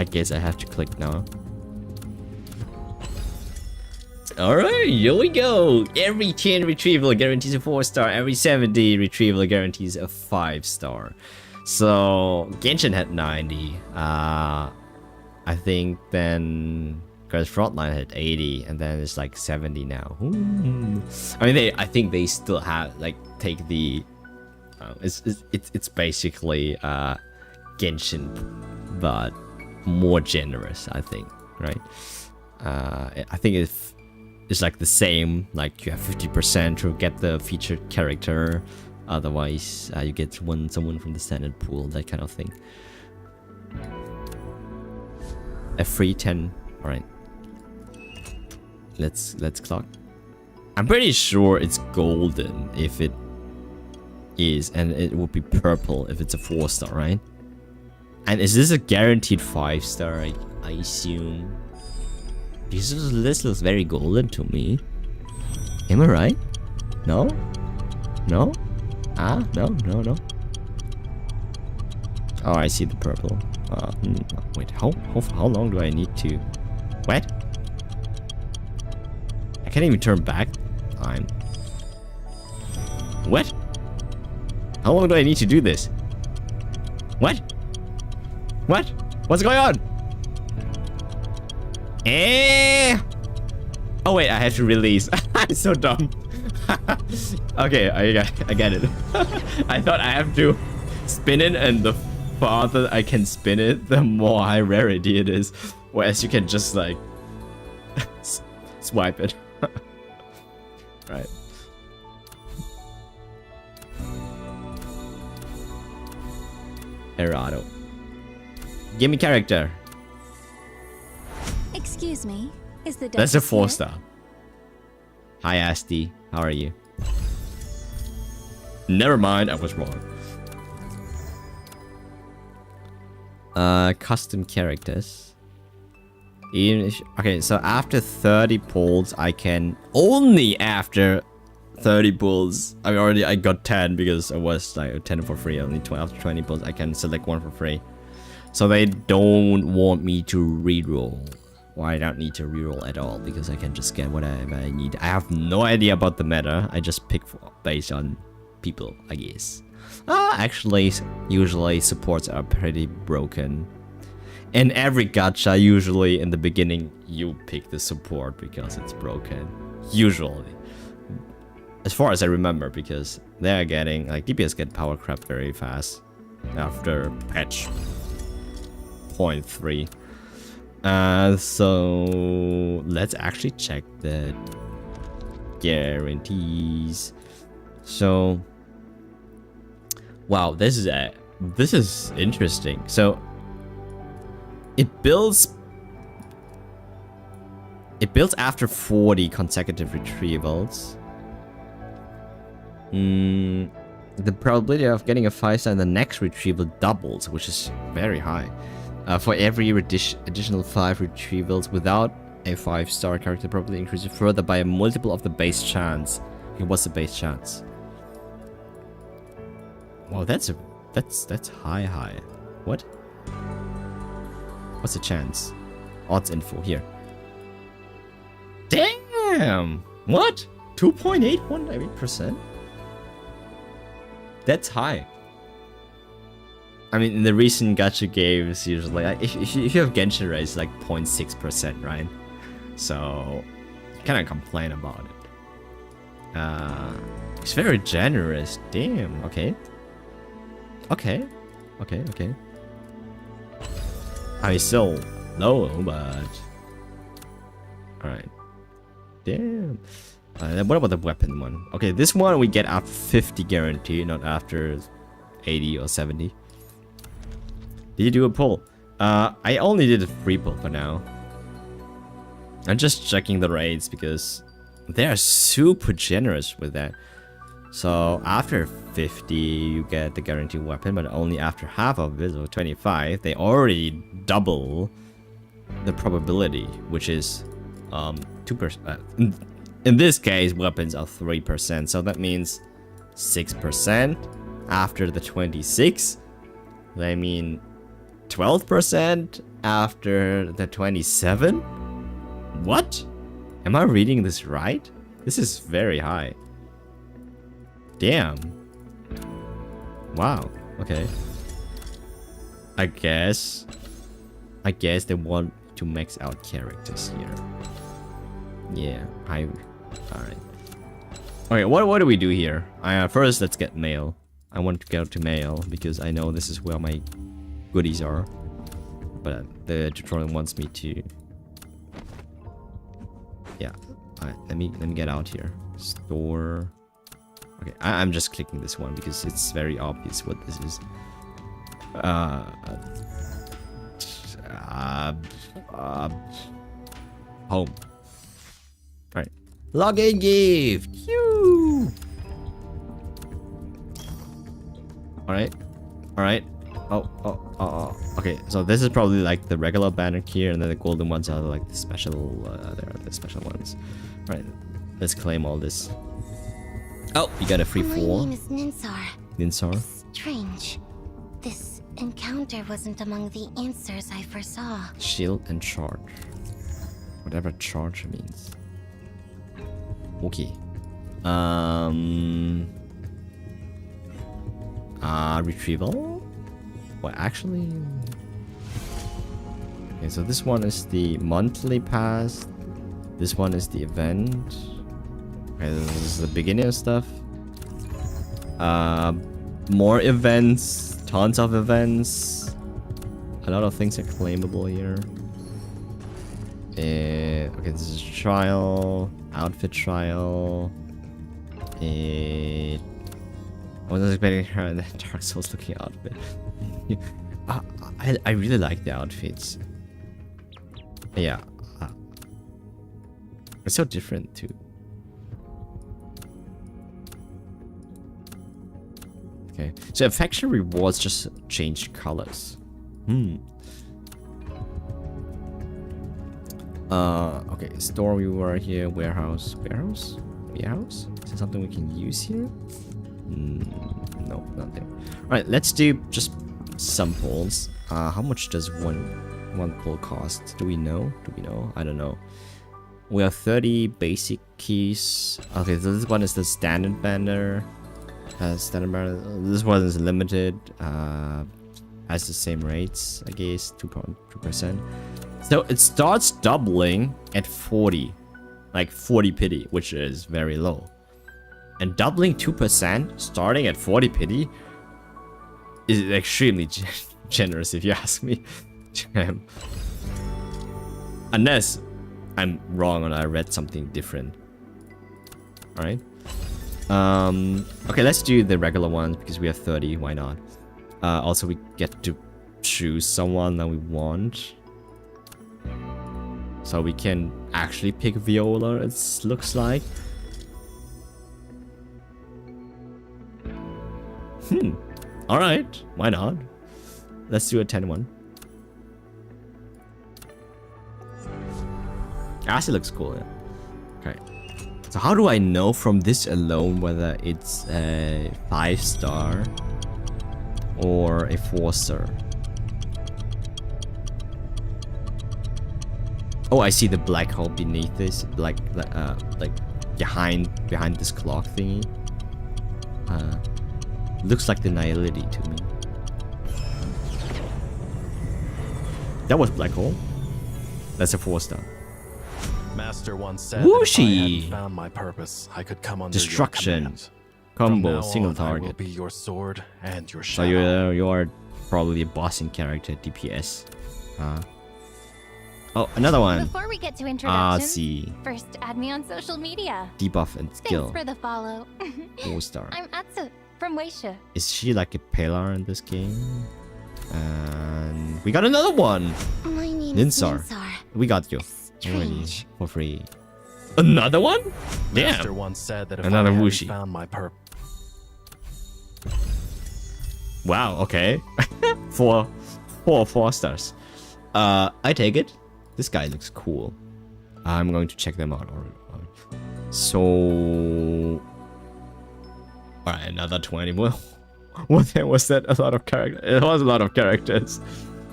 guess I have to click now. All right, here we go. Every 10 retrieval guarantees a 4-star. Every 70 retrieval guarantees a 5-star. So Genshin had 90. I think then. Because Frontline had 80, and then it's like 70 now. Ooh. I mean, I think they still have take the. It's basically Genshin, but more generous. I think, right? I think it's like the same. Like you have 50% to get the featured character. Otherwise, you get someone from the standard pool. That kind of thing. A free 10. All right. Let's clock. I'm pretty sure it's golden if it is, and it would be purple if it's a 4-star, right? And is this a guaranteed 5-star? I assume. This looks very golden to me. Am I right? No? No? No. Oh, I see the purple. Wait, how long do I need to? What? I can't even turn back time. What? How long do I need to do this? What? What's going on? Oh wait, I have to release. I'm so dumb. Okay, I get it. I thought I have to spin it, and the farther I can spin it, the more high rarity it is. Whereas you can just like swipe it. Right. Errado. Give me character. Excuse me, is the That's a Duchess here? 4-star. Hi Asti, how are you? Never mind, I was wrong. Custom characters. Okay, so after 30 pulls, I can only after 30 pulls. I got 10 because I was like 10 for free. Only 12 after 20 pulls, I can select one for free. So they don't want me to reroll. Well, I don't need to reroll at all because I can just get whatever I need. I have no idea about the meta. I just pick based on people, I guess. Actually, usually supports are pretty broken. In every gacha, usually in the beginning, you pick the support because it's broken. Usually. As far as I remember, because they're getting, like, DPS get power crept very fast after patch 0.3. So let's actually check the guarantees. So, wow, this is interesting. So, it builds after 40 consecutive retrievals. The probability of getting a 5-star in the next retrieval doubles, which is very high. For every additional 5 retrievals without a 5-star, character probability increases further by a multiple of the base chance. Okay, what's the base chance? Wow, that's high. What? What's the chance? Odds info here. Damn! What? 2.818%? That's high. I mean, in the recent gacha games, usually, if you have Genshin Rate, it's like 0.6%, right? So, you cannot complain about it. It's very generous. Damn. Okay. Okay. I mean, still low, but alright. Damn. What about the weapon one? Okay, this one we get after 50 guarantee, not after 80 or 70. Did you do a pull? I only did a free pull for now. I'm just checking the rates because they are super generous with that. So after 50 you get the guaranteed weapon, but only after half of it, or 25, they already double the probability, which is 2%. In this case, weapons are 3%, so that means 6% after the 26. I mean 12% after the 27? What? Am I reading this right? This is very high. Damn. Wow. Okay. I guess they want to max out characters here. Yeah, alright. Okay, what do we do here? First, let's get mail. I want to go to mail because I know this is where my goodies are. But the tutorial wants me to... Yeah. Alright, let me get out here. Store... Okay, I'm just clicking this one because it's very obvious what this is. Home. Alright. Login gift! Phew! Alright. Alright. Oh. Okay, so this is probably like the regular banner here, and then the golden ones are like the special, there are the special ones. Alright, let's claim all this. Oh, you got a free 4. My name is Ninsar. Ninsar? Strange. This encounter wasn't among the answers I foresaw. Shield and charge. Whatever charge means. Okay. Retrieval? Well, actually... Okay, so this one is the monthly pass. This one is the event. Okay, this is the beginning of stuff. More events. Tons of events. A lot of things are claimable here. Okay, this is trial. Outfit trial. I wasn't expecting her in that Dark Souls looking outfit. I really like the outfits. Yeah. It's so different too. Okay, so affection rewards just changed colors. Okay, store viewer here, warehouse. Is there something we can use here? No, not there. Alright, let's do just some pulls. How much does one pull cost? Do we know? I don't know. We have 30 basic keys. Okay, so this one is the standard banner. This one is limited. Has the same rates, I guess, 2%. So it starts doubling at 40, like 40 pity, which is very low. And doubling 2%, starting at 40 pity, is extremely generous, if you ask me. Unless I'm wrong and I read something different. All right. Okay, let's do the regular ones because we have 30. Why not? Also, we get to choose someone that we want. So we can actually pick Viola, it looks like. Alright, why not? Let's do a 10-1. Actually looks cool, yeah. Okay. So how do I know from this alone whether it's a 5-star or a 4-star? Oh, I see the black hole beneath this, like behind this clock thingy. Looks like the Nihility to me. That was black hole. That's a 4-star. Master once said Whooshy. that if I hadn't found my purpose, I could come under Destruction. your command. Combo, From now single on, I will target. be your sword and your So shadow. you are probably a bossing character, DPS. Oh, another one. Before we get to Ah, introductions, see. first add me on social media. Debuff and skill. Thanks for the follow. 4-star. I'm Atsu from Weisha. Is she like a pillar in this game? And we got another one. My name is Ninsar. Ninsar. We got you. Already Strange. for free. Another one? Master Damn. once said that if Another I hadn't Wooshi. found my purpose. Wow, okay. four 4-stars. I take it. This guy looks cool. I'm going to check them out. So... Alright, another 20. Well, what the hell was that? A lot of characters. It was a lot of characters.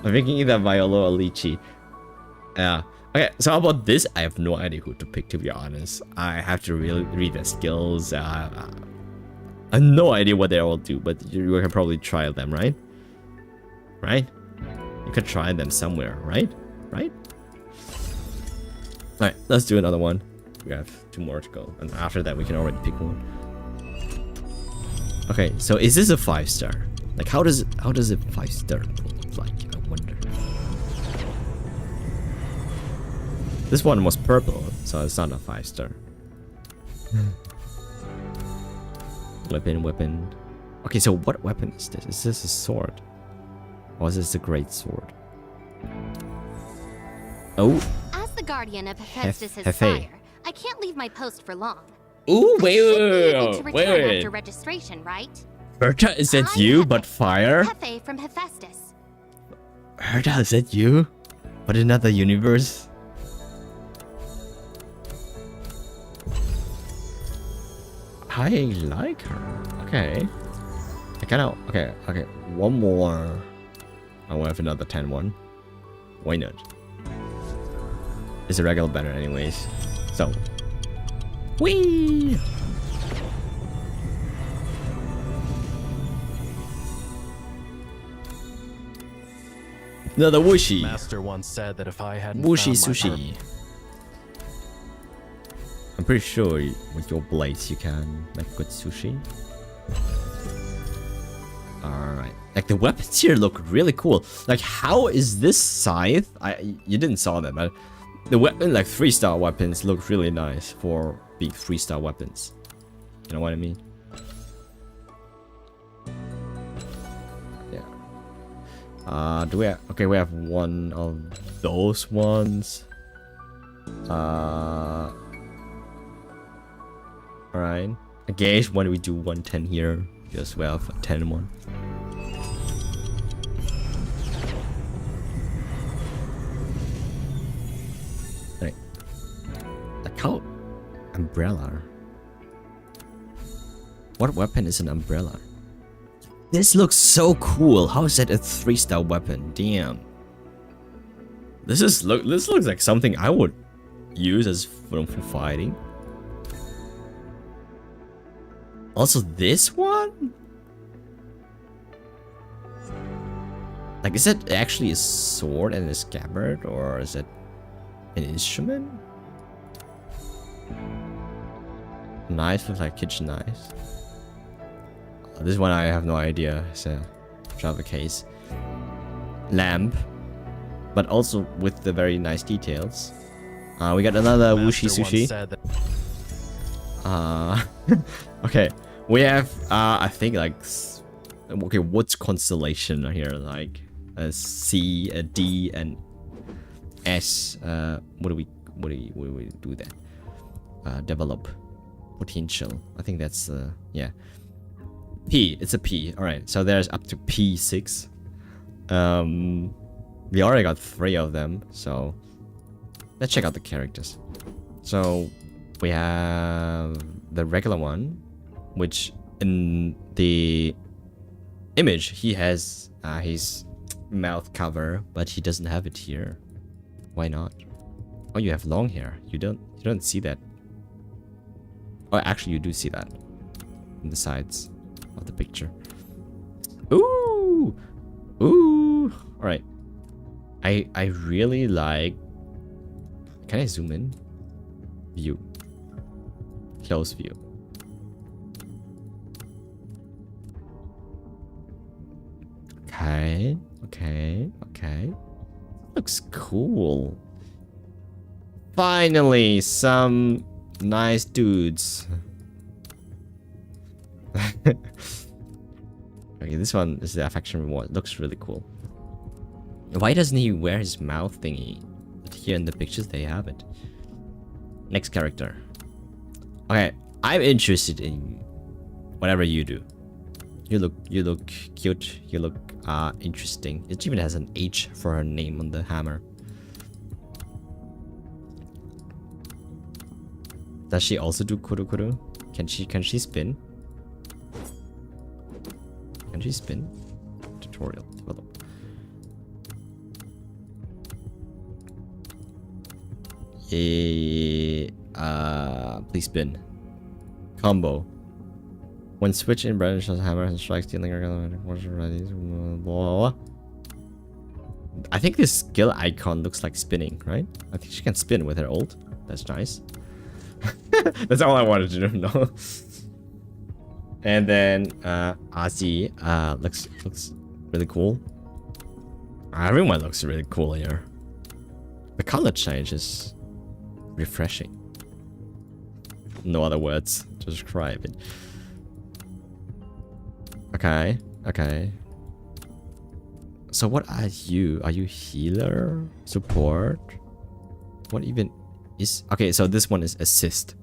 I'm thinking either Viola or Lychee. Yeah. Okay, so how about this? I have no idea who to pick, to be honest. I have to really read their skills. I have no idea what they all do, but you can probably try them, right? Right? You can try them somewhere, right? Right? Alright, let's do another one. We have 2 more to go, and after that we can already pick one. Okay, so is this a 5-star? Like, how does a 5-star look like? I wonder. This one was purple, so it's not a 5-star. Weapon. Okay, so what weapon is this? Is this a sword? Or is this a great sword? Oh. As the guardian of Hephaestus' Hefe. fire, I can't leave my post for long. Ooh, I should be able to return after registration, right? Herta, is that you, but fire? Hefe from Hephaestus. Herta, is that you? But another universe? I like her. Okay. I kinda... Okay. One more. I will have another 10-1. Why not? It's a regular banner anyways. So. Whee! Another Wooshi. Master once said that if I hadn't Wooshi found my sushi. I'm pretty sure with your blades you can make good sushi. Alright. Like the weapons here look really cool. Like how is this scythe? You didn't saw that, but the weapon, like 3-star weapons look really nice for being 3-star weapons. You know what I mean? Yeah. Do we have, okay, we have one of those ones. Alright. I guess when we do 110 here, because we have a 10-1. Right. Like how? Umbrella. What weapon is an umbrella? This looks so cool. How is that a 3-star weapon? Damn. This looks like something I would use as for fighting. Also, this one? Like, is it actually a sword and a scabbard, or is it an instrument? Knife looks like kitchen knives. This one I have no idea. It's a travel case. Lamp, but also with the very nice details. We got another Wooshi sushi. Okay, we have I think like okay, what's constellation here? Like a C, a D, and S. What do we do that? Develop potential. I think that's yeah. P. It's a P. All right. So there's up to P6. We already got 3 of them. So let's check out the characters. So we have the regular one, which in the image he has his mouth cover, but he doesn't have it here. Why not? Oh, you have long hair. You don't see that. Oh, actually, you do see that on the sides of the picture. Ooh, ooh. All right. I really like. Can I zoom in? View. Close view. Okay. Okay. Okay. Looks cool. Finally, some nice dudes. Okay, this one is the affection reward. Looks really cool. Why doesn't he wear his mouth thingy? But here in the pictures they have it. Next character. Okay, I'm interested in whatever you do. You look cute. You look interesting. It even has an H for her name on the hammer. Does she also do kuru? Can she spin? Can she spin? Tutorial develop. Please spin. Combo. When switch in branch hammer and strikes dealing ready. I think this skill icon looks like spinning, right? I think she can spin with her ult. That's nice. That's all I wanted to know. And then Ozzy looks really cool. Everyone looks really cool here. The color change is refreshing. No other words to describe it. Okay, okay. So what are you? Are you healer? Support? What even is... Okay, so this one is assist.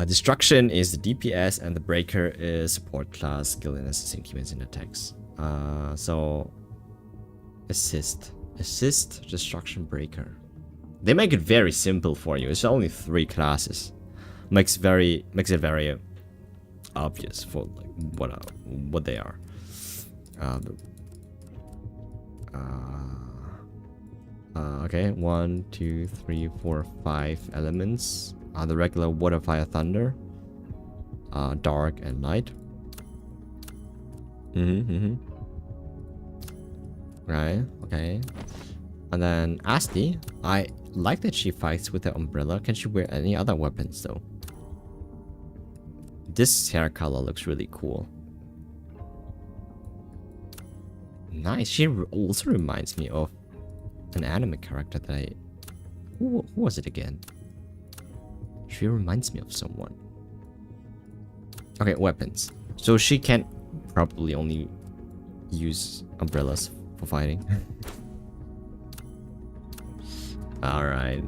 Destruction is the DPS and the breaker is support class, skill in assisting teammates in attacks. So assist, destruction, breaker. They make it very simple for you. It's only 3 classes. Makes it very obvious for like what they are. Okay, 1, 2, 3, 4, 5 elements. The regular water, fire, thunder, dark and light. Right, okay. And then Asti, I like that she fights with the umbrella. Can she wear any other weapons though? This hair color looks really cool. Nice. She also reminds me of an anime character that I... Who was it again? She reminds me of someone. Okay, weapons. So she can probably only use umbrellas for fighting. Alright.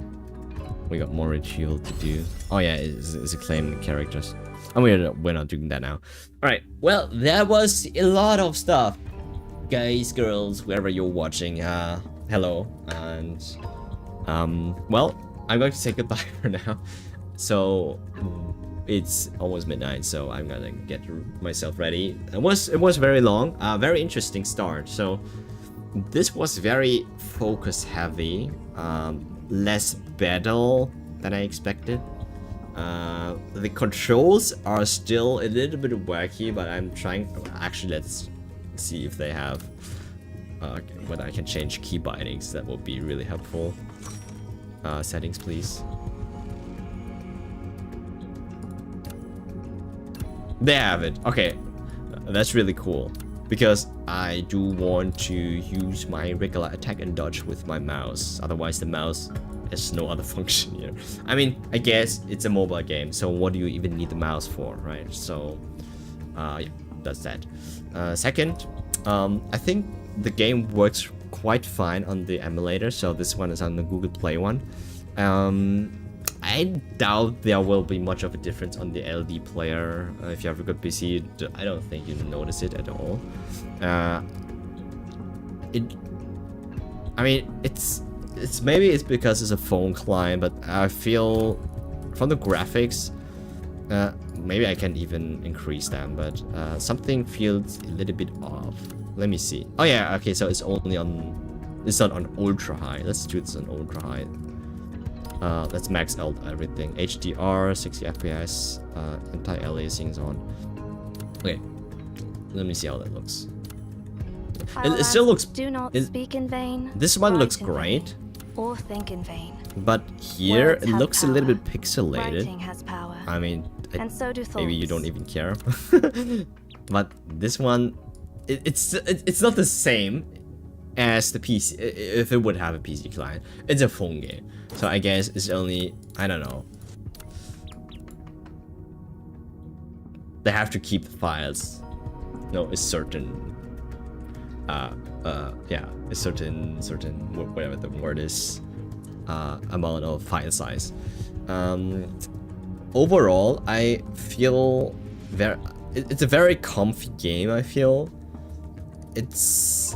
We got more ritual to do. Oh yeah, it's acclaimed characters. And we're not doing that now. Alright, well, that was a lot of stuff. Guys, girls, wherever you're watching, hello. And, well, I'm going to say goodbye for now. So it's almost midnight, so I'm gonna get myself ready. It was very long, very interesting start. So this was very focus heavy, less battle than I expected. The controls are still a little bit wacky, but I'm trying. Actually, let's see if they have whether I can change key bindings. That would be really helpful. Settings, please. They have it. Okay, that's really cool because I do want to use my regular attack and dodge with my mouse. Otherwise, the mouse there's no other function here. I mean, I guess it's a mobile game, so what do you even need the mouse for, right? So, yeah, that's that. Second, I think the game works quite fine on the emulator, so this one is on the Google Play one. I doubt there will be much of a difference on the LD player. If you have a good PC, I don't think you notice it at all. I mean, it's maybe it's because it's a phone client, but I feel from the graphics, maybe I can even increase them, but something feels a little bit off. Let me see. Oh yeah, okay, so it's only on, it's not on ultra high. Let's do this on ultra high. Let's max out everything. HDR, 60 FPS, anti-aliasing is on. Okay, let me see how that looks. It still looks. Do not speak in vain. This one write looks in great. vain, or think in vain. But here Words it have looks a little power. bit pixelated. Writing has power. I mean, And so do maybe you thoughts. don't even care. But this one, it's not the same as the PC. If it would have a PC client, it's a phone game. So I guess it's only, I don't know. They have to keep the files. No, it's certain. Yeah, a certain whatever the word is, amount of file size. Overall, I feel it's a very comfy game. I feel it's,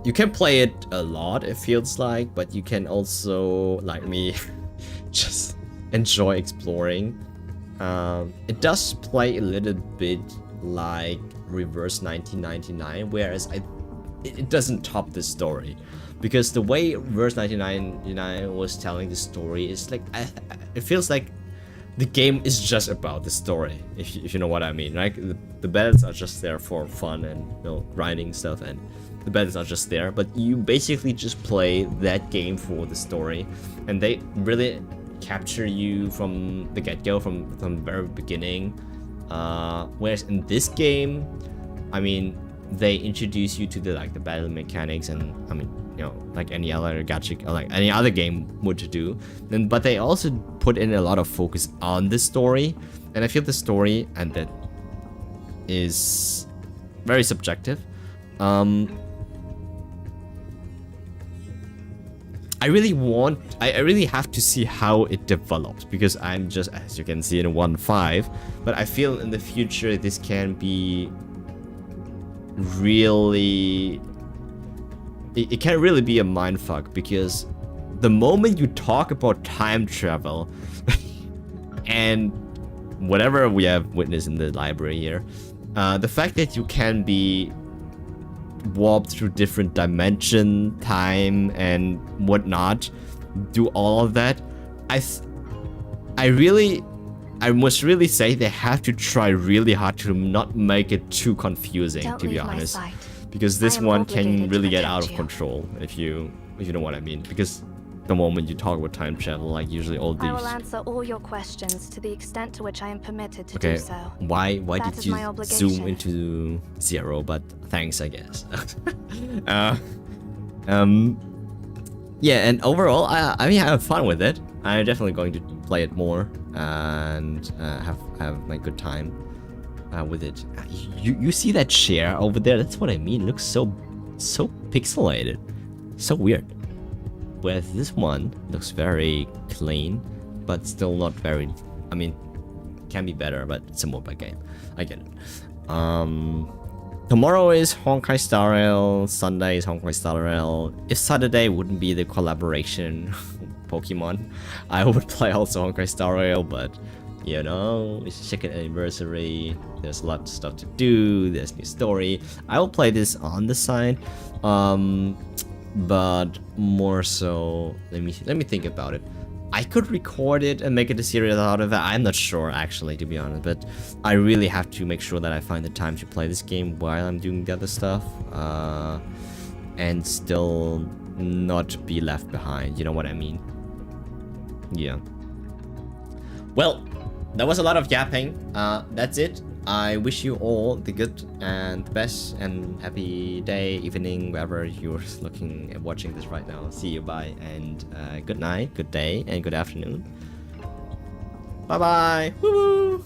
you can play it a lot, it feels like, but you can also, like me, just enjoy exploring. It does play a little bit like Reverse 1999, whereas it doesn't top the story, because the way Reverse 1999 was telling the story is like, it feels like the game is just about the story, if you know what I mean. Like the battles are just there for fun and, you know, grinding stuff, and the battles are just there, but you basically just play that game for the story, and they really capture you from the get-go, from the very beginning. Whereas in this game, I mean, they introduce you to the battle mechanics, and I mean, you know, like any other gacha, like any other game would do. But they also put in a lot of focus on the story, and I feel the story, and that is very subjective. I really have to see how it develops, because I'm just, as you can see, in 1.5, but I feel in the future this can be really, it can really be a mindfuck, because the moment you talk about time travel and whatever we have witnessed in the library here, the fact that you can be warped through different dimension, time, and whatnot, do all of that, I must really say they have to try really hard to not make it too confusing, Don't to be leave my honest. sight. Because I this am one can obligated really to get out of protect you. control, if you know what I mean. Because the moment you talk about time travel, like usually all I will these. answer all your questions to the extent to which I am permitted to Okay, do so. why That did is you my obligation. zoom into 0? But thanks, I guess. Yeah, and overall, I mean, I have fun with it. I'm definitely going to play it more and have my good time with it. You see that chair over there? That's what I mean. It looks so pixelated, so weird. Whereas this one looks very clean, but still not very. I mean, can be better, but it's a mobile game. I get it. Tomorrow is Honkai Star Rail, Sunday is Honkai Star Rail. If Saturday wouldn't be the collaboration Pokemon, I would play also Honkai Star Rail, but you know, it's second anniversary, there's a lot of stuff to do, there's new story. I will play this on the side, but more so, let me think about it. I could record it and make it a series out of it. I'm not sure, actually, to be honest, but I really have to make sure that I find the time to play this game while I'm doing the other stuff, and still not be left behind, you know what I mean? Yeah. Well, that was a lot of yapping. That's it. I wish you all the good and the best and happy day, evening, wherever you're looking and watching this right now. See you, bye, and good night, good day, and good afternoon. Bye bye. Woo-woo.